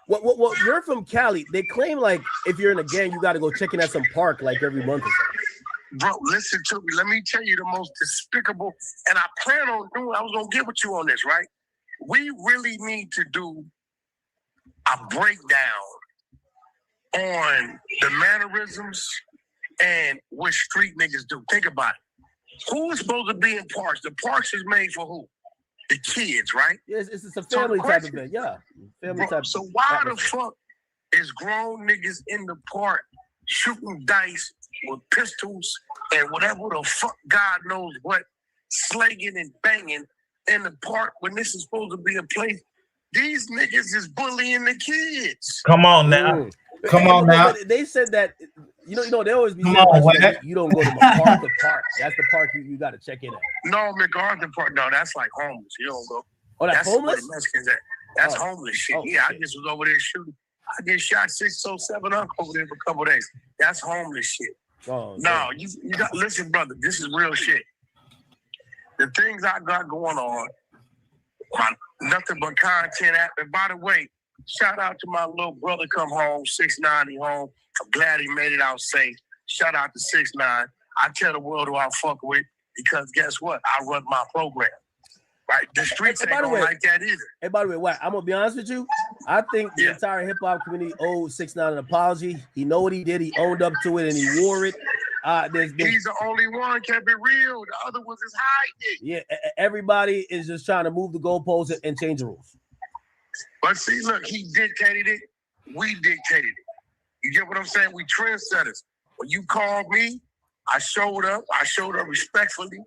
Well, you're from Cali. They claim like if you're in a gang, you got to go check in at some park like every month or so. Bro, listen to me. Let me tell you the most despicable, and I plan on doing. I was gonna get with you on this, right? We really need to do a breakdown on the mannerisms and what street niggas do. Think about it. Who is supposed to be in parks? The parks is made for who? The kids, right? Yes, it's a family type event. Yeah, family type. So why the fuck is grown niggas in the park shooting dice with pistols and whatever the fuck God knows what, slanging and banging in the park when this is supposed to be a place? These niggas is bullying the kids. Come on now. Come on now. They said that, you know, they always be saying you don't go to MacArthur Park. That's the park you got to check in at. No, MacArthur Park. No, that's like homeless. You don't go. Oh, that's homeless? Where the Mexicans at. That's homeless shit. Yeah, I just was over there shooting. I get shot 607 up over there for a couple of days. That's homeless shit. Oh, no, you got listen, brother. This is real shit. The things I got going on, nothing but content. And by the way, shout out to my little brother. Come home, 690 home. I'm glad he made it out safe. Shout out to 6'9". I tell the world who I fuck with because guess what? I run my program. Right, the streets ain't gonna like that either. Hey, by the way, Wack, I'm gonna be honest with you. I think the entire hip hop community owed 6ix9ine an apology. He know what he did. He owned up to it and he wore it. He's the only one kept it real. The other ones is hiding. Yeah, everybody is just trying to move the goalposts and change the rules. But see, look, he dictated it. We dictated it. You get what I'm saying? We trendsetters. When you called me, I showed up. I showed up respectfully.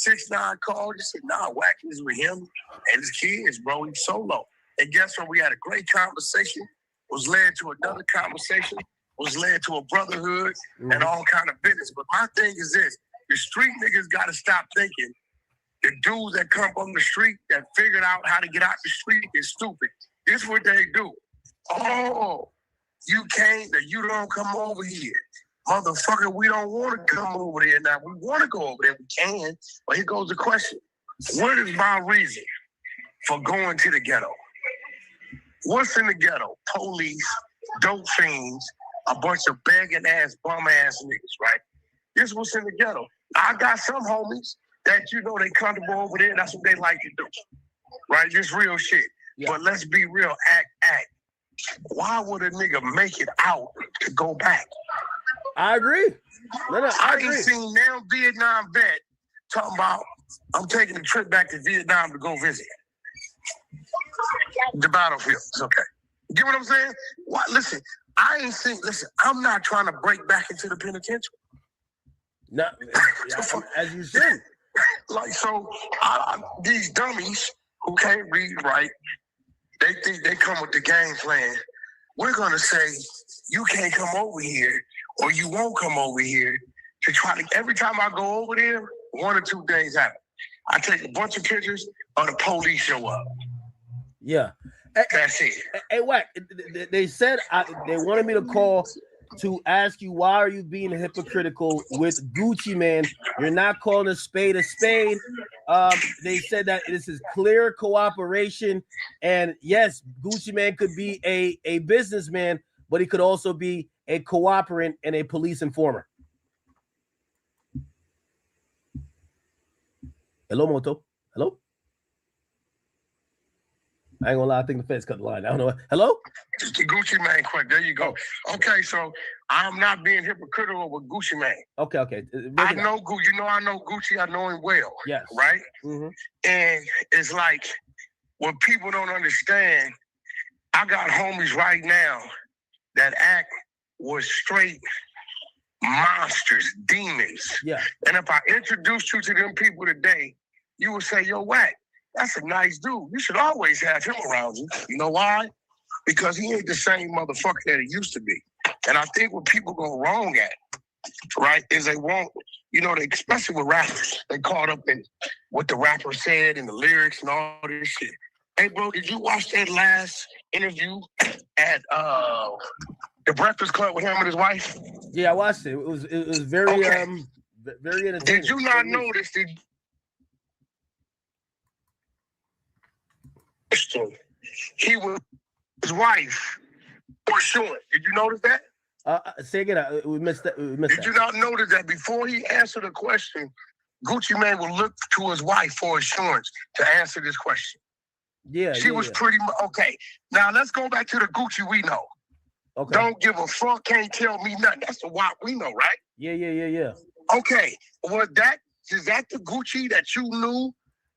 6ix9ine called and said, nah, Wack is with him and his kids, bro. He's solo. And guess what? We had a great conversation. Was led to another conversation. Was led to a brotherhood and all kind of business. But my thing is this. The street niggas got to stop thinking the dudes that come from the street that figured out how to get out the street is stupid. This is what they do. Oh, you can't, you don't come over here. Motherfucker, we don't want to come over there now. We want to go over there. We can. But here goes the question. What is my reason for going to the ghetto? What's in the ghetto? Police, dope fiends, a bunch of begging ass, bum ass niggas, right? This is what's in the ghetto. I got some homies that you know they comfortable over there. That's what they like to do. Right? Just real shit. Yeah. But let's be real. Act. Why would a nigga make it out to go back? I agree. No, I ain't agree. seen now Vietnam vet talking about I'm taking a trip back to Vietnam to go visit the battlefield. It's okay. You get what I'm saying? What? Listen, I ain't seen. Listen, I'm not trying to break back into the penitentiary. No, as you should. Like so, these dummies who can't read right, they think they come with the game plan. We're gonna say you can't come over here, or you won't come over here to try to. Every time I go over there, one or two things happen. I take a bunch of pictures, or the police show up. Yeah, that's it. Hey, what they said? They wanted me to call to ask you why are you being hypocritical with Gucci Man? You're not calling a spade a spade. They said that this is clear cooperation, and yes, Gucci Man could be a businessman, but he could also be a cooperant and a police informer. Hello, Moto. Hello. I ain't gonna lie, I think the feds cut the line. I don't know. Hello? Just the Gucci Man quick. There you go. Okay, so I'm not being hypocritical with Gucci Man. Okay. I know Gucci. You know I know Gucci. I know him well. Yes. Right? Mm-hmm. And it's like what people don't understand, I got homies right now that act was straight monsters, demons. Yeah. And if I introduced you to them people today, you would say, yo, Wack, that's a nice dude. You should always have him around you. You know why? Because he ain't the same motherfucker that he used to be. And I think what people go wrong at, right, is they won't, you know, they, especially with rappers, they caught up in what the rapper said and the lyrics and all this shit. Hey, bro, did you watch that last interview at the Breakfast Club with him and his wife? Yeah, I watched it. It was very very entertaining. Did you not notice that he was his wife for sure? Did you notice that? Say again. We missed that. Did you not notice that before he answered a question, Gucci Man would look to his wife for assurance to answer this question? Yeah, she was pretty okay. Now let's go back to the Gucci we know. Okay. Don't give a fuck, can't tell me nothing. That's the WAP we know, right? Yeah. Okay, is that the Gucci that you knew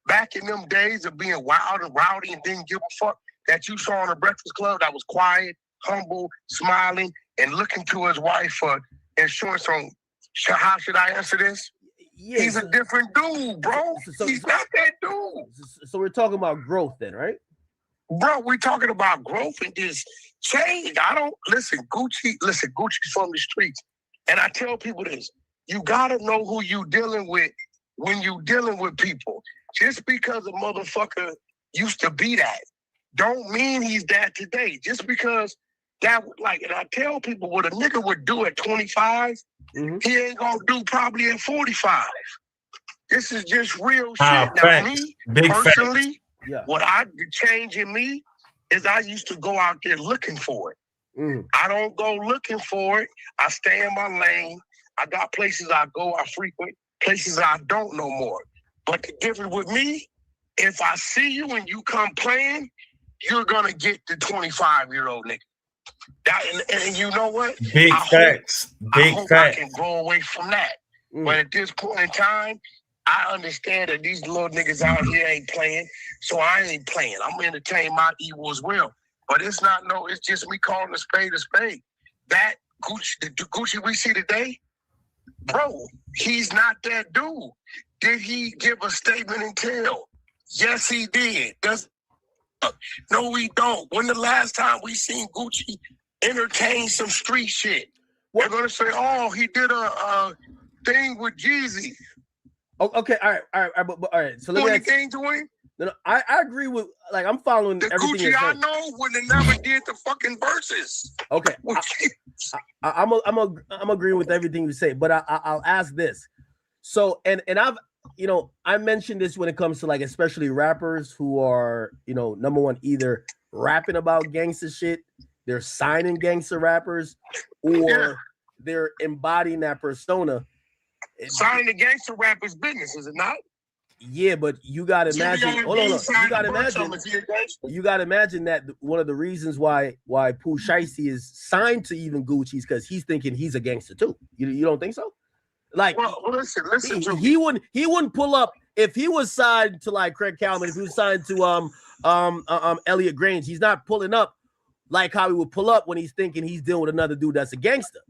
back in them days of being wild and rowdy and didn't give a fuck, that you saw in the Breakfast Club that was quiet, humble, smiling, and looking to his wife for insurance on how should I answer this? Yeah, he's a different dude, bro. He's not that dude. So we're talking about growth then, right? Bro, we're talking about growth and this change. Gucci's from the streets. And I tell people this, you gotta know who you dealing with when you dealing with people. Just because a motherfucker used to be that, don't mean he's that today. Just because that, like, and I tell people what a nigga would do at 25, he ain't gonna do probably at 45. This is just real shit. Now, me, personally, what I change in me is I used to go out there looking for it. I don't go looking for it. I stay in my lane. I got places I go, I frequent, places I don't no more. But the difference with me, if I see you and you come playing, you're gonna get the 25-year-old nigga. And you know what? Big facts. I can go away from that. But at this point in time, I understand that these little niggas out here ain't playing, so I ain't playing. I'm entertaining my evil as well. But it's just me calling a spade a spade. That Gucci, the Gucci we see today, bro, he's not that dude. Did he give a statement and tell? Yes, he did. No, we don't. When the last time we seen Gucci entertain some street shit? We're gonna say, oh, he did a thing with Jeezy. Okay, all right. So let me ask, anything to him? No, I agree with, like, I'm following the everything Gucci I know when they never did the fucking verses. Okay, I'm agreeing with everything you say, but I'll ask this. So and I've, you know, I mentioned this when it comes to, like, especially rappers who are, you know, number one, either rapping about gangster shit, they're signing gangster rappers, or they're embodying that persona. Signing the gangster rapper's business, is it not? Yeah, but you gotta imagine. Hold on. You gotta imagine that one of the reasons why Pooh Shiesty is signed to even Gucci is because he's thinking he's a gangster too. You don't think so? Like, well, listen. He wouldn't pull up if he was signed to like Craig Kalman. If he was signed to Elliot Grange, he's not pulling up like how he would pull up when he's thinking he's dealing with another dude that's a gangster.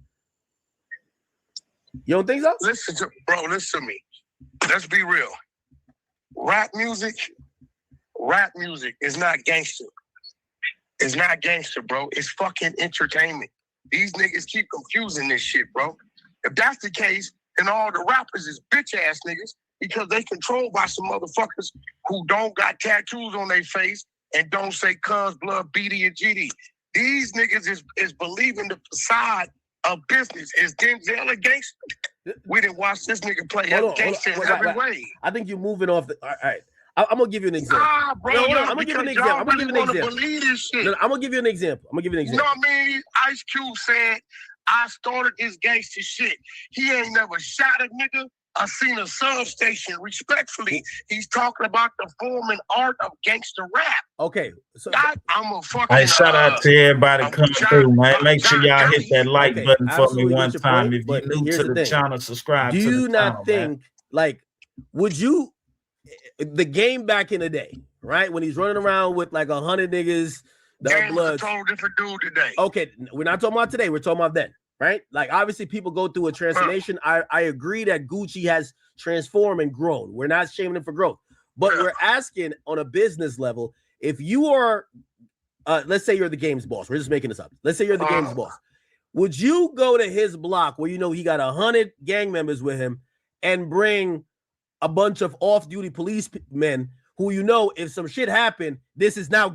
You don't think so? Listen to me. Let's be real. Rap music is not gangster. It's not gangster, bro. It's fucking entertainment. These niggas keep confusing this shit, bro. If that's the case, then all the rappers is bitch ass niggas because they controlled by some motherfuckers who don't got tattoos on their face and don't say cuz, blood, BD, and GD. These niggas is believing the facade of business. Is Denzel a gangster? We didn't watch this nigga play gangster in every way. I think you're moving off the. All right, I'm gonna give you an example. Nah, bro, I'm gonna give you an example. I'm gonna give you an example. You know what I mean? Ice Cube said, "I started this gangster shit." He ain't never shot a nigga. I seen a substation. Respectfully, he's talking about the form and art of gangster rap. Okay, so I'm a fucking. Hey, shout out to everybody coming through, man. Make sure y'all hit that like button for me one time. If you're new to the channel, subscribe. Do to you the not channel, think man. like would you the game back in the day, right? When he's running around with like 100 niggas, the blood. A total different dude today. Okay, we're not talking about today. We're talking about then. Right? Like, obviously, people go through a transformation. I agree that Gucci has transformed and grown. We're not shaming him for growth. But we're asking on a business level, if you are, let's say you're the game's boss. We're just making this up. Let's say you're the game's boss. Would you go to his block where you know he got 100 gang members with him and bring a bunch of off-duty policemen who you know if some shit happened, this is now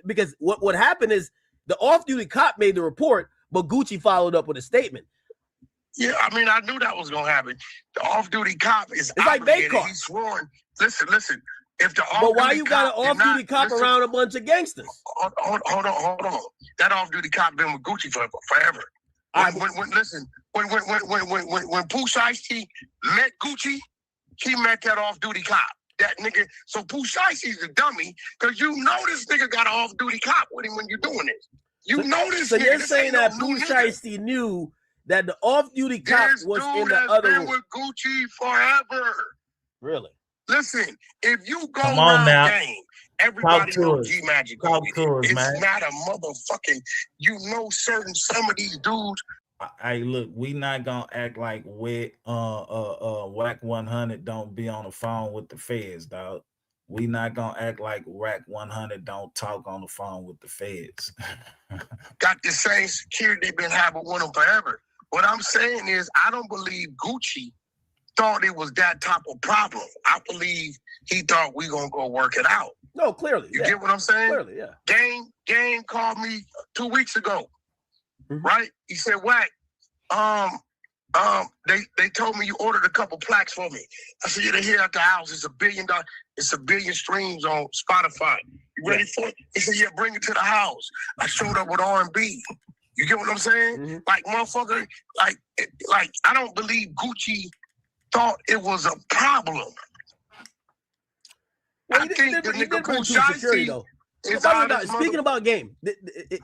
because what happened is the off-duty cop made the report, but Gucci followed up with a statement. Yeah, I mean, I knew that was gonna happen. The off-duty cop is like they caught. He's sworn. Listen. If the but why you got an off-duty cop around a bunch of gangsters? Hold on. That off-duty cop been with Gucci forever. When Pooh Shiesty met Gucci, he met that off-duty cop. That nigga. So Pooh Shiesty's a dummy because you know this nigga got an off-duty cop with him when you're doing this. You know this. So you're saying that Pooh Shiesty knew that the off-duty cop was in the other room. With Gucci forever. Really? Listen, if you go Come on around now. game, everybody knows G Magic. It's man. not a motherfucking. You know, some of these dudes. Hey, look, we not gonna act like Whack 100 don't be on the phone with the feds, dog. We not gonna act like Whack 100 don't talk on the phone with the feds. Got the same security they've been having with them forever. What I'm saying is, I don't believe Gucci thought it was that type of problem. I believe he thought we gonna go work it out. No, clearly. You get what I'm saying? Clearly, yeah. Gang called me 2 weeks ago, right? He said, Whack, they told me you ordered a couple plaques for me. I said, yeah, they're here at the house. It's $1 billion. It's 1 billion streams on Spotify. You ready for it? He said, yeah, bring it to the house. I showed up with R&B. You get what I'm saying? Like, motherfucker, like I don't believe Gucci thought it was a problem. Well, I think the nigga Pooh security, though. Speaking about game,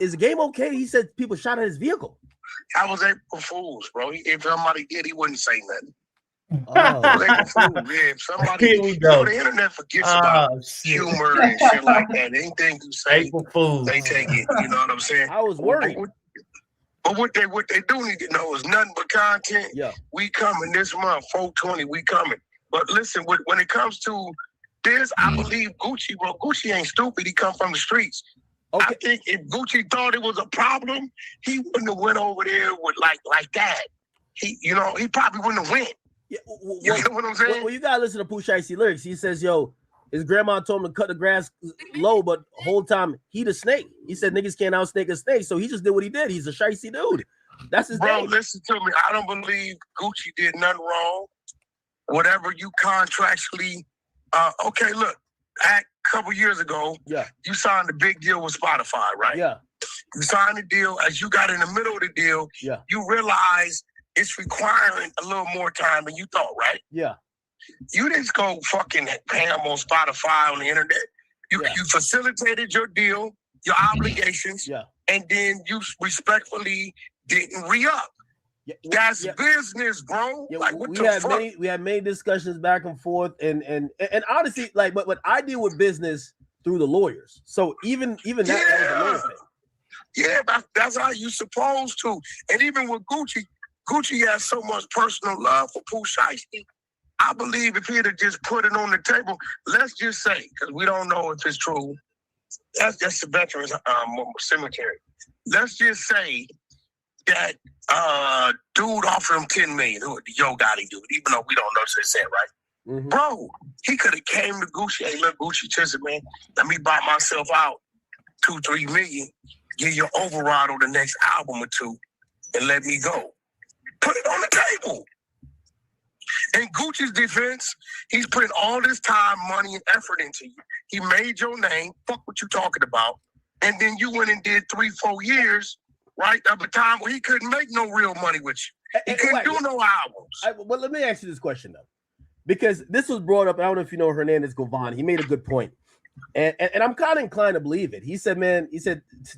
is the game okay? He said people shot at his vehicle. I was April Fools, bro. If somebody did, he wouldn't say nothing. Oh. April Fools, yeah. If somebody, Here we go. The internet forgets about humor and shit like that. Anything you say, April Fools. They take it. You know what I'm saying? I was worried. But what they do need to know is nothing but content. Yeah. We coming this month, 420. We coming. But listen, when it comes to this, I believe Gucci. Bro, Gucci ain't stupid. He come from the streets. Okay. I think if Gucci thought it was a problem, he wouldn't have went over there with like that. He probably wouldn't have went. Yeah, you know what I'm saying? Well, you gotta listen to Pooh Shiesty lyrics. He says, "Yo, his grandma told him to cut the grass low, but the whole time he the snake." He said, "Niggas can't outsnake a snake," so he just did what he did. He's a Shiesty dude. That's his bro. name. Listen to me. I don't believe Gucci did nothing wrong. Whatever you contractually, okay. Look, a couple years ago, you signed a big deal with Spotify, right? Yeah. You signed the deal. As you got in the middle of the deal, you realize it's requiring a little more time than you thought, right? Yeah. You didn't go fucking ham on Spotify on the internet. You facilitated your deal, your obligations, and then you respectfully didn't re-up. That's business, bro. Like, what the fuck? We had many discussions back and forth, and honestly, like, but I deal with business through the lawyers. So even that was a lawyer thing. Yeah, that's how you supposed to. And even with Gucci has so much personal love for Pooh Shiesty. I believe if he'd have just put it on the table, let's just say, because we don't know if it's true, that's the Veterans Cemetery. Let's just say that dude offered him $10 million, the Yo Gotti dude, even though we don't know what it's said, right? Mm-hmm. Bro, he could have came to Gucci. Hey, look, Gucci, listen, man, let me buy myself out $2-3 million, give you an override on the next album or two, and let me go. Put it on the table. In Gucci's defense, he's putting all this time, money, and effort into you. He made your name. Fuck what you talking about. And then you went and did 3-4 years, right, of a time where he couldn't make no real money with you. He couldn't do no albums. Well, let me ask you this question, though. Because this was brought up, I don't know if you know Hernandez Govan. He made a good point. And I'm kind of inclined to believe it. He said,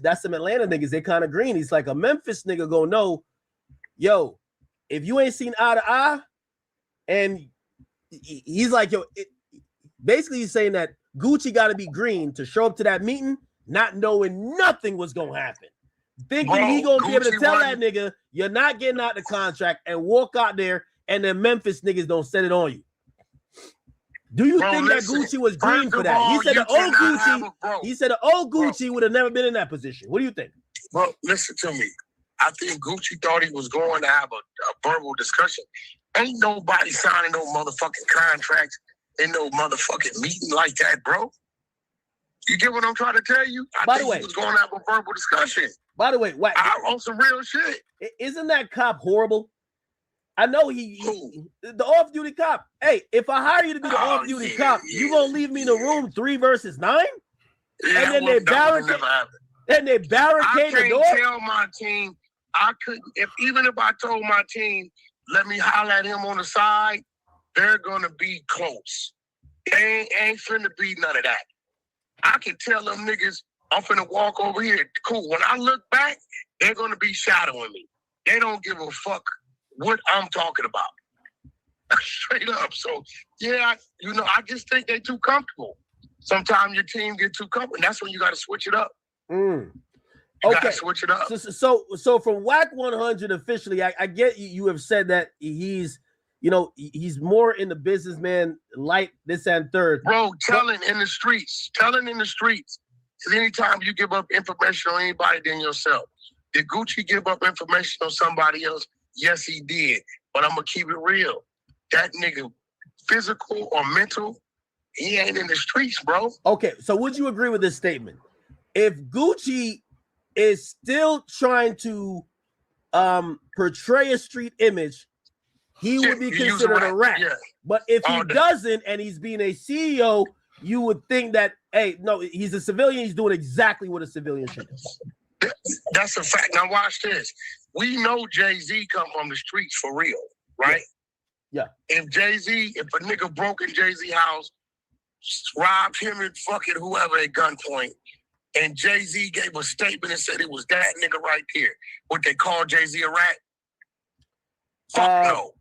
that's some Atlanta niggas. They kind of green. He's like, a Memphis nigga go, no, yo, if you ain't seen eye to eye, and he's like, yo, basically he's saying that Gucci got to be green to show up to that meeting, not knowing nothing was going to happen. Thinking he going to be able to tell that nigga, you're not getting out the contract, and walk out there, and then Memphis niggas don't set it on you. Do you think that Gucci was green for that? He said the old Gucci would have never been in that position. What do you think? Well, listen to me. I think Gucci thought he was going to have a verbal discussion. Ain't nobody signing no motherfucking contracts in no motherfucking meeting like that, bro. You get what I'm trying to tell you? I think he was going to have a verbal discussion. By the way, on some real shit. Isn't that cop horrible? I know the off-duty cop. Hey, if I hire you to be the off-duty cop, you gonna leave me in the room 3 versus 9? Yeah, and then they barricade. Then they barricade the door. I can't tell my team. I couldn't. Even if I told my team, let me holler at him on the side, they're gonna be close. They ain't finna be none of that. I can tell them niggas, I'm finna walk over here. Cool. When I look back, they're gonna be shadowing me. They don't give a fuck what I'm talking about. Straight up. So yeah, I just think they're too comfortable. Sometimes your team get too comfortable, and that's when you gotta switch it up. Okay, switch it up. So from WAC 100 officially, I get you have said that he's more in the businessman light, this and third. Bro, telling in the streets. Anytime you give up information on anybody than yourself. Did Gucci give up information on somebody else? Yes, he did. But I'm gonna keep it real. That nigga, physical or mental, he ain't in the streets, bro. Okay, so would you agree with this statement? If Gucci is still trying to portray a street image, he would be considered a rat. Yeah. But if he doesn't, and he's being a CEO, you would think that, hey, no, he's a civilian. He's doing exactly what a civilian should do. That's a fact. Now watch this. We know Jay-Z come from the streets for real, right? Yeah. If a nigga broke in Jay-Z house, robbed him and fucking whoever at gunpoint, and Jay-Z gave a statement and said it was that nigga right there, would they call Jay-Z a rat? Fuck no.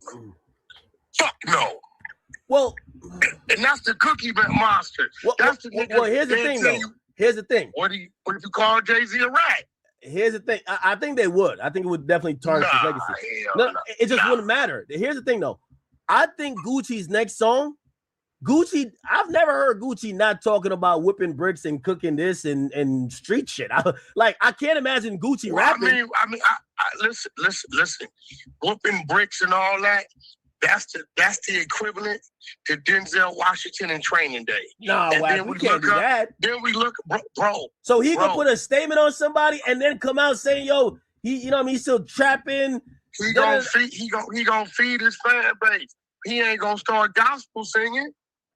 Fuck no. Well, and that's the cookie monster. That's the nigga. Well, here's the thing, though. Here's the thing. What if you call Jay-Z a rat? Here's the thing. I think they would. I think it would definitely tarnish his legacy. No, it just wouldn't matter. Here's the thing, though. I think Gucci's next song, I've never heard Gucci not talking about whipping bricks and cooking this and street shit. I can't imagine Gucci rapping. I mean, listen. Whipping bricks and all that. That's the equivalent to Denzel Washington in Training Day. No, we can't do that. Then we look, bro. So he gonna put a statement on somebody and then come out saying, "Yo, he's still trapping." He gonna feed his fan base. He ain't gonna start gospel singing.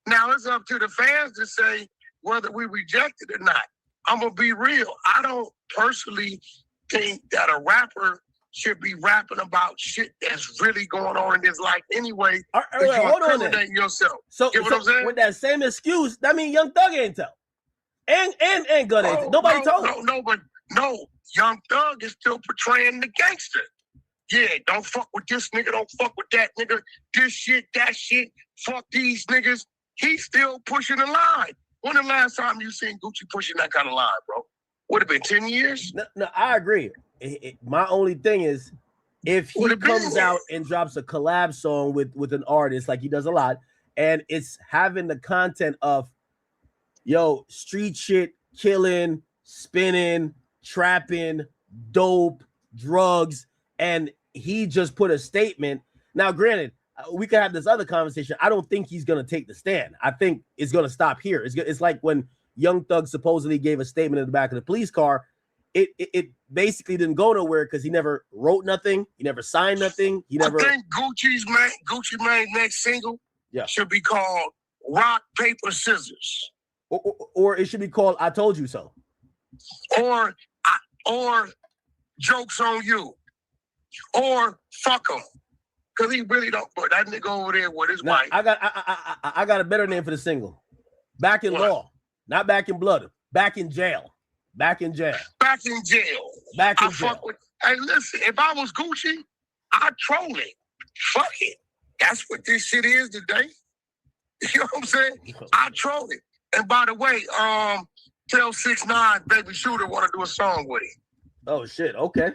Now it's up to the fans to say whether we reject it or not. I'm gonna be real. I don't personally think that a rapper should be rapping about shit that's really going on in his life anyway. Hold on then. Yourself. So, you know what I'm saying? With that same excuse, that means Young Thug ain't tell. And Gun ain't tell. Nobody told him. No, Young Thug is still portraying the gangster. Yeah, don't fuck with this nigga, don't fuck with that nigga, this shit, that shit, fuck these niggas. He's still pushing the line. When the last time you seen Gucci pushing that kind of line, bro? Would have been 10 years? No, I agree. My only thing is, if he comes out and drops a collab song with an artist, like he does a lot, and it's having the content of, yo, street shit, killing, spinning, trapping, dope, drugs, and he just put a statement. Now, granted, we could have this other conversation. I don't think he's going to take the stand. I think it's going to stop here. It's like when Young Thug supposedly gave a statement in the back of the police car. It basically didn't go nowhere because he never wrote nothing. He never signed nothing. I think Gucci Mane's next single should be called Rock, Paper, Scissors. Or it should be called I Told You So. Or Jokes on You. Or Fuck Him. Because he really don't put that nigga over there with his wife. I got a better name for the single. Back in Law. Not Back in Blood. Back in Jail. Back in Jail. Back in Jail. Back in Jail. Hey, listen, if I was Gucci, I'd troll it. Fuck it. That's what this shit is today. You know what I'm saying? I troll it. And by the way, tell 6ix9ine Baby Shooter want to do a song with him. Oh shit, okay.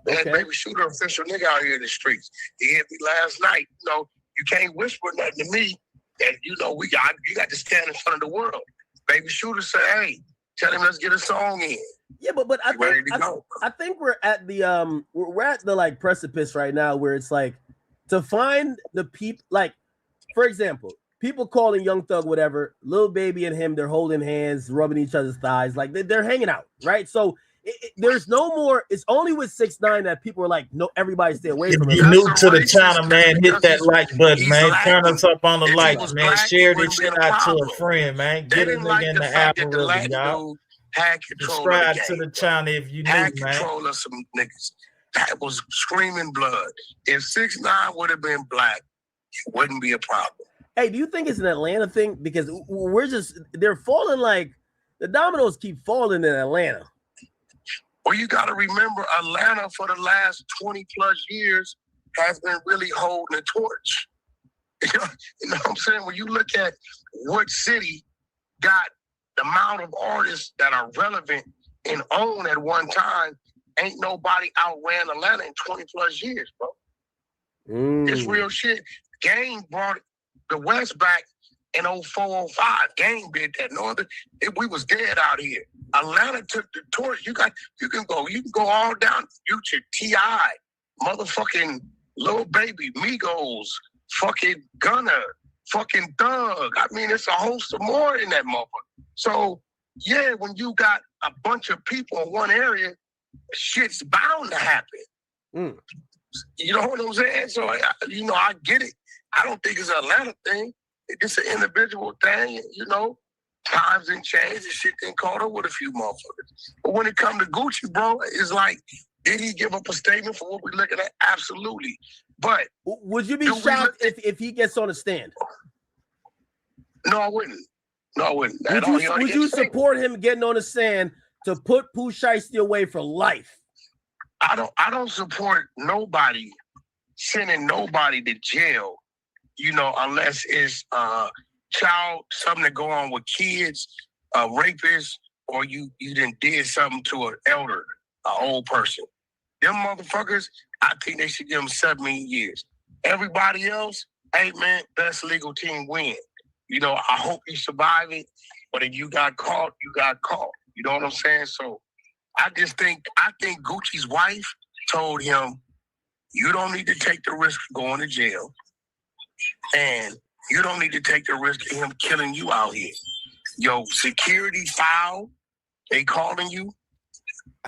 That Baby Shooter official nigga out here in the streets. He hit me last night. You know, you can't whisper nothing to me. And you know, you got to stand in front of the world. Baby Shooter said, hey, tell him let's get a song in. Yeah, but I think we're at the we're at the like precipice right now where it's like to find the people, like, for example, people calling Young Thug whatever, Lil Baby and him, they're holding hands, rubbing each other's thighs, like they're hanging out, right? So there's no more. It's only with 6ix9ine that people are like, no, everybody stay away from him. If you're new to the channel, man, hit that like button, man. Turn us up on the likes, man. Share this shit out to a friend, man. Get a nigga in the algorithm, y'all. Subscribe to the channel if you new, man. Control of some niggas that was screaming blood. If 6ix9ine would have been black, it wouldn't be a problem. Hey, do you think it's an Atlanta thing? Because they're falling, like the dominoes keep falling in Atlanta. Well, you got to remember, Atlanta for the last 20 plus years has been really holding the torch. You know what I'm saying? When you look at what city got the amount of artists that are relevant and own at one time, ain't nobody outran Atlanta in 20 plus years, bro. It's real shit. Game brought the West back in 04, 05. Game did that. We was dead out here. Atlanta took the torch. You can go all down. Future, T.I., motherfucking Lil Baby, Migos, fucking Gunna, fucking Thug. I mean, it's a host of more in that motherfucker. So, yeah, when you got a bunch of people in one area, shit's bound to happen. You know what I'm saying? So, I get it. I don't think it's an Atlanta thing. It's an individual thing, you know. Times didn't change. And shit didn't caught up with a few motherfuckers. But when it comes to Gucci, bro, it's like, did he give up a statement for what we're looking at? Absolutely. But would you be shocked if he gets on a stand? No, I wouldn't. Would you support him getting on a stand to put Pooh Shiesty away for life? I don't support nobody sending nobody to jail, you know, unless it's something to go on with kids, rapists, or you done did something to an elder, an old person. Them motherfuckers, I think they should give them 17 years. Everybody else, hey man, best legal team win. You know, I hope you survive it, but if you got caught, you got caught. You know what I'm saying? So I think Gucci's wife told him, you don't need to take the risk of going to jail. And you don't need to take the risk of him killing you out here. Yo, security foul, they calling you.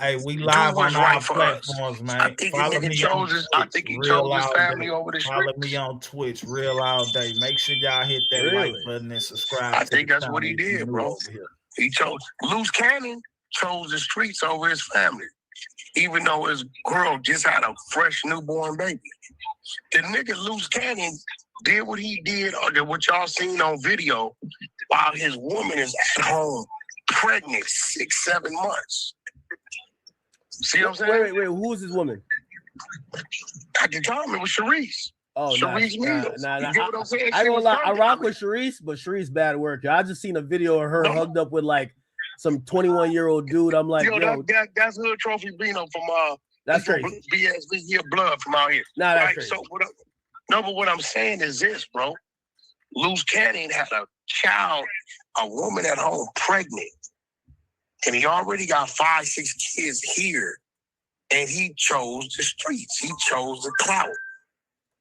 Hey, we live on our platforms, man. I think he chose his family over the street. Follow me on Twitch, Real All Day. Make sure y'all hit that like button and subscribe. I think that's what he did, bro. He chose. Loose Cannon chose the streets over his family. even though his girl just had a fresh newborn baby. The nigga Loose Cannon did what he did, or what y'all seen on video, while his woman is at home pregnant 6-7 months. See what I'm saying? Wait, who is this woman? At the time, it was Sharice. Oh, Sharice Mills. nah. You get what I'm saying? I don't lie. I rock with Sharice, but Sharice bad work. I just seen a video of her hugged up with like some 21-year-old dude. I'm like, yo, that's Hood Trophy Bino from that's crazy. BSV here, blood from out here. Nah, that's right? crazy. So but what I'm saying is this, bro. Loose Cannon had a child, a woman at home pregnant, and he already got 5-6 kids here, and he chose the streets. He chose the clout.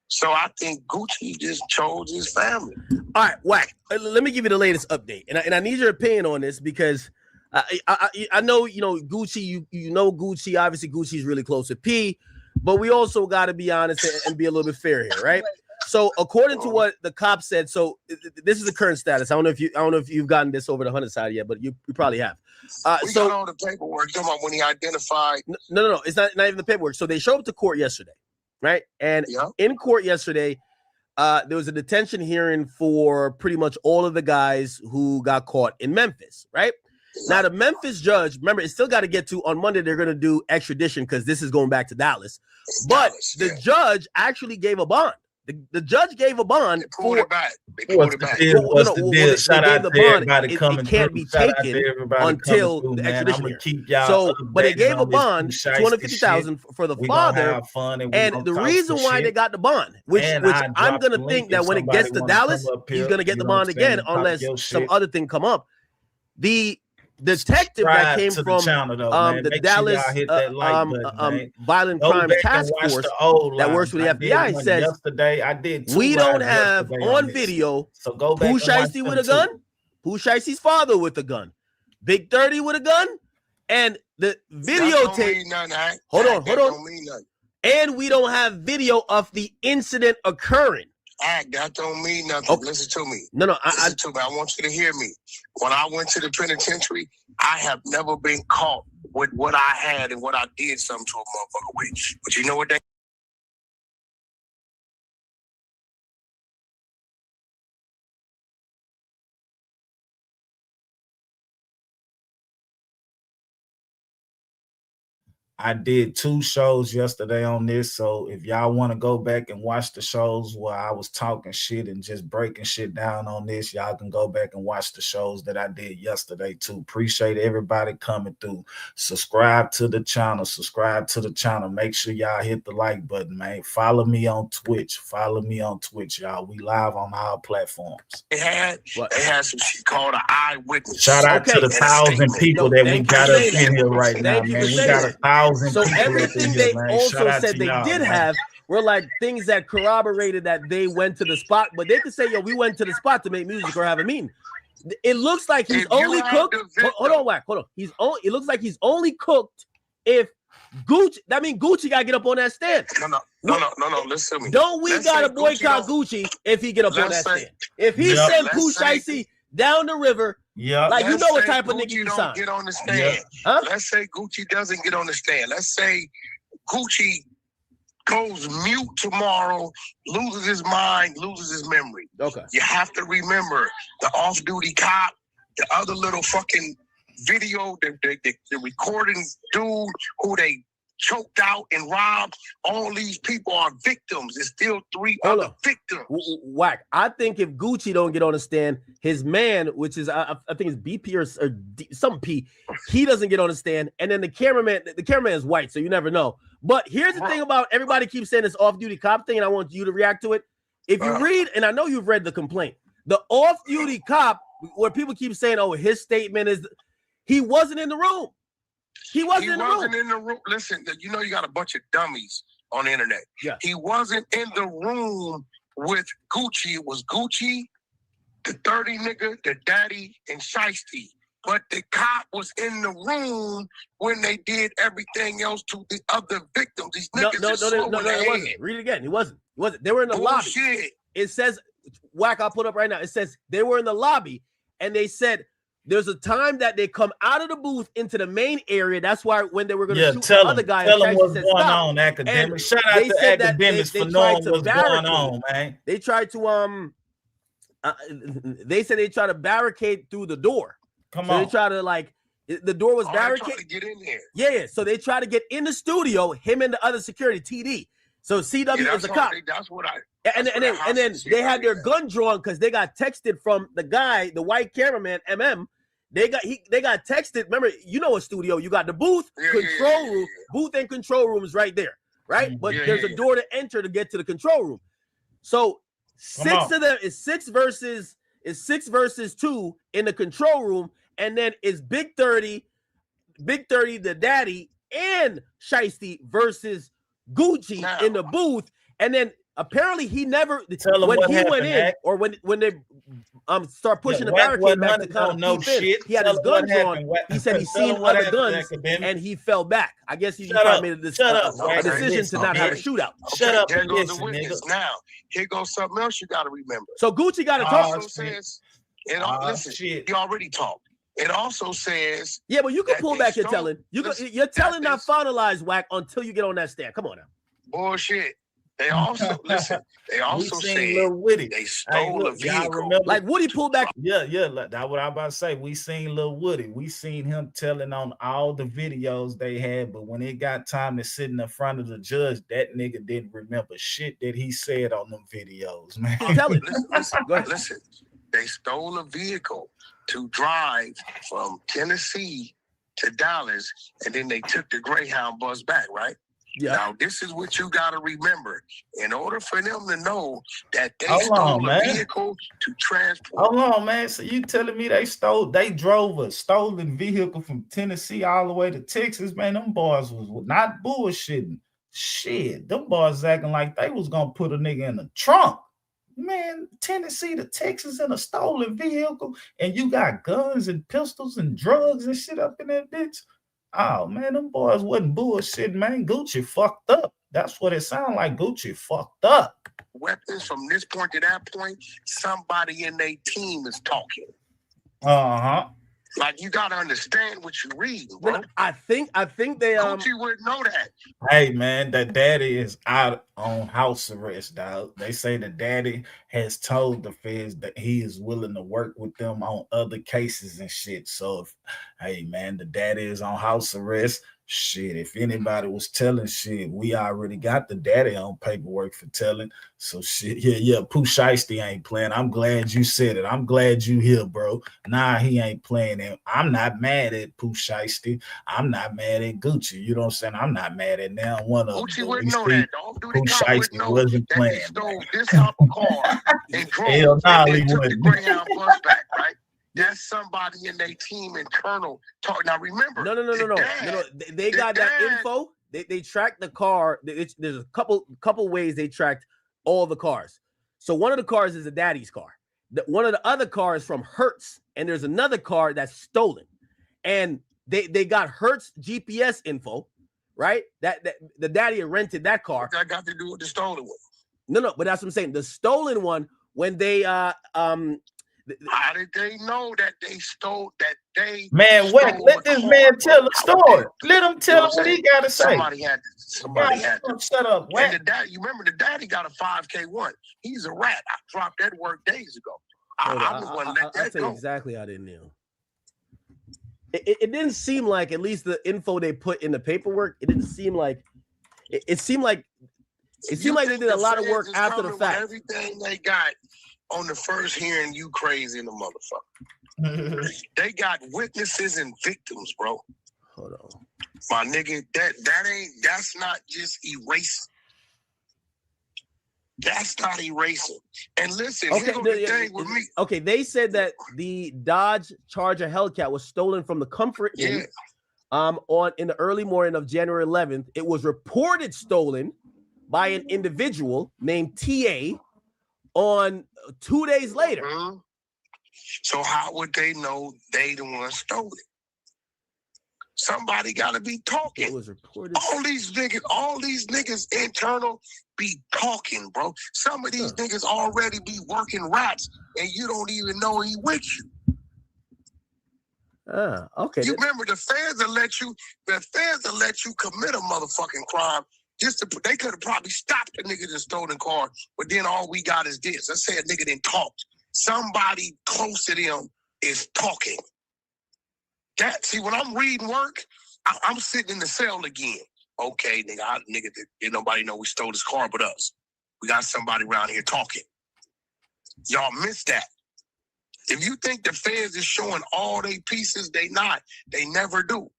So I think Gucci just chose his family. All right, Wack. Let me give you the latest update, and I need your opinion on this because I know Gucci. You know Gucci. Obviously, Gucci's really close to P, but we also got to be honest and be a little bit fair here, right? So according to what the cop said, so this is the current status. I don't know if you've gotten this over the 100 side yet, but you probably have. We got all the paperwork. Come on, when he identified. No. It's not even the paperwork. So they showed up to court yesterday, right? And in court yesterday, there was a detention hearing for pretty much all of the guys who got caught in Memphis, right? Now the Memphis judge, remember, it still got to get to on Monday. They're going to do extradition because this is going back to Dallas. But the judge actually gave a bond. The judge gave a bond. They pulled it back. What's the deal? Shout out to everybody coming through. It can't be taken until the extradition hearing. So, but they gave a bond, $250,000 for the father. And the reason why they got the bond, which I'm going to think that when it gets to Dallas, he's going to get the bond again unless some other thing come up. The detective that came from the Dallas Violent Crime Task Force that works with the FBI says yesterday, we don't have on video Pooh Shiesty with a gun, Pooh Shiesty's father with a gun, Big 30 with a gun, and the videotape. Hold on. And we don't have video of the incident occurring. That don't mean nothing. Okay. Listen to me. No. Listen to me. I want you to hear me. When I went to the penitentiary, I have never been caught with what I had and what I did something to a motherfucker with. But you know what they I did 2 shows yesterday on this, so if y'all want to go back and watch the shows where I was talking shit and just breaking shit down on this, y'all can go back and watch the shows that I did yesterday too. Appreciate everybody coming through. Subscribe to the channel. Make sure y'all hit the like button, man. Follow me on Twitch. Y'all. We live on all platforms. They had some shit called an eyewitness. Shout out to the 1,000 people that we got up in here right now, man. We got 1,000. So everything they also said they did have were like things that corroborated that they went to the spot, but they could say, yo, we went to the spot to make music or have a meeting. It looks like he's only cooked. Hold on, Wack. Hold on. It looks like he's only cooked if Gucci. That means Gucci got to get up on that stand. No. Listen to me. Don't we got to boycott Gucci if he get up on that stand? If he send Pooh Shiesty down the river, like you know what type of nigga you sign. Get on the stand. Let's say Gucci doesn't get on the stand. Let's say Gucci goes mute tomorrow, loses his mind, loses his memory. Okay. You have to remember the off-duty cop, the other little fucking video, the recording dude who they choked out and robbed. All these people are victims. There's still 3 other victims. Wack. I think if Gucci don't get on the stand, his man, which is I think it's BP or some P, he doesn't get on the stand, and then the cameraman is white, so you never know. But here's the thing about everybody keeps saying this off-duty cop thing, and I want you to react to it. If you read, and I know you've read the complaint, the off-duty cop, where people keep saying, "Oh, his statement is," he wasn't in the room. He wasn't in the room. Listen, you know you got a bunch of dummies on the internet. Yeah. He wasn't in the room with Gucci. It was Gucci, the 30 nigga, the daddy, and Shiesty. But the cop was in the room when they did everything else to the other victims. These niggas no, it wasn't. Read it again. He wasn't. They were in the lobby. It says, Wack, I'll put up right now. It says they were in the lobby, and they said there's a time that they come out of the booth into the main area. That's why when they were going to shoot tell the other guy, tell them what's said, going stop. on, academic. And Shout out they to said that academics they for knowing tried to what's going barricade. on, man. They tried to they said they tried to barricade through the door. Come so on. They tried to like the door was barricaded. To get in there. Yeah. So they tried to get in the studio. Him and the other security, TD. So CW is a cop. That's what I. And then they had their gun drawn because they got texted from the guy, the white cameraman, MM. They got texted. Remember, you know a studio. You got the booth, control room, booth and control room is right there, right? But there's a door to enter to get to the control room. So six of them is six versus 2 in the control room, and then it's Big 30, the daddy, and Shiesty versus Gucci in the booth, and then apparently he never when he went in or when they start pushing the barricade back to kind of he had his gun drawn. He said he seen other guns and he fell back. I guess he probably made a decision to not have a shootout. Shut up. There goes the witness. Now here goes something else you got to remember. So Gucci got to talk. Also says, listen, he already talked. It also says, yeah, but you can pull back your telling. You're telling not finalized, Whack, until you get on that stand. Come on now. Bullshit. They also listen. They also said they stole a vehicle. Like Woody pulled back. Yeah, that's what I'm about to say. We seen Lil Woody. We seen him telling on all the videos they had, but when it got time to sit in the front of the judge, that nigga didn't remember shit that he said on them videos, man. Tell it. Listen. They stole a vehicle to drive from Tennessee to Dallas, and then they took the Greyhound bus back, right? Yeah. Now, this is what you got to remember. In order for them to know that they Hold stole on, a vehicle to transport. Hold on, man. So you telling me they drove a stolen vehicle from Tennessee all the way to Texas? Man, them boys was not bullshitting. Shit, them boys acting like they was going to put a nigga in the trunk. Man, Tennessee to Texas in a stolen vehicle, and you got guns and pistols and drugs and shit up in that bitch. Oh man, them boys wasn't bullshit, man. Gucci fucked up. That's what it sounded like. Gucci fucked up. Weapons from this point to that point, somebody in their team is talking. Like you gotta understand what you read, bro. I think they Gucci wouldn't know that. Hey man, the daddy is out on house arrest, dog. They say the daddy has told the feds that he is willing to work with them on other cases and shit. So hey man, the daddy is on house arrest. Shit, if anybody was telling shit, we already got the daddy on paperwork for telling. So shit, yeah, Pooh Shiesty ain't playing. I'm glad you said it. I'm glad you here, bro. Nah, he ain't playing it. I'm not mad at Pooh Shiesty. I'm not mad at Gucci. You know what I'm saying? I'm not mad at now one of them. Gucci wouldn't know that, dog. Pooh Shiesty wasn't playing. They stole this type of car and drove and they took the Greyhound bus back, right? That's somebody in their team internal talk. Now remember, no. They got that info. They tracked the car. There's a couple ways they tracked all the cars. So one of the cars is a daddy's car. One of the other cars from Hertz, and there's another car that's stolen. And they got Hertz GPS info, right? That the daddy had rented that car. That got to do with the stolen one. No, but that's what I'm saying. The stolen one, when they how did they know that they stole that they man? Wait, let this man tell the story. Let him tell what he got to say. Somebody had to. Shut up. And the daddy, you remember the daddy got a 5K1. He's a rat. I dropped that work days ago. I was going to let that go. Exactly how they knew. It didn't seem like, at least the info they put in the paperwork, it didn't seem like it seemed like they did a lot of work after the fact. Everything they got on the first hearing, you crazy in the motherfucker. They got witnesses and victims, bro. Hold on. My nigga, that's not just erasing. That's not erasing. And listen, here's the thing with me. Okay, they said that the Dodge Charger Hellcat was stolen from the Comfort Inn in the early morning of January 11th. It was reported stolen by an individual named TA on 2 days later. Mm-hmm. So how would they know they the one stole it? Somebody got to be talking. It was reported. All these niggas internal be talking, bro. Some of these niggas already be working rats, and you don't even know he with you. Okay. You remember the feds will let you commit a motherfucking crime. They could have probably stopped the nigga that stolen car, but then all we got is this. Let's say a nigga didn't talk. Somebody close to them is talking. See, when I'm reading work, I'm sitting in the cell again. Okay, nigga, didn't nobody know we stole this car but us. We got somebody around here talking. Y'all missed that. If you think the feds is showing all they pieces, they not. They never do.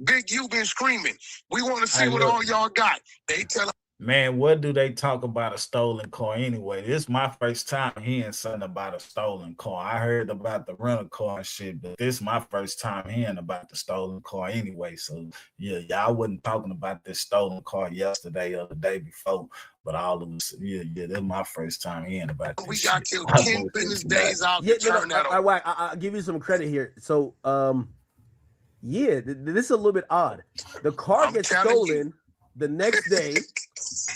Big, you been screaming. We want to see what all y'all got. They tell us. Man, what do they talk about a stolen car anyway? This is my first time hearing something about a stolen car. I heard about the rental car and shit, but this is my first time hearing about the stolen car anyway. So, yeah, y'all wasn't talking about this stolen car yesterday or the day before, but all of us, yeah, this is my first time hearing about this. We got till 10 business days out to turn that over. I'll give you some credit here. So, yeah, this is a little bit odd. The car gets stolen the next day.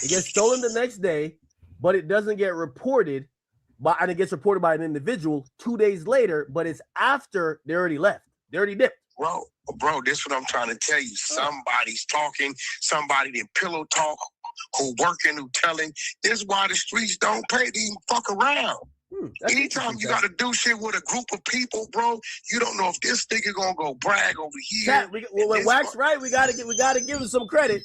It gets stolen the next day, but it doesn't get reported and it gets reported by an individual 2 days later, but it's after they already left. They already dipped. Bro, this is what I'm trying to tell you. Somebody's talking, somebody did pillow talk, who working, who telling. This is why the streets don't pay to even fuck around. Anytime you got to do shit with a group of people, bro, you don't know if this nigga gonna go brag over here. When Wax right, we gotta give him some credit.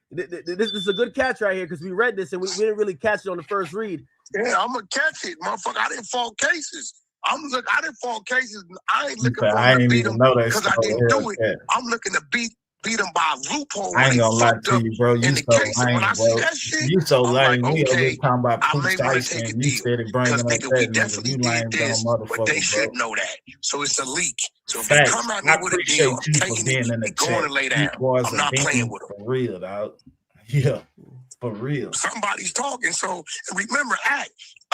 This is a good catch right here because we read this and we didn't really catch it on the first read. Yeah, I'm gonna catch it, motherfucker. I didn't fall cases. I didn't fall cases. I ain't looking for him to beat him because I didn't do it. I'm looking to beat them by a loophole. I ain't gonna lie to you, bro. You so lame, bro. You so lame. We over talking about Pooh Shiesty and you said it bringing up that nigga. You lame dumb motherfucker, but they should know that. So it's a leak. So if you come out there with a deal, I'm taking it and going to lay down. I'm not playing with them. For real, dog. Yeah, for real. Somebody's talking. So remember,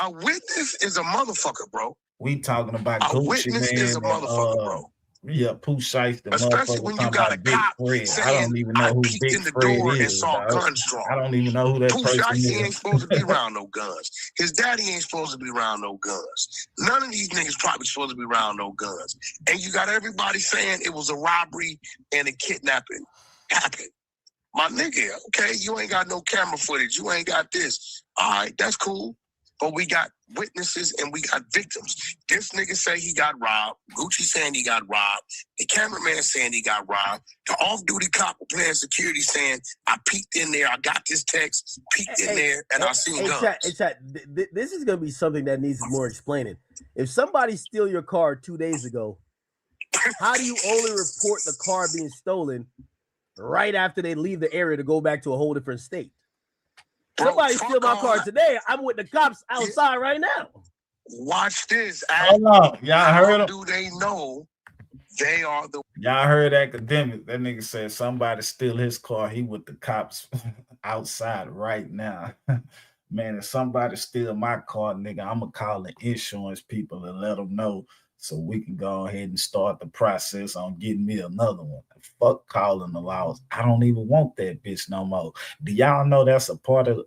a witness is a motherfucker, bro. We talking about a witness is a motherfucker, bro. Yeah, Pooh Shiesty, especially when you got a cop saying, I don't even know who Big Fred is. Saw guns drawn. I don't even know who that Pooh person Shiesty is. ain't supposed to be around no guns. His daddy ain't supposed to be around no guns. None of these niggas probably supposed to be around no guns. And you got everybody saying it was a robbery and a kidnapping happened. My nigga, okay, you ain't got no camera footage. You ain't got this. All right, that's cool. But we got witnesses and we got victims. This nigga say he got robbed. Gucci saying he got robbed. The cameraman saying he got robbed. The off-duty cop playing security saying, I peeked in there, I got this text, peeked in there, and I seen guns. This is going to be something that needs more explaining. If somebody steal your car 2 days ago, how do you only report the car being stolen right after they leave the area to go back to a whole different state? Somebody steal my car today. I'm with the cops outside right now. Watch this. Hold on. Y'all heard him? Do they know they are the... Y'all heard Academic. That nigga said somebody steal his car. He with the cops outside right now. Man, if somebody steal my car, nigga, I'm going to call the insurance people and let them know so we can go ahead and start the process on getting me another one. Fuck calling the laws. I don't even want that bitch no more. Do y'all know that's a part of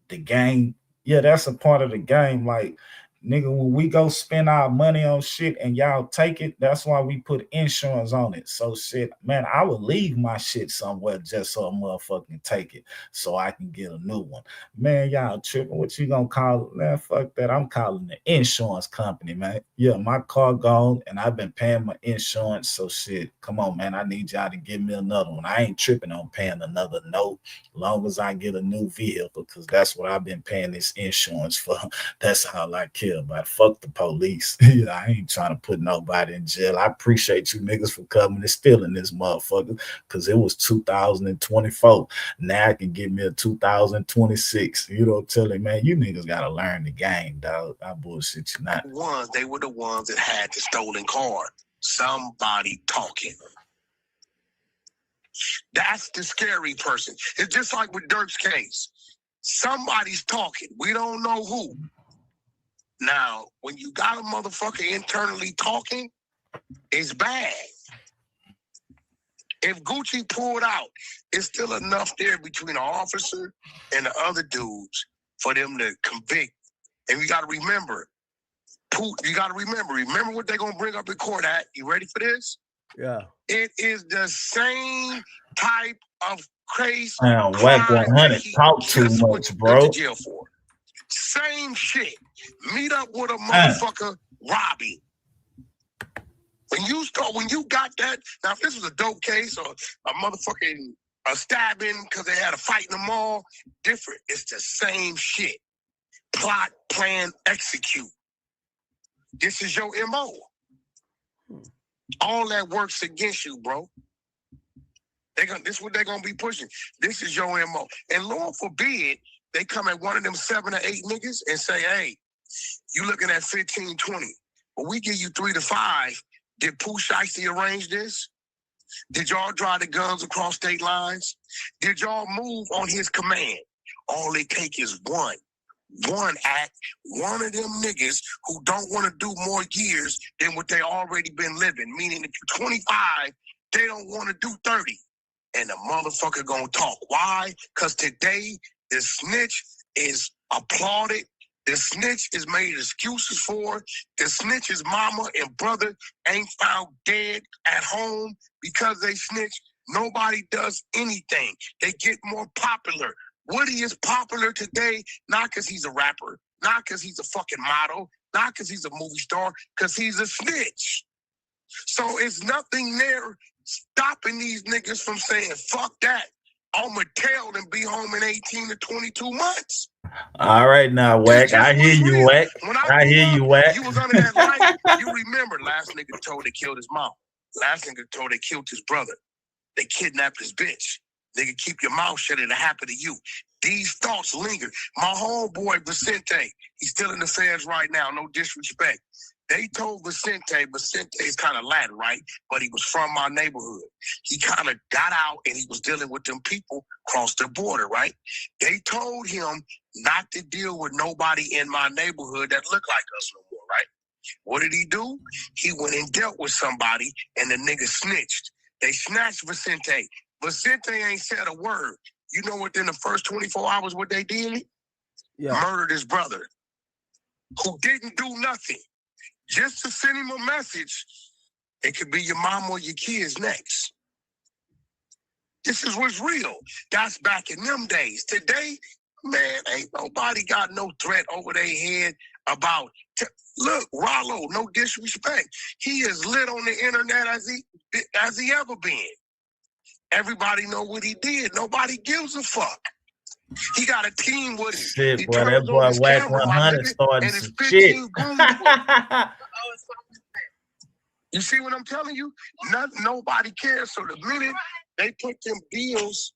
the game? Yeah, that's a part of the game. Like, nigga, when we go spend our money on shit and y'all take it, that's why we put insurance on it. So shit, man, I would leave my shit somewhere just so a motherfucker can take it so I can get a new one. Man, y'all tripping. What you gonna call it? Man, fuck that. I'm calling the insurance company, man. Yeah, my car gone and I've been paying my insurance. So shit, come on, man. I need y'all to give me another one. I ain't tripping on paying another note long as I get a new vehicle because that's what I've been paying this insurance for. That's all I care about. Fuck the police. Yeah, I ain't trying to put nobody in jail. I appreciate you niggas for coming and stealing this motherfucker because it was 2024. Now I can give me a 2026. You know, tell him, man, you niggas gotta learn the game, dog. I bullshit you not. They were the ones that had the stolen car. Somebody talking. That's the scary person. It's just like with Dirk's case. Somebody's talking. We don't know who. Now, when you got a motherfucker internally talking, it's bad. If Gucci pulled out, it's still enough there between the officer and the other dudes for them to convict. And you got to remember, Pooh, you got to remember what they're going to bring up in court at. You ready for this? Yeah. It is the same type of case. Whack 100 talk too much, bro. Went to jail for. Same shit. Meet up with a motherfucker, Robbie. When you got that, now if this was a dope case or a motherfucking stabbing because they had a fight in the mall, different. It's the same shit. Plot, plan, execute. This is your MO. All that works against you, bro. This is what they're gonna be pushing. This is your MO. And Lord forbid they come at one of them 7 or 8 niggas and say, hey, you looking at 15, 20. But we give you 3 to 5. Did Pooh Shiesty arrange this? Did y'all drive the guns across state lines? Did y'all move on his command? All they take is one act, one of them niggas who don't want to do more years than what they already been living. Meaning if you're 25, they don't want to do 30. And the motherfucker gonna talk. Why? Because today the snitch is applauded. The snitch is made excuses for. The snitch's mama and brother ain't found dead at home because they snitch. Nobody does anything. They get more popular. Woody is popular today, not because he's a rapper, not because he's a fucking model, not because he's a movie star, because he's a snitch. So it's nothing there stopping these niggas from saying, fuck that. I'ma tell them be home in 18 to 22 months. All right now, Wack. I hear you, Wack. I hear you, Wack. You was under that light. You remember last nigga told they killed his mom. Last nigga told they killed his brother. They kidnapped his bitch. Nigga, keep your mouth shut. It'll happen to you. These thoughts linger. My homeboy Vicente, he's still in the feds right now. No disrespect. They told Vicente is kind of Latin, right? But he was from my neighborhood. He kind of got out and he was dealing with them people across the border, right? They told him not to deal with nobody in my neighborhood that looked like us no more, right? What did he do? He went and dealt with somebody and the nigga snitched. They snatched Vicente. Vicente ain't said a word. You know within the first 24 hours what they did? Yeah. Murdered his brother, who didn't do nothing. Just to send him a message, it could be your mom or your kids next. This is what's real. That's back in them days. Today, man, ain't nobody got no threat over their head about, look, Rollo, no disrespect. He is lit on the internet as he ever been. Everybody know what he did. Nobody gives a fuck. He got a team with him. Shit, boy, that boy Wack 100 starting some shit. You see what I'm telling you? Nobody cares. So the minute they put them deals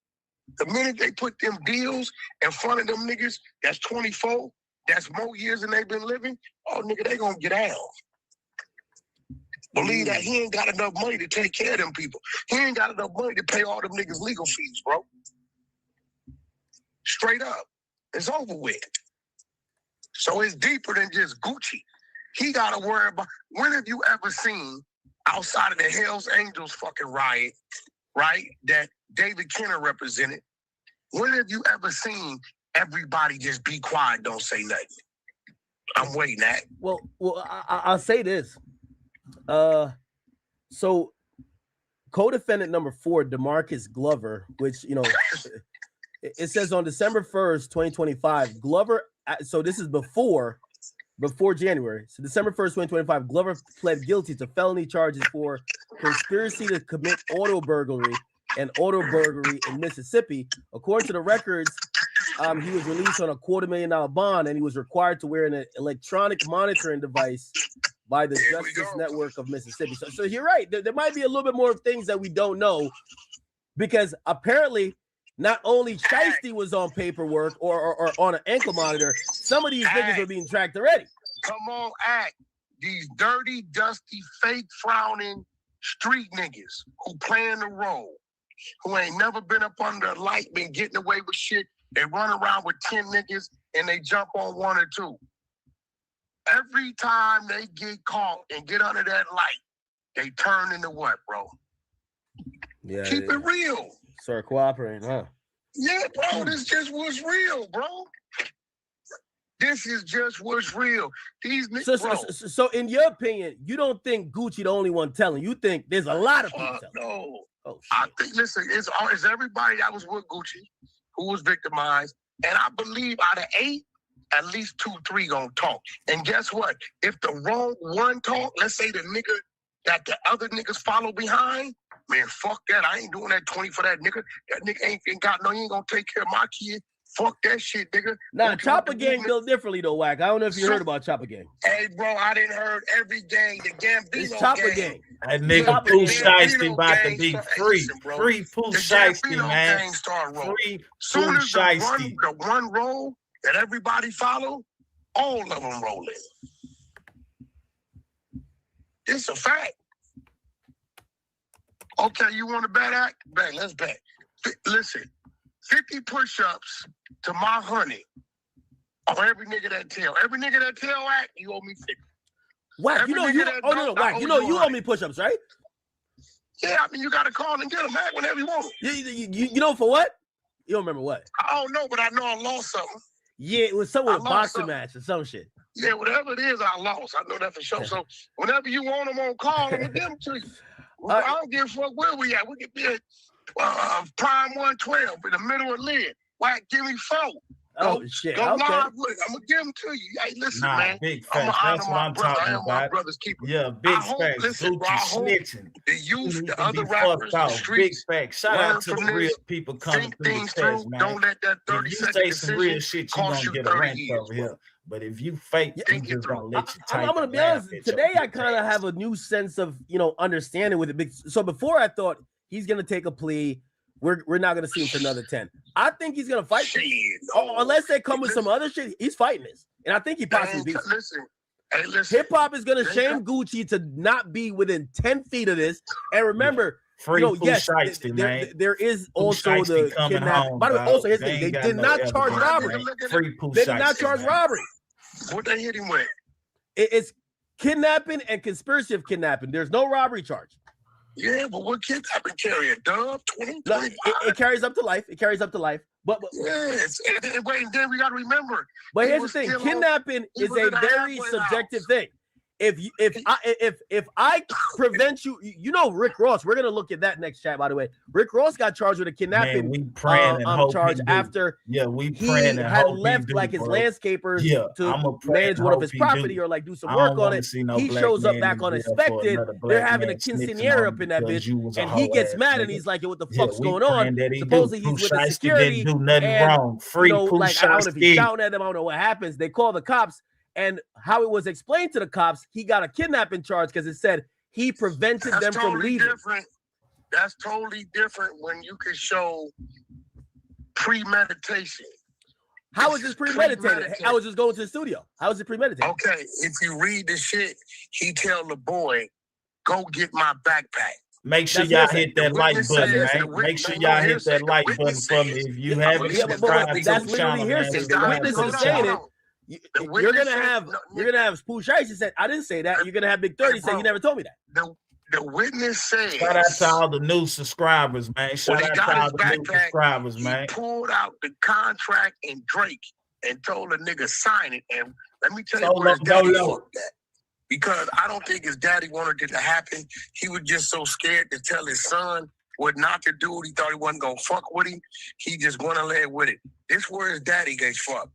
in front of them niggas, that's 24, that's more years than they've been living, oh, nigga, they gonna get out. Believe that he ain't got enough money to take care of them people. He ain't got enough money to pay all them niggas legal fees, bro. Straight up. It's over with. So it's deeper than just Gucci. He got to worry about, when have you ever seen, outside of the Hells Angels fucking riot, right, that David Kenner represented, when have you ever seen everybody just be quiet, don't say nothing? I'm waiting at. Well, I'll say this. So co-defendant number 4, DeMarcus Glover, which, you know, it says on December 1st, 2025, Glover, so this is before January. So December 1st, 2025, Glover pled guilty to felony charges for conspiracy to commit auto burglary and auto burglary in Mississippi. According to the records, he was released on a $250,000 bond, and he was required to wear an electronic monitoring device by the Justice Network of Mississippi. So you're right. There might be a little bit more things that we don't know, because apparently not only Shiesty was on paperwork or on an ankle monitor, some of these niggas are being tracked already. Come on, act. These dirty, dusty, fake frowning street niggas who playing the role, who ain't never been up under the light, been getting away with shit. They run around with 10 niggas and they jump on 1 or 2. Every time they get caught and get under that light, they turn into what, bro? Yeah. Keep it real. Start cooperating, huh? Yeah, bro, this just was real, bro. This is just what's real. These niggas, so in your opinion, you don't think Gucci the only one telling? You think there's a lot of people telling? No. Oh, I think, listen, it's everybody that was with Gucci who was victimized. And I believe out of 8, at least 2, 3 gonna talk. And guess what? If the wrong one talk, let's say the nigga that the other niggas follow behind, man, fuck that. I ain't doing that 20 for that nigga. That nigga ain't got no, he ain't gonna take care of my kid. Fuck that shit, nigga. Nah, Chopper Gang built differently though, Wack. I don't know if you heard about Chopper Gang. Hey, bro, I didn't heard every gang, the Gambino it's Chopper Gang. That nigga Pooh Shiesty about to be free. Free Pooh Shiesty, man. Free Pooh Shiesty. The one roll that everybody follow, all of them rolling. It's a fact. Okay, you want to bet act? Bet, let's bet. Listen, 50 push-ups to my 100 on every nigga that tell. Every nigga that tell act, you owe me 50. Wack, you know you Wack, you know you owe me push-ups, right? Yeah, I mean you gotta call and get them back whenever you want them. You know for what? You don't remember what? I don't know, but I know I lost something. Yeah, it was something with a boxing match or some shit. Yeah, whatever it is, I lost. I know that for sure. So whenever you want them on call, I'm gonna give them to you. I don't give a fuck where we at. We could be at Prime 112 in the middle of Lid. Wack, give me 4. Oh shit! Go okay. live with it. I'm gonna give them to you. Hey, listen, man. Big facts. That's what I'm talking about. Yeah, big facts. Listen, bro, snitching. The youth, the other rappers, the streets. Big facts. Shout out to the real people coming through the test, man. Don't let that 30-second you say some real shit, you gonna get a rant over here. But if you fake, I'm just gonna let you type. I'm gonna be honest. Today, I kind of have a new sense of understanding with it. So before, I thought he's gonna take a plea. We're not gonna see him for another 10. I think he's gonna fight. Unless they come with some other shit, he's fighting this, and I think he possibly beats. Listen. Hip hop is gonna shame Gucci to not be within 10 feet of this. And remember, yes, there is also the kidnapping. By the way, also here's the thing: they did not charge robbery. They did not charge robbery. What they hit him with? It's kidnapping and conspiracy of kidnapping. There's no robbery charge. Yeah, but what kidnapping carry a dub 20? It carries up to life. It carries up to life. But yes, and wait, then we gotta remember. But here's the thing: kidnapping is a very subjective thing. If I prevent you, Rick Ross. We're gonna look at that next chat. By the way, Rick Ross got charged with a kidnapping. Man, we praying and charge after we praying he and had left like his landscapers to manage one of his property or like do some work on it. He shows up back unexpected. They're having a quinceañera up in that bitch, and he gets mad and he's like, "What the fuck's going on?" Supposedly he's with the security. Didn't do nothing wrong. Free Pooh I don't know if he's shouting at them. I don't know what happens. They call the cops. And how it was explained to the cops, he got a kidnapping charge because it said he prevented them from leaving. That's totally different when you can show premeditation. How is this premeditated? I was just going to the studio. How is it premeditated? Okay, if you read the shit, he tell the boy, "Go get my backpack." Make sure y'all hit that like button, man. Make sure y'all hit that like button for me. If you haven't subscribed to the channel, the witness is saying it. You're gonna have Pooh Shiesty said, I didn't say that. You're gonna have Big 30 say you never told me that. The witness said, shout out to all the new subscribers, man. Shout out to all the new subscribers, man. He pulled out the contract and Drake and told the nigga sign it. And let me tell you where his daddy fucked that. Because I don't think his daddy wanted it to happen. He was just so scared to tell his son what not to do. He thought he wasn't gonna fuck with him. He just went ahead with it. This where his daddy gets fucked.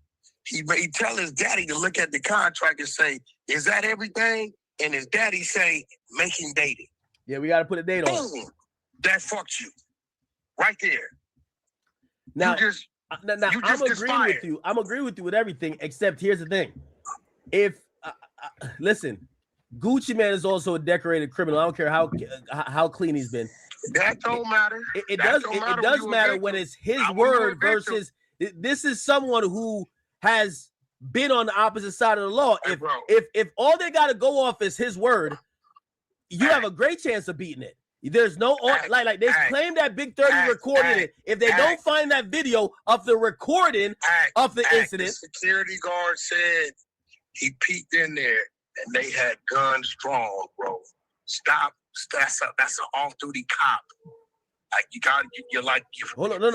He tell his daddy to look at the contract and say, "Is that everything?" And his daddy say, "Make him date it." Yeah, we got to put a date on it. That fucked you. Right there. Now, I'm agreeing with you. I'm agreeing with you with everything, except here's the thing. If, listen, Gucci Man is also a decorated criminal. I don't care how clean he's been. That don't matter. It does matter when it's his word versus, this is someone who has been on the opposite side of the law. If all they got to go off is his word, you have a great chance of beating it. There's no like they claim that Big 30 recorded it. If they don't find that video of the recording of the incident, the security guard said he peeked in there and they had guns drawn, bro. Stop. That's an off-duty cop. Like you're like hold on, no,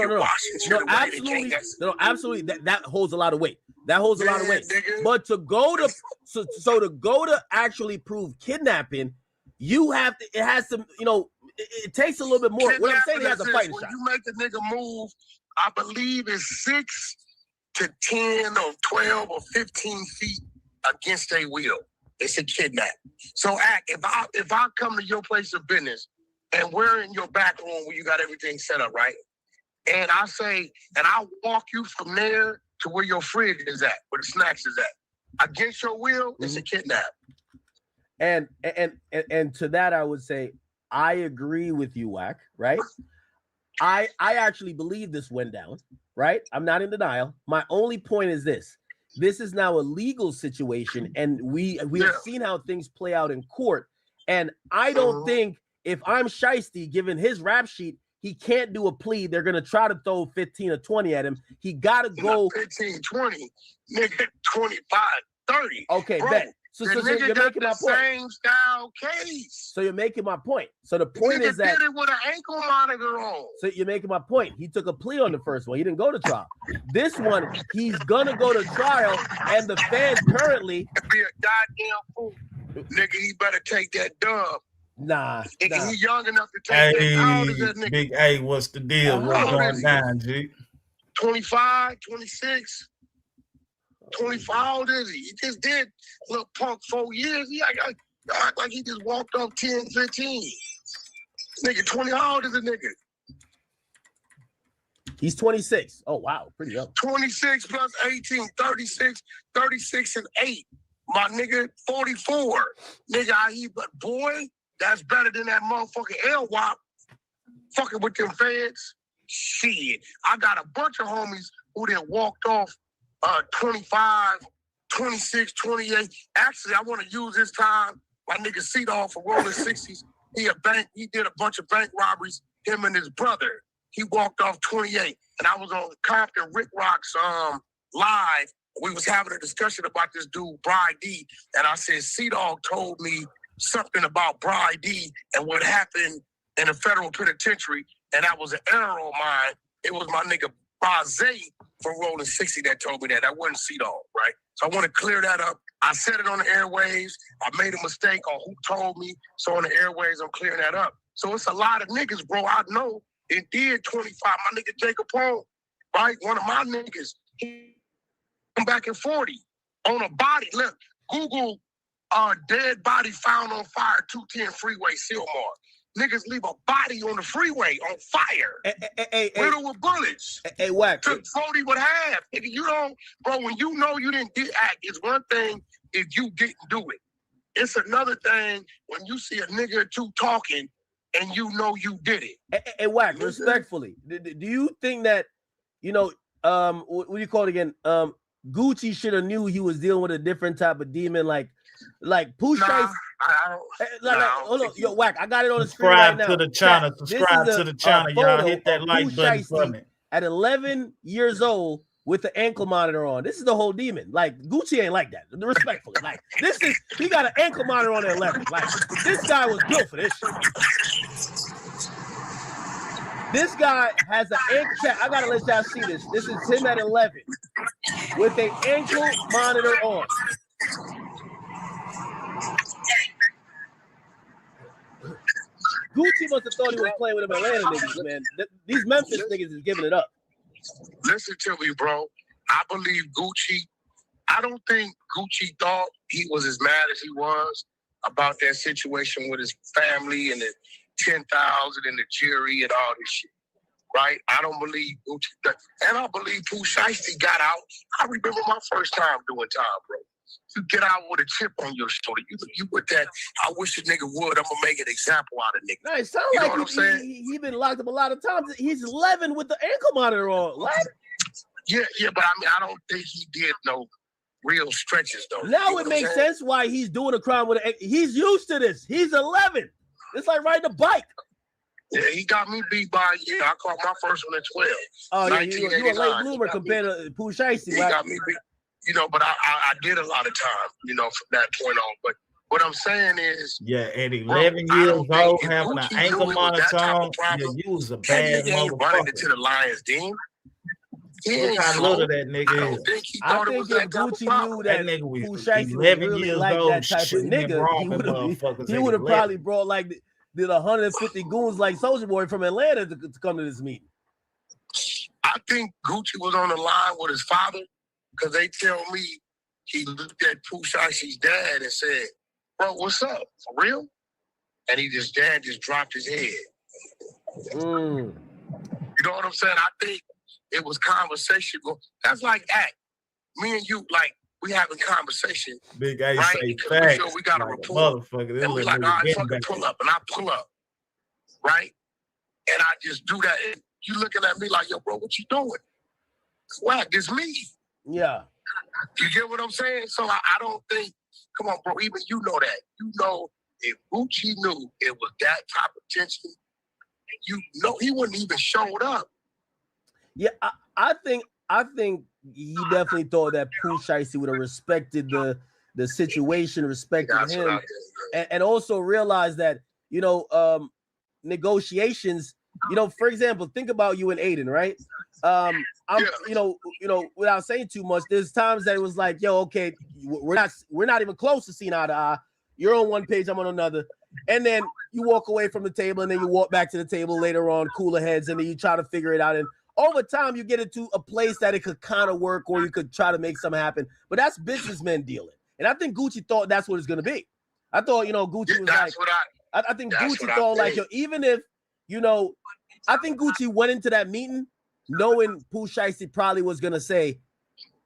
absolutely, that holds a lot of weight. That holds a lot of weight. Nigga. But to go to so to go to actually prove kidnapping, you have to. It has to. You know, it takes a little bit more. What I'm saying, he has a fighting shot. When you make a nigga move, I believe it's 6 to 10 or 12 or 15 feet against their will. It's a kidnap. So if I come to your place of business and we're in your back room where you got everything set up, right? And I say, and I walk you from there to where your fridge is at, where the snacks is at. Against your will, it's a kidnap. And to that, I would say, I agree with you, Wack, right? I actually believe this went down, right? I'm not in denial. My only point is this. This is now a legal situation, and we have seen how things play out in court. And I don't think if I'm Shiesty, given his rap sheet, he can't do a plea. They're going to try to throw 15 or 20 at him. He got to go 15, 20, nigga, 25, 30. Okay, bro, bet. So you're making my point. Same style case. So you're making my point. So the point is that did it with an ankle monitor on. So you're making my point. He took a plea on the first one. He didn't go to trial. This one, he's gonna go to trial, and the fans currently be a goddamn fool. Nigga, he better take that dub. Nah. He young enough to take that. How old is that nigga? Big A, what's the deal? What's going down, G? 25, 26. 25, how old is he? He just did little punk 4 years. He act like he just walked up 10, 15. Nigga, 20, how old is a nigga? He's 26. Oh, wow, pretty young. 26 plus 18, 36, 36 and 8. My nigga, 44. Nigga, but boy, that's better than that motherfucking LWAP fucking with them feds. Shit, I got a bunch of homies who then walked off 25, 26, 28. Actually, I want to use this time. My nigga Cedarl for rolling 60s. He did a bunch of bank robberies, him and his brother. He walked off 28. And I was on Compton Rick Rock's live. We was having a discussion about this dude, Bri D. And I said, Cedarl told me something about Bri D and what happened in the federal penitentiary. And that was an error on mine. It was my nigga Baze from Rolling 60 that told me that. I wasn't Cedarl, right? So I want to clear that up. I said it on the airwaves. I made a mistake on who told me. So on the airwaves, I'm clearing that up. So it's a lot of niggas, bro. I know it did 25. My nigga Jacob Pone, right? One of my niggas, he come back in 40 on a body. Look, Google dead body found on fire, 210 freeway, Silmar. Niggas leave a body on the freeway on fire. Riddled with bullets. Hey, Wack. Took 40 with half. Nigga, you don't, bro, when you know you didn't act, it's one thing if you didn't do it. It's another thing when you see a nigga or two talking and you know you did it. Hey, Wack, respectfully, do you think that, you know, what do you call it again? Gucci should have knew he was dealing with a different type of demon, like Pooh Shiesty. Hold on, yo, Wack, I got it on the screen right now. Subscribe to the channel, y'all. Hit that like button for me. At 11 years old with the ankle monitor on. This is the whole demon. Like, Gucci ain't like that. Respectfully. Like, he got an ankle monitor on at 11. Like, this guy was built for this shit. This guy has an ankle check. I gotta let y'all see this. This is him at 11 with an ankle monitor on. Gucci must have thought he was playing with them Atlanta niggas, man. These Memphis niggas is giving it up. Listen to me, bro. I believe Gucci. I don't think Gucci thought he was as mad as he was about that situation with his family and the 10,000 and the jury and all this shit. Right? I don't believe Gucci. And I believe Pooh Shiesty got out. I remember my first time doing time, bro. You get out with a chip on your shoulder. You with that, I wish a nigga would. I'm going to make an example out of nigga. No, it sounds like he's been locked up a lot of times. He's 11 with the ankle monitor on. What? Yeah, but I mean, I don't think he did no real stretches, though. Now it makes sense why he's doing a crime with an he's used to this. He's 11. It's like riding a bike. Yeah, he got me beat by a year. I caught my first one at 12. Oh, yeah, you a late bloomer compared to Pooh Shiesty. He got me beat. You know, but I did a lot of time, you know, from that point on. But what I'm saying is... Yeah, at 11 years old, having an ankle monitor on, you was a bad motherfucker. He ain't running into the Lions, Dean. ain't Look how slow. little that nigga I don't is. think he I thought it think was if that type of Gucci problem. knew That that nigga was Pooh Shiesty was 11 really years like old, that type of shooting and nigga, he robbing would have motherfuckers. he at would have 11. probably brought like the 150 goons like Soulja Boy from Atlanta to come to this meeting. I think Gucci was on the line with his father because they tell me he looked at Pooh Shiesty's dad and said, "Bro, what's up? For real?" And dad just dropped his head. Mm. You know what I'm saying? I think it was conversation. That's like act. Me and you, like, we having conversation. Big guy Right? say Because we facts. feel we got a like rapport. motherfucker. This And we little like, all nigga right, getting fucking back. pull up. And I pull up. Right? And I just do that. And you looking at me like, yo, bro, what you doing? Whack, it's me. Yeah. You get what I'm saying? So I don't think, come on, bro, even you know that. You know, if Gucci knew it was that type of tension, you know he wouldn't even showed up. Yeah, I think he definitely thought that Pooh Shiesty would have respected the situation, respected That's what I him, think. and also realized that, you know, negotiations, you know, for example, think about you and Aiden, right? You know, without saying too much, there's times that it was like, yo, okay, we're not even close to seeing eye to eye. You're on one page, I'm on another. And then you walk away from the table and then you walk back to the table later on, cooler heads, and then you try to figure it out. And over time, you get into a place that it could kind of work, or you could try to make something happen. But that's businessmen dealing. And I think Gucci thought that's what it's going to be. I thought, you know, Gucci was like, I think Gucci thought like, yo, even if, you know, I think Gucci went into that meeting knowing Pooh Shiesty probably was going to say,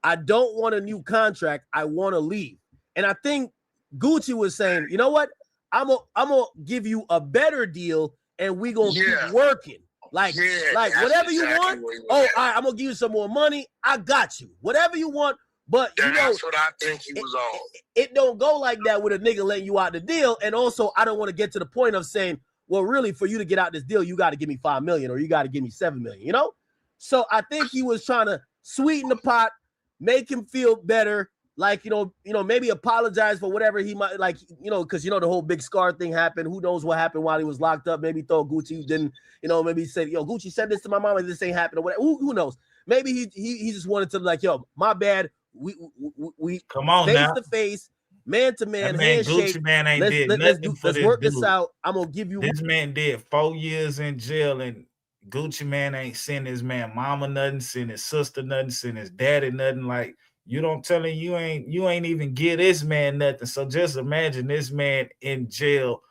I don't want a new contract. I want to leave. And I think Gucci was saying, you know what? I'm gonna give you a better deal, and we gonna keep working. Like whatever you want. Oh, all right, I'm gonna give you some more money. I got you. Whatever you want. But you know, that's what I think he was on. It don't go like that with a nigga letting you out the deal. And also, I don't want to get to the point of saying, well, really, for you to get out this deal, you got to give me $5 million or you got to give me $7 million. You know. So I think he was trying to sweeten the pot, make him feel better. Like, you know, maybe apologize for whatever he might, like, you know, because, you know, the whole big scar thing happened. Who knows what happened while he was locked up? Maybe thought Gucci didn't, you know, maybe he said, yo, Gucci said this to my mama, this ain't happened or whatever. Who knows? Maybe he just wanted to, like, yo, my bad. We come on face now. to face, man to man, handshake. Gucci man ain't did nothing for let's this work dude. this out. I'm gonna give you. This man did 4 years in jail, and Gucci man ain't send his man mama nothing, send his sister nothing, send his daddy nothing. Like, you don't tell him you ain't even give this man nothing. So just imagine this man in jail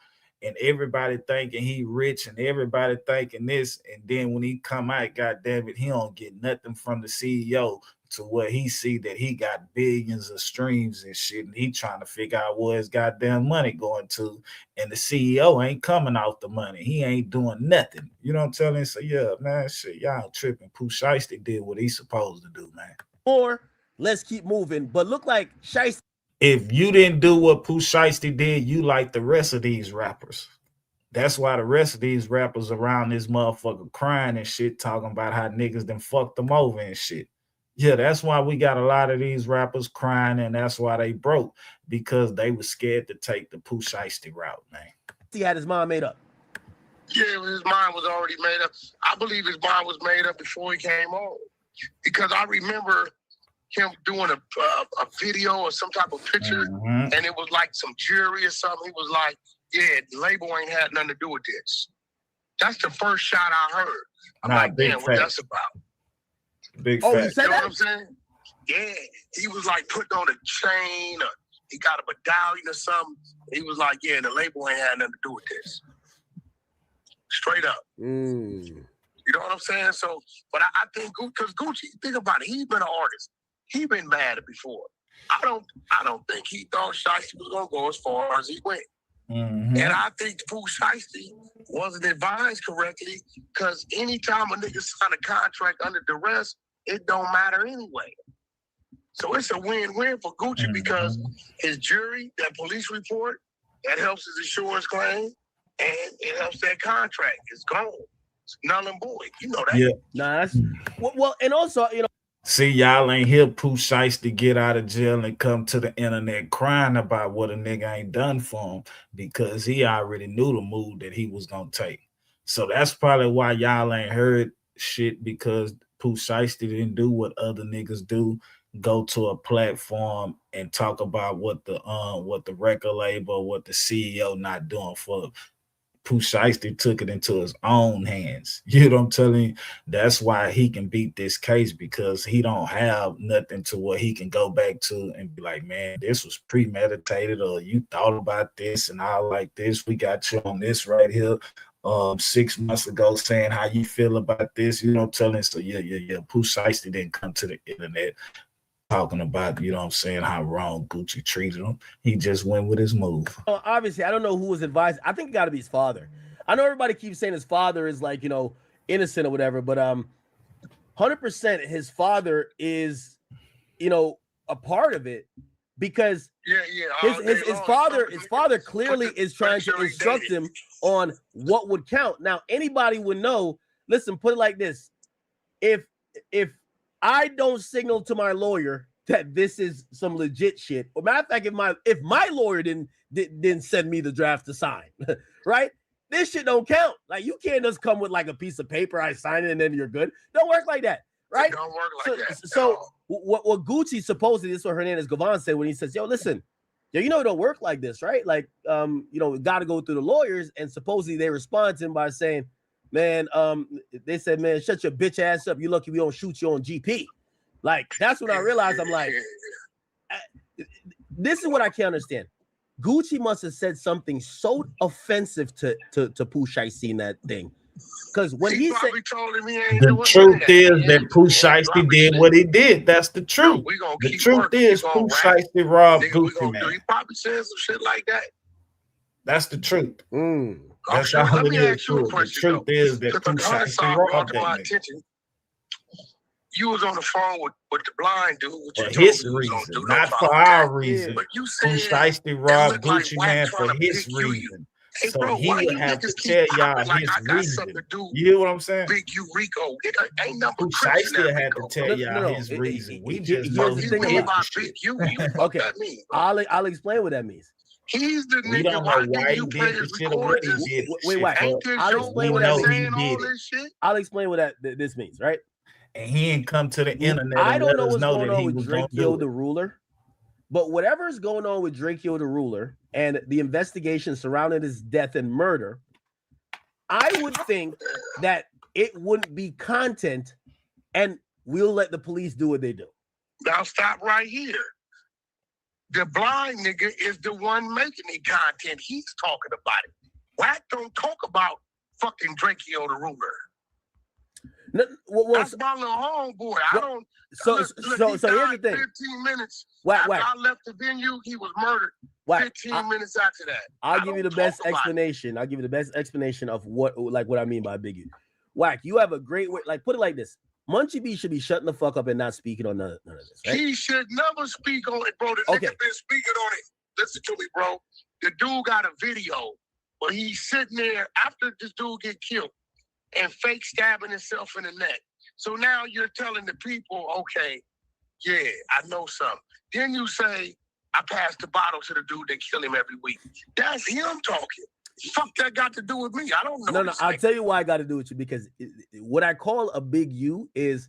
and everybody thinking he rich and everybody thinking this. And then when he come out, God damn it, he don't get nothing from the CEO to what he see that he got billions of streams and shit. And he trying to figure out where his goddamn money going to. And the CEO ain't coming off the money. He ain't doing nothing. You know what I'm telling you? So yeah, man, shit, y'all tripping. Pooh Shiesty did what he's supposed to do, man. Or let's keep moving. But look like Shiesty. If you didn't do what Pooh Shiesty did, you like the rest of these rappers. That's why the rest of these rappers around this motherfucker crying and shit, talking about how niggas done fucked them over and shit. Yeah, that's why we got a lot of these rappers crying, and that's why they broke, because they were scared to take the Pooh Shiesty route, man. He had his mind made up. Yeah, his mind was already made up. I believe his mind was made up before he came on, because I remember him doing a video or some type of picture, and it was like some jewelry or something. He was like, yeah, the label ain't had nothing to do with this. That's the first shot I heard. I'm like, damn, what that's about? Big fact. You know what I'm saying? Yeah, he was like putting on a chain, or he got a medallion or something. He was like, yeah, the label ain't had nothing to do with this. Straight up. You know what I'm saying? So, but I think because Gucci, think about it, he's been an artist. He been mad before. I don't think he thought Shiesty was gonna go as far as he went. And I think Pooh Shiesty wasn't advised correctly, because anytime a nigga sign a contract under duress, it don't matter anyway. So it's a win-win for Gucci, because his jury, that police report, that helps his insurance claim, and it helps that contract. It's gone. It's null and void. You know that. Yeah. Nah, that's well, and also, you know. See, y'all ain't hear Pooh Shiesty get out of jail and come to the internet crying about what a nigga ain't done for him, because he already knew the move that he was gonna take. So that's probably why y'all ain't heard shit, because Pooh Shiesty didn't do what other niggas do. Go to a platform and talk about what the record label, what the CEO not doing for Pooh Shiesty took it into his own hands. You know what I'm telling you? That's why he can beat this case, because he don't have nothing to what he can go back to and be like, man, this was premeditated, or you thought about this and all like this. We got you on this right here 6 months ago saying how you feel about this. You know what I'm telling you? So yeah. Pooh Shiesty didn't come to the internet talking about, you know what I'm saying, how wrong Gucci treated him. He just went with his move. Obviously, I don't know who was advised. I think it got to be his father. I know everybody keeps saying his father is like, you know, innocent or whatever, but 100% his father is, you know, a part of it, because his father clearly is trying to instruct him on what would count. Now, anybody would know. Listen, put it like this: if I don't signal to my lawyer that this is some legit shit, or matter of fact, if my lawyer didn't send me the draft to sign, right? This shit don't count. Like, you can't just come with like a piece of paper, I sign it, and then you're good. Don't work like that, right? It don't work like that. So what Gucci supposedly, this is what Hernandez Gavan said when he says, yo, listen, you know it don't work like this, right? Like, you know, got to go through the lawyers, and supposedly they respond to him by saying, man, they said, man, shut your bitch ass up. You lucky we don't shoot you on GP. Like, that's when I realized, I'm like, this is what I can't understand. Gucci must have said something so offensive to Pooh Shiesty in that thing. Because when he said, the truth is that Pooh Shiesty did what he did. That's the truth. The truth is Pooh Shiesty robbed Gucci, man. He probably said some shit like that. That's the truth. That's all it is. The truth is that Pooh Shiesty robbed that nigga. You was on the phone with the blind dude. For his reason, not for our reason. But you said Pooh Shiesty robbed Gucci, man, for his reason. Hey, so bro, he why would you have to niggas tell keep y'all popping like his I got reason. something to do You hear what I'm saying? Big Rico. Ain't nothing Pooh but Crips in Shiesty that had to Rico. tell y'all his reason. We just here's know the he thing did about the shit. okay, I'll explain what that means. He's the We nigga. don't know Why why didn't he you play did the his shit or what he recordings? did. Wait, Ain't this I'll your explain boy what that saying means. all this shit? I'll explain what this means, right? And he ain't come to the internet I and don't let know us what's know going that on he with was going to Drakeo do the it. Ruler, but whatever's going on with Drakeo the Ruler and the investigation surrounding his death and murder, I would think that it wouldn't be content, and we'll let the police do what they do. Now stop right here. The blind nigga is the one making the content. He's talking about it. Wack don't talk about fucking Drakeo the Ruler. No, that's my little homeboy. I don't. So look, here's the thing. 15 minutes Wack. after I left the venue, he was murdered. 15 minutes after that. I'll give you the best explanation. I'll give you the best explanation of what I mean by Biggie. Wack, you have a great way. Like, put it like this: Munchie B should be shutting the fuck up and not speaking on none of this. Right? He should never speak on it, bro. The nigga been speaking on it. Listen to me, bro. The dude got a video, but he's sitting there after this dude get killed and fake stabbing himself in the neck. So now you're telling the people, okay, yeah, I know something. Then you say, I passed the bottle to the dude that kill him every week. That's him talking. Fuck that got to do with me. I don't know. No, I'll tell you why I got to do with you, because what I call a big U is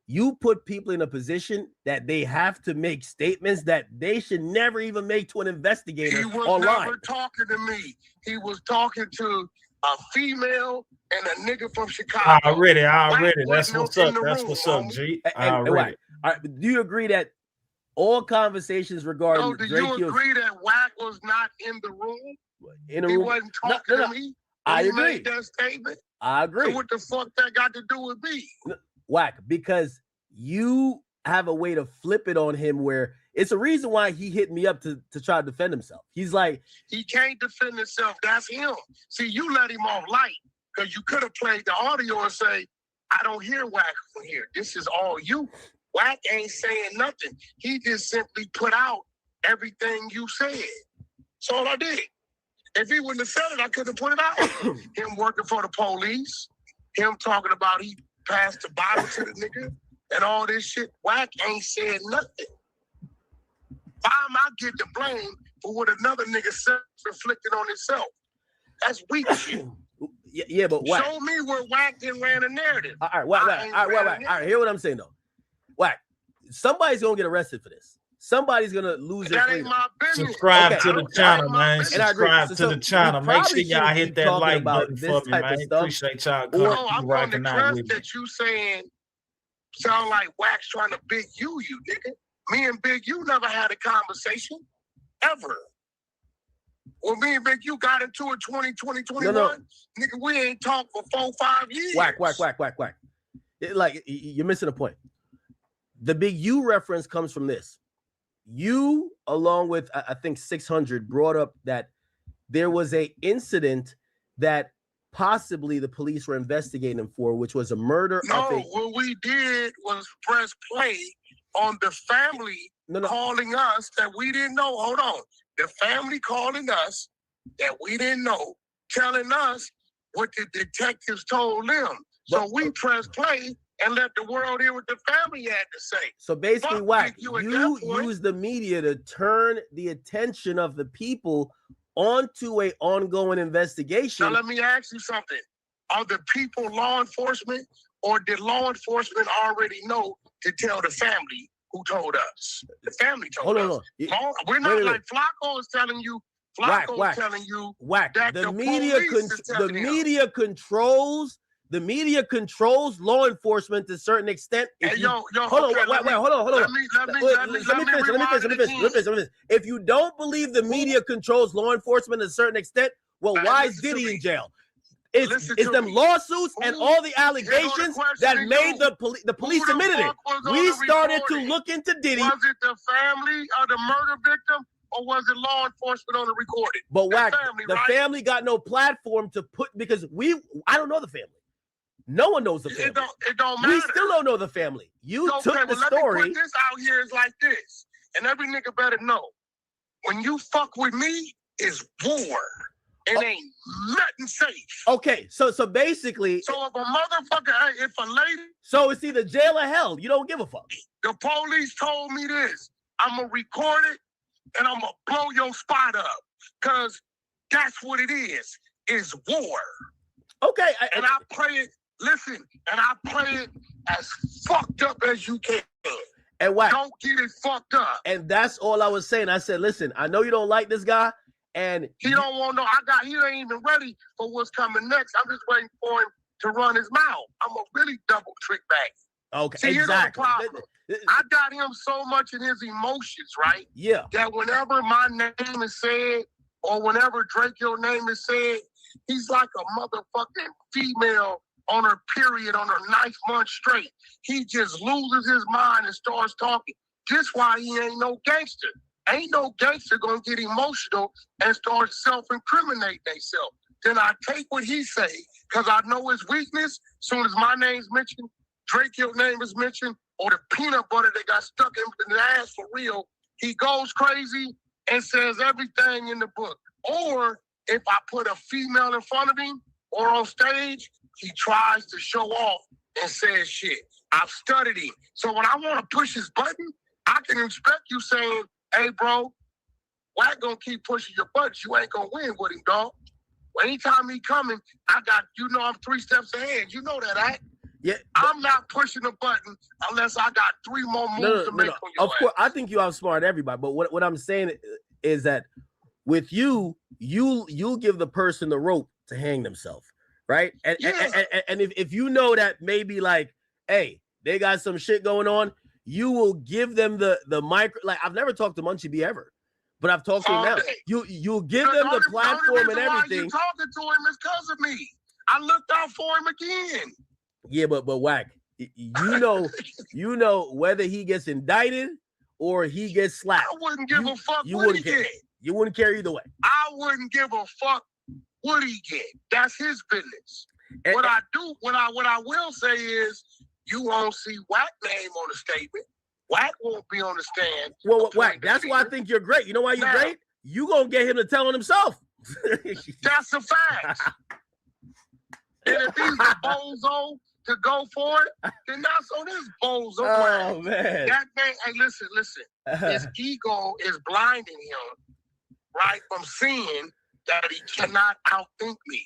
you put people in a position that they have to make statements that they should never even make to an investigator He was online. never talking to me. He was talking to a female and a nigga from Chicago. Already. That's what's up. That's what's up, G. Already. All right, do you agree that all conversations regarding No, do you agree that Wack was not in the room? In the He room? wasn't talking to me? I He agree. made that statement? I agree. So what the fuck that got to do with me? Wack, because you have a way to flip it on him where it's a reason why he hit me up to try to defend himself. He's like, he can't defend himself. That's him. See, you let him off light because you could have played the audio and say, I don't hear Wack from here. This is all you. Wack ain't saying nothing. He just simply put out everything you said. That's all I did. If he wouldn't have said it, I could have put it out. Him working for the police, him talking about he passed the bottle to the nigga and all this shit. Wack ain't said nothing. Why am I getting the blame for what another nigga self-inflicted on himself? That's weak shit. Yeah, but Whack. Show me where Whack didn't ran a narrative. All right, Whack. All right, hear what I'm saying though. Whack. Somebody's gonna get arrested for this. Somebody's gonna lose their freedom. My business. Subscribe to the channel, man. Subscribe to the channel. Make sure y'all hit that like button for me, man. Appreciate y'all I'm rocking out with me. that you saying sound like Wax trying to big you nigga. Me and Big U never had a conversation ever. Well, me and Big U got into it 2021. No. Nigga, we ain't talked for 4-5 years. Whack. You're missing a point. The Big U reference comes from this. You, along with I think 600, brought up that there was a incident that possibly the police were investigating him for, which was a murder. What we did was press play on the family calling us that we didn't know. Hold on. The family calling us that we didn't know, telling us what the detectives told them. So we press play and let the world hear what the family had to say. So basically, Whack, you use the media to turn the attention of the people onto a ongoing investigation. Now let me ask you something. Are the people law enforcement, or did law enforcement already know to tell the family who told us? The family told us. We're not like Flacco is telling you. Flacco is telling you that the media controls law enforcement to a certain extent. Hold on. Let me finish. If you don't believe the media controls law enforcement to a certain extent, well, why is Diddy in jail? It's them lawsuits and all the allegations that made the police admitted it. We started to look into Diddy. Was it the family of the murder victim, or was it law enforcement on the recording? But Whack, the family got no platform to put, because I don't know the family. No one knows the family. It don't matter. We still don't know the family. You took the story. Let me put this out here is like this, and every nigga better know. When you fuck with me, it's war. It ain't nothing safe. Okay, so basically. So if a motherfucker, if a lady. So it's either jail or hell. You don't give a fuck. The police told me this. I'm going to record it and I'm going to blow your spot up. Because that's what it is. It's war. Okay. And I play it, listen, and I play it as fucked up as you can. And Whack, don't get it fucked up. And that's all I was saying. I said, listen, I know you don't like this guy. And he don't want no. He ain't even ready for what's coming next. I'm just waiting for him to run his mouth. I'm gonna really double trick back. Okay, see, exactly. Here's the problem. I got him so much in his emotions, right? Yeah. That whenever my name is said, or whenever Drake, your name is said, he's like a motherfucking female on her period on her 9th month straight. He just loses his mind and starts talking. That's why he ain't no gangster. Ain't no gangster gonna get emotional and start self-incriminating themselves. Then I take what he say, because I know his weakness. Soon as my name's mentioned, Drake, your name is mentioned, or the peanut butter that got stuck in the ass for real, he goes crazy and says everything in the book. Or if I put a female in front of him or on stage, he tries to show off and says shit. I've studied him. So when I want to push his button, I can expect you saying, hey, bro, Whack gonna keep pushing your buttons. You ain't gonna win with him, dog. Anytime he coming, I'm 3 steps ahead. You know that, right? Yeah. I'm not pushing a button unless I got 3 more moves to make on your Of course, I think you outsmart everybody. But what I'm saying is that with you'll give the person the rope to hang themselves, right? And if you know that maybe like, hey, they got some shit going on, you will give them the micro. Like, I've never talked to Munchie B ever, but I've talked to him now. You'll give them the platform and everything. You talking to him is because of me. I looked out for him again. Yeah, but Whack, you know whether he gets indicted or he gets slapped. I wouldn't give a fuck what he get. You wouldn't care either way. I wouldn't give a fuck what he get. That's his business. What I will say is, you won't see Whack name on the statement. Whack won't be on the stand. Well, Whack, that's why I think you're great. You know why you're great? You gonna get him to tell on himself. That's a fact. And if he's a bozo to go for it, then that's on his bozo. Oh, man. That man, hey, listen. His ego is blinding him, right, from seeing that he cannot outthink me.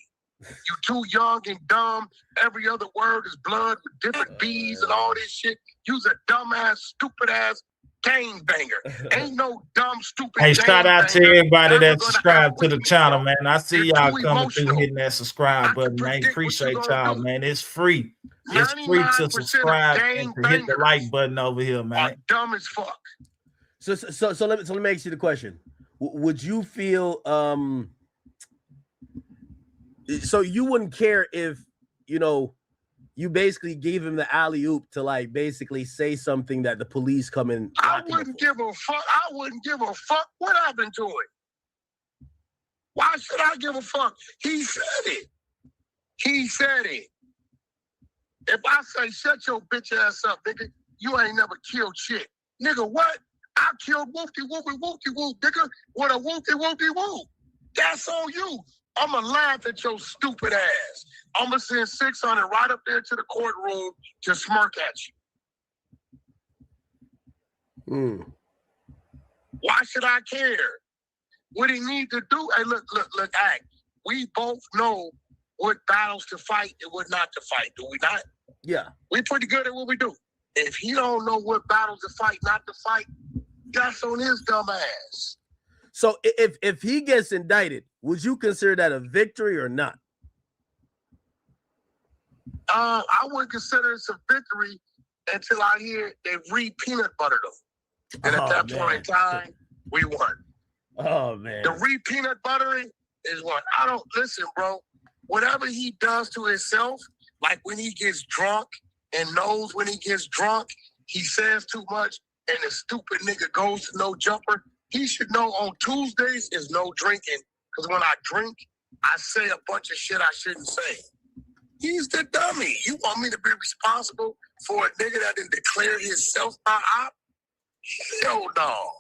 You too young and dumb. Every other word is blood with different B's and all this shit. You's a dumbass, stupid ass gangbanger. Ain't no dumb, stupid. Hey, shout out to everybody that subscribed to the channel, man. I see You're y'all too coming emotional. through, hitting that subscribe button, man. predict what you Appreciate gonna y'all, do. man. It's free. It's free to 99% of subscribe and to hit the like button over here, Are man. dumb as fuck. So let me ask you the question. Would you feel so you wouldn't care if, you know, you basically gave him the alley-oop to like basically say something that the police come in? I wouldn't give a fuck. I wouldn't give a fuck what I've been doing. Why should I give a fuck? He said it. He said it. If I say shut your bitch ass up, nigga, you ain't never killed shit. Nigga, what? I killed whoopty-whoopty-whoopty-whoop, nigga, with a whoopty-whoopty-whoop. That's on you. I'ma laugh at your stupid ass. I'ma send 600 right up there to the courtroom to smirk at you. Why should I care? What he need to do? Hey, look, act. We both know what battles to fight and what not to fight, do we not? Yeah. We pretty good at what we do. If he don't know what battles to fight, not to fight, that's on his dumb ass. So if he gets indicted, would you consider that a victory or not? I wouldn't consider it a victory until I hear they re-peanut buttered them. And at that point in time, we won. Oh, man. The re-peanut buttering is what I don't listen, bro. Whatever he does to himself, like when he gets drunk and knows when he gets drunk, he says too much and the stupid nigga goes to no jumper. He should know on Tuesdays is no drinking. Because when I drink, I say a bunch of shit I shouldn't say. He's the dummy. You want me to be responsible for a nigga that didn't declare himself my op? Hell no.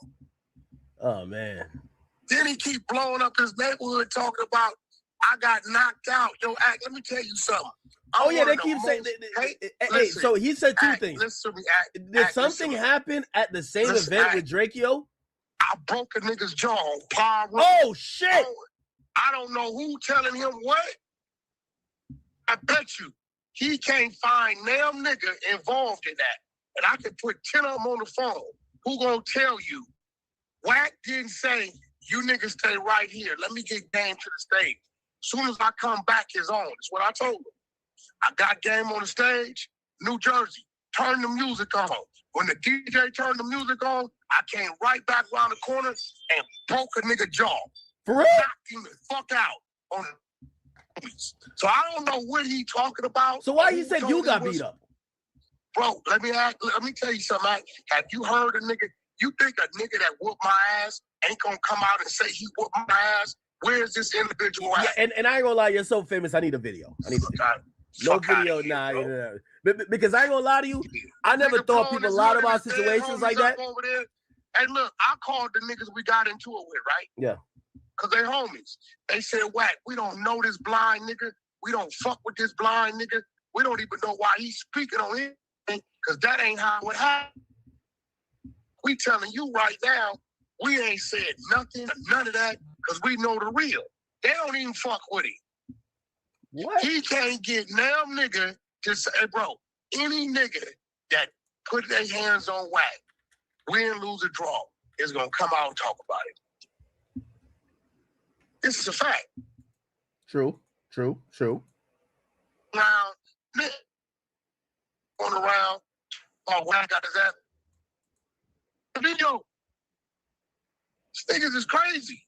Oh, man. Then he keep blowing up his neighborhood talking about, I got knocked out. Yo, Act, let me tell you something. Oh, yeah, they keep saying, hey, so he said two things. Listen to me, Act. Did something happen at the same event with Drakeo? I broke a nigga's jaw on Pooh. Oh, shit. I don't know who telling him what. I bet you he can't find damn nigga involved in that. And I can put 10 of them on the phone. Who gonna tell you? Wack didn't say, you niggas stay right here. Let me get Game to the stage. Soon as I come back, it's on. That's what I told him. I got Game on the stage, New Jersey. Turn the music on. When the DJ turned the music on, I came right back around the corner and broke a nigga jaw. For real? Knocked him the fuck out on the. So I don't know what he talking about. So why you said you got beat up? Bro, let me tell you something. Have you heard a nigga? You think a nigga that whooped my ass ain't gonna come out and say he whooped my ass? Where's this individual at? Yeah, and I ain't gonna lie, you're so famous. I need a video. No video, nah. Because I ain't gonna lie to you, I never thought people lied about situations like that. Hey, look, I called the niggas we got into it with, right? Yeah. Because they homies. They said, Wack, we don't know this blind nigga. We don't fuck with this blind nigga. We don't even know why he's speaking on him. Because that ain't how it happened. We telling you right now, we ain't said nothing, none of that, because we know the real. They don't even fuck with him. What? He can't get damn nigga to say, hey, bro, any nigga that put their hands on Wack, win, lose, or draw, is going to come out and talk about it. This is a fact. True. Now, going around, Wack got his ass. The video. These niggas is crazy.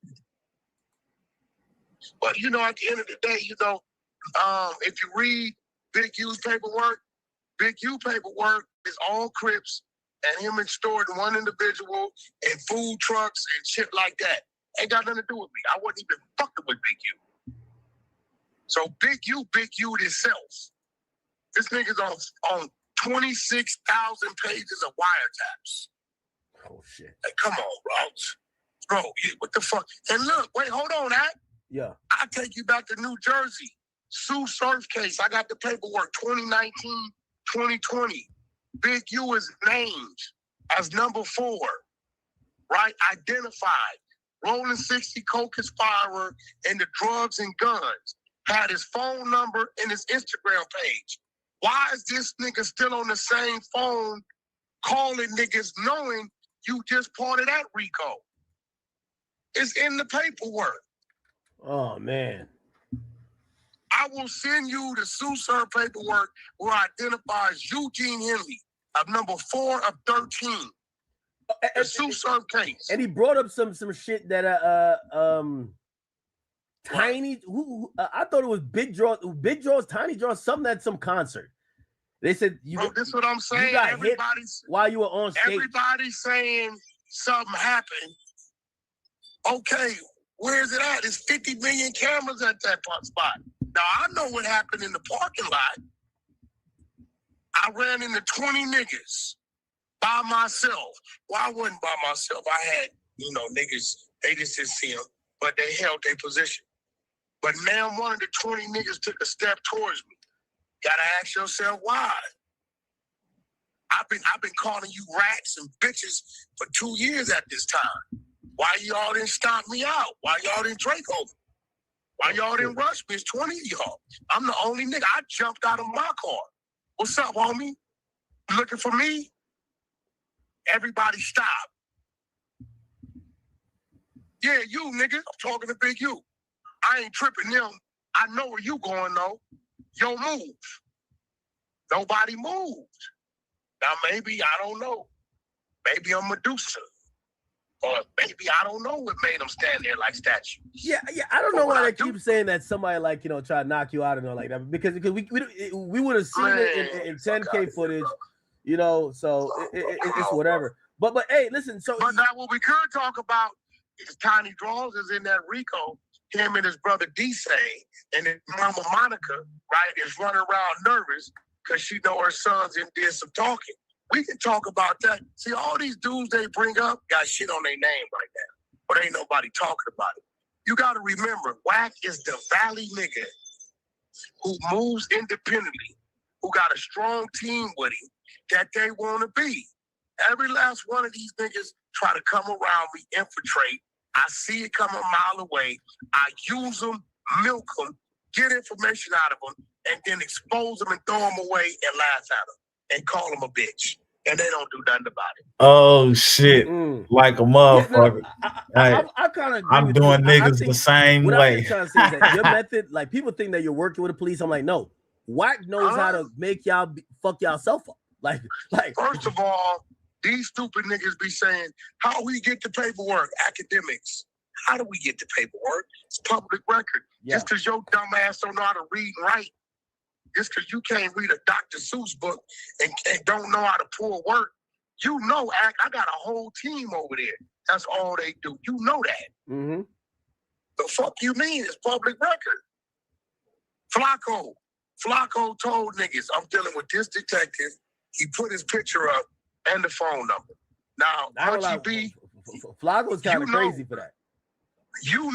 But, you know, at the end of the day, you know, if you read Big U's paperwork, Big U paperwork is all Crips and him extorting one individual and food trucks and shit like that. Ain't got nothing to do with me. I wasn't even fucking with Big U. So Big U himself. This nigga's on 26,000 pages of wiretaps. Oh, shit. Like, come on, bro. Bro, what the fuck? And look, wait, hold on, Act. Yeah. I'll take you back to New Jersey. Sue Surf case. I got the paperwork, 2019, 2020. Big U is named as number 4, right? Identified. Rolling 60 co-conspirator and the drugs and guns. had his phone number and his Instagram page. Why is this nigga still on the same phone calling niggas knowing you just part of that RICO? It's in the paperwork. Oh, man. I will send you the SUSER paperwork where it identifies Eugene Henley of number 4 of 13. The SUSER case. And he brought up some shit that Tiny, I thought it was Big Draws, Tiny Draws, something at some concert. They said this is what I'm saying. You got Everybody's hit while you were on stage. Everybody's saying something happened. Okay, where is it at? There's 50 million cameras at that spot. Now I know what happened in the parking lot. I ran into 20 niggas by myself. Well, I wasn't by myself. I had, niggas, they just didn't see them, but they held their position. But now one of the 20 niggas took a step towards me. Gotta ask yourself why. I've been calling you rats and bitches for 2 years at this time. Why y'all didn't stomp me out? Why y'all didn't Draco me? Why y'all didn't rush me? It's 20 of y'all. I'm the only nigga. I jumped out of my car. What's up, homie? You looking for me? Everybody stop. Yeah, you, nigga. I'm talking to Big U. I ain't tripping them. I know where you going, though. Yo, move. Nobody moved. Now, maybe, I don't know. Maybe I'm Medusa. Or maybe I don't know what made them stand there like statues. Yeah. I don't know why they keep saying that somebody try to knock you out and all like that. Because we would have seen it in 10K footage, so it's whatever. But hey, listen. But now what we could talk about is Tiny Draws is in that RICO. Him and his brother D-Say and his mama Monica, right, is running around nervous because she know her sons and did some talking. We can talk about that. See, all these dudes they bring up got shit on their name right now, but ain't nobody talking about it. You got to remember, Wack is the valley nigga who moves independently, who got a strong team with him that they want to be. Every last one of these niggas try to come around me, infiltrate. I see it come a mile away. I use them, milk them, get information out of them, and then expose them and throw them away and laugh at them and call them a bitch. And they don't do nothing about it. Oh, shit. Like a motherfucker. I kind of I'm doing niggas the same way. I'm trying to say is that your method, people think that you're working with the police. I'm like, no. Wack knows how to make y'all fuck y'allself up. Like, first of all, these stupid niggas be saying, how we get the paperwork? Academics. How do we get the paperwork? It's public record. Yeah. Just because your dumb ass don't know how to read and write, just because you can't read a Dr. Seuss book and don't know how to pull work, I got a whole team over there. That's all they do. You know that. Mm-hmm. The fuck you mean? It's public record. Flacco told niggas, I'm dealing with this detective. He put his picture up and the phone number. Now, Flacco's kind of crazy for that. You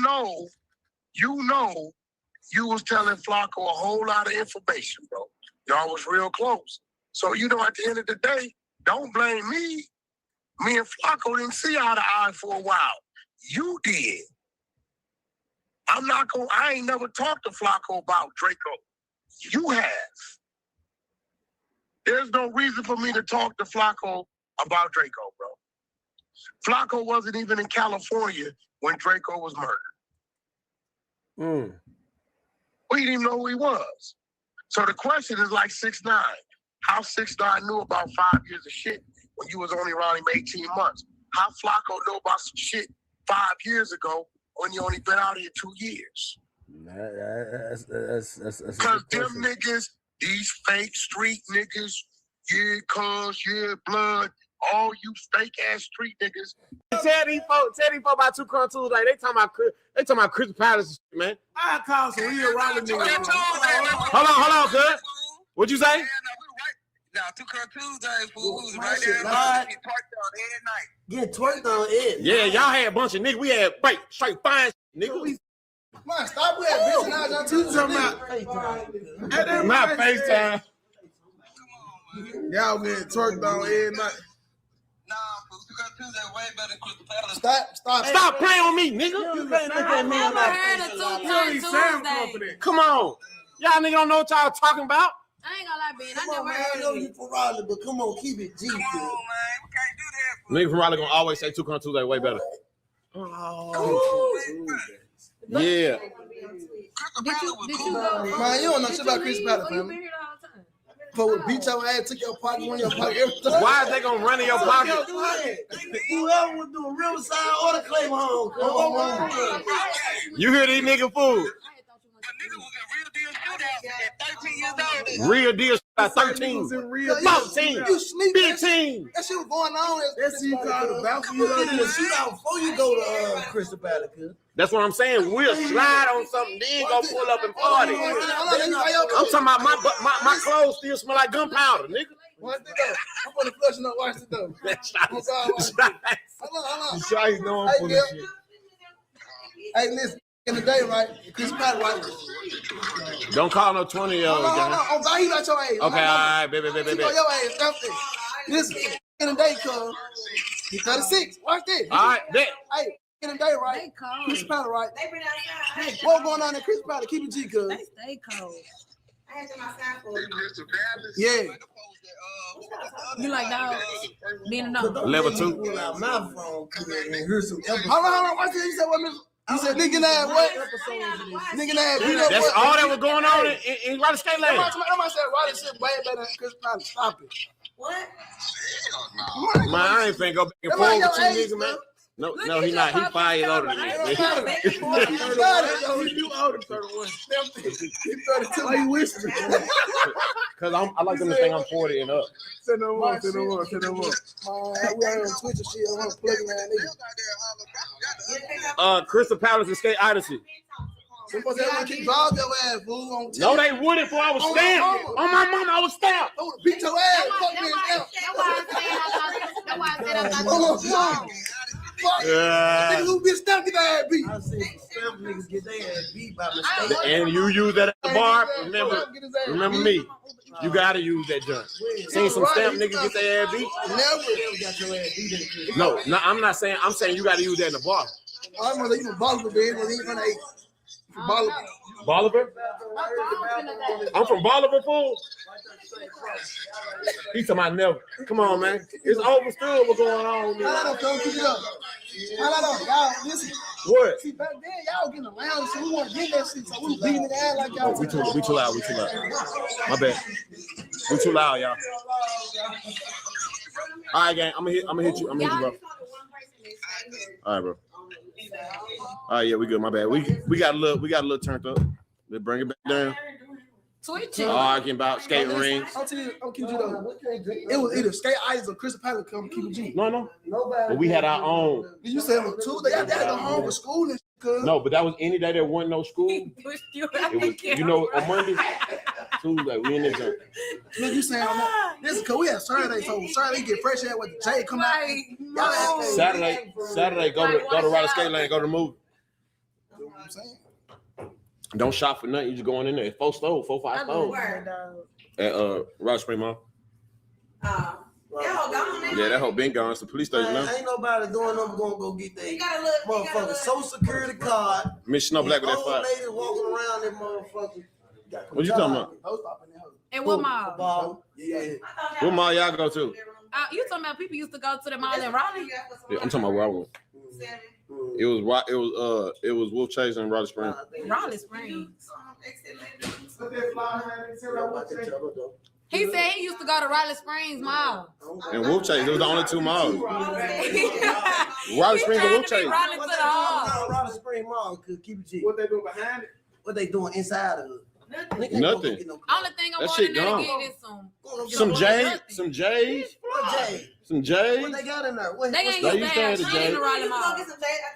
was telling Flacco a whole lot of information, bro. Y'all was real close. So, at the end of the day, don't blame me. Me and Flacco didn't see eye to eye for a while. You did. I ain't never talked to Flacco about Draco. You have. There's no reason for me to talk to Flacco about Draco, bro. Flacco wasn't even in California when Draco was murdered. We didn't even know who he was. So the question is like 6ix9ine. How 6ix9ine knew about 5 years of shit when you was only around him 18 months? How Flacco knew about some shit 5 years ago when you only been out here 2 years? That's because them niggas, these fake street niggas, blood, all you fake ass street niggas. Tell these folks about 2 cartoons like they talking about Chris Palace, man. I call some real Raleigh niggas. Hold on, cuz. What you say? Now, 2 cartoons days, who's right there. Get twerked on it. Yeah, y'all had a bunch of niggas. We had straight fine niggas. Man, stop with that, bitch. My FaceTime. Y'all get twerked on every night. Nah, 2 cartoons that way better than Chris Palace. Stop playing with me, nigga. You can't look at me on that. Come on. Y'all nigga don't know what y'all talking about. I ain't gonna lie, Ben. I never heard. I know you from Raleigh, but come on, keep it G. Come on, man. We can't do that. Nigga from Raleigh gonna always say 2 Tuesday way better. Oh. Yeah. Did you go? Man, you don't know shit about Chris Palace, man. For what beat your ass, took your pocket, won your pocket, everything. Why is they gonna run in your pocket? Whoever was doing Riverside or the Claim Home, come on. You hear these nigga fool? Real deal at 13, 14, 15. That shit was going on. That's you called the balcony. You get in the shootout before you go to Crystal Palace. That's what I'm saying. We'll slide on something, then go pull up and party. I'm talking about my clothes still smell like gunpowder, nigga. Watch it though. I'm gonna flush it up. Watch it though. Hold on. Hey, listen. In the day, right? Chris Palace, right? Don't call no 20-year-old. Hold on. Oh, he not your age. Okay, all right, baby. Your age. Listen, in the day, cuz. He's 36. Watch this. All right, bet. Hey, in the day, right? Chris Palace, right? What's going on in Chris Palace? Keep it G, cuz. They stay cold. I had to my sign for you. Yeah. You like dog? Being enough. Level 2. Hold on. Watch this. You said what, Miss? You said nigga that what? Nigga that beat up. That's all that was going on in Raleigh Skate Land. I said Raleigh shit way better than Chris Palace. Stop it. What? Man, I ain't finna go back and forth with you niggas, man. No, he not. He 5 years older than me. You older than 31. He's 32. Why you whispering? Because I like them to think I'm 40 and up. Say no more. We are on Twitch and shit. I'm plugging that nigga. Crystal Palace and Skate Odyssey. Somebody want to keep dog your ass, fool. No, they wouldn't before I was stamped. On my mama, I was stamped. Oh, beat your ass. That's why I said I'm not going to. Yeah. Niggas who get stamped get their ass beat. I seen stamp niggas get their ass beat by mistake. And you use that at the bar. Remember me. You gotta use that junk. Seen some stamp niggas get their ass beat. Never got your ass beat. No, I'm not saying. I'm saying you gotta use that in the bar. I'm gonna leave a Bolivar, man. I'm gonna eat Bolivar. Bolivar? I'm from Bolivar, fool. He's talking about never. Come on, man. It's overstood what's going on. Y'all listen. What? See, back then, y'all getting around, so we want to get that shit, so we beating the ass like y'all. We too loud. My bad. We too loud, y'all. All right, gang. I'm gonna hit you, bro. All right, bro. All right, yeah, we good. My bad. We got a little turned up. Let's bring it back down. Switching. Talking about skating rings. I'll tell you, keep you though. It was either Skate Ice or Crystal Palace come keep it G. No. But we had our own. You said on Tuesday, y'all had to go home for school and shit. No, but that was any day there wasn't no school. It was, on Monday, Tuesday, we in the junk. Look, you saying this is because we had Saturday, so Saturday get fresh air with the J come out. Saturday, go to Raleigh Skate Land, go to the movie. You know what I'm saying? Don't shop for nothing. You just going in there. 4 stores, 4, 5 stores. At Rock Spring Mall. Yeah, that whole been gone. It's the police station now. Ain't nobody doing nothing gonna go get their motherfucking social security card. Miss Snow Black with that fire. Lady walking around that motherfucker. What you talking about? And what mall? Yeah. What mall y'all go to? You talking about people used to go to the mall in Raleigh? Yeah, I'm talking about where I went. It was Wolf Chase and Raleigh Springs. Raleigh Springs. He said he used to go to Raleigh Springs Mall. And Wolf Chase, it was the only 2 malls. Raleigh Springs and Wolf Chase. Raleigh Springs Mall could keep it G. What they doing behind it? What they doing inside of it? Nothing. Only thing I want in there to get is some J's. Some J's. What they got in there? They ain't used to have shit in the Raleigh Mall.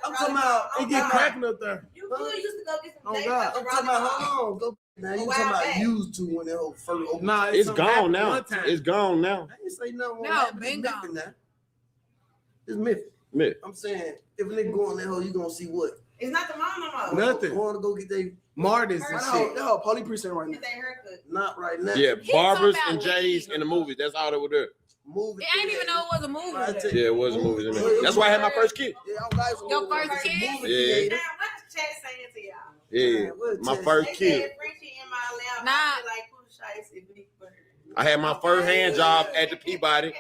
I'm talking about It get cracking up there. You used to go get some J's. I'm talking about hold on. Go now. You talking about used to when that whole first open? Nah, It's gone now. It's gone now. I didn't say nothing. No, been gone. It's myth. Myth. I'm saying if a nigga go in that hole, you gonna see what? It's not the mall no more. Nothing. Want to go get they Martyrs and shit. That police precinct right now. not right now. Yeah, barbers and J's in the movie. That's all they were there. movie. It ain't even know it was a movie. Yeah, it was a movie in there. That's why I had my first kid. Your first kid? Yeah. Now, what the chat saying to y'all? Yeah, my first kid. Nah. I had my first hand job at the Peabody.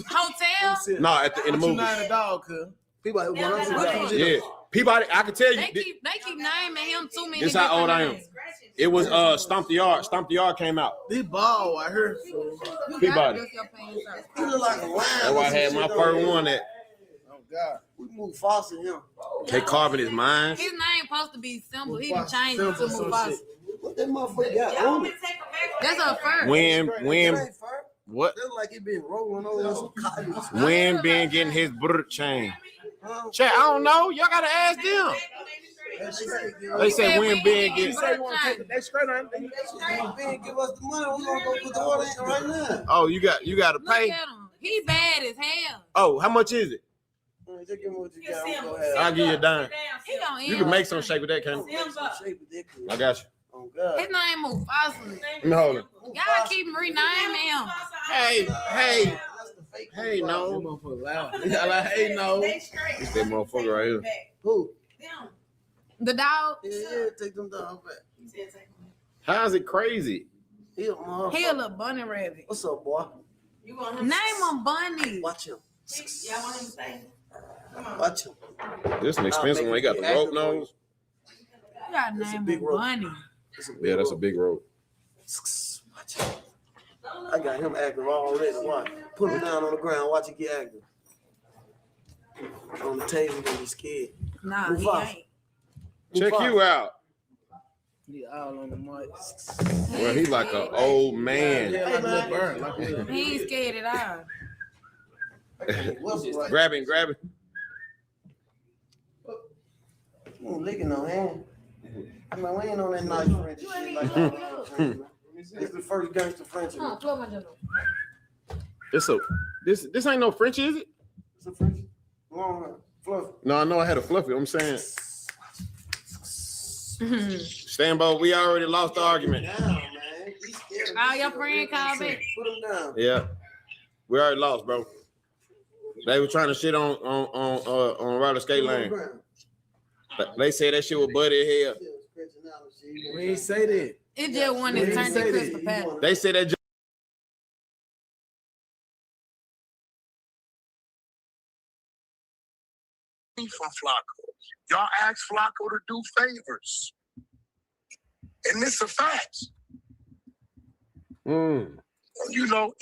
Hotel? No, in the movie. Peabody, Yeah, Peabody. I can tell you. They keep naming him too many. This is how old I am. It was Stomp the Yard. Stomp the Yard came out. This ball, I heard. Peabody. He look like a lion. That's why I had my first one at. Oh God, we moved faster than him. They carving his mind. His name supposed to be Simple. He done changed it to Mufasa. What that motherfucker got on it? That's a first. When what? That's like he been rolling over some cotton. When Ben getting his brr chain? Chat, I don't know. Y'all gotta ask them. They say when Ben get. That's straight on. Ben give us the money. We gonna go put the order in right now. Oh, you got to pay. Look at him. He bad as hell. Oh, how much is it? Just give me what you got. I'll give you a dime. He gonna You can make some shake with that, can't you? I got you. Oh God. His name Mufasa. Let me hold it. Y'all keep renaming him. Hey, no. Hey, no. It's that motherfucker right here. Who? The dog. Yeah, take them down back. How's it crazy? He a motherfucker. He a little bunny rabbit. What's up, boy? You want him? Name him Bunny. Watch him. Y'all want him to stay? Watch him. This is an expensive one. He got the rope nose. You gotta name him Bunny. Yeah, that's a big rope. Watch him. I got him active already. Watch. Put him down on the ground. Watch him get active. On the table when he's scared. Nah, Move he off. ain't. Check you out. He all on the mic. Well, he like an old man. He ain't scared at all. Grab him. You ain't licking no hand. I mean, we ain't on that nice French shit like that. It's the first gangster French. This ain't no French, is it? It's a French. Long, fluffy. No, I know I had a fluffy. I'm saying. Stand by. We already lost the argument. All your friend called me. Put him down. Yeah, we already lost, bro. They were trying to shit on Ryder Skate Lane. They said that shit was buddy as hell. We ain't say that. It just one that turned to Crystal Palace. They said that. From Flacco. Y'all ask Flacco to do favors. And it's a fact. You know,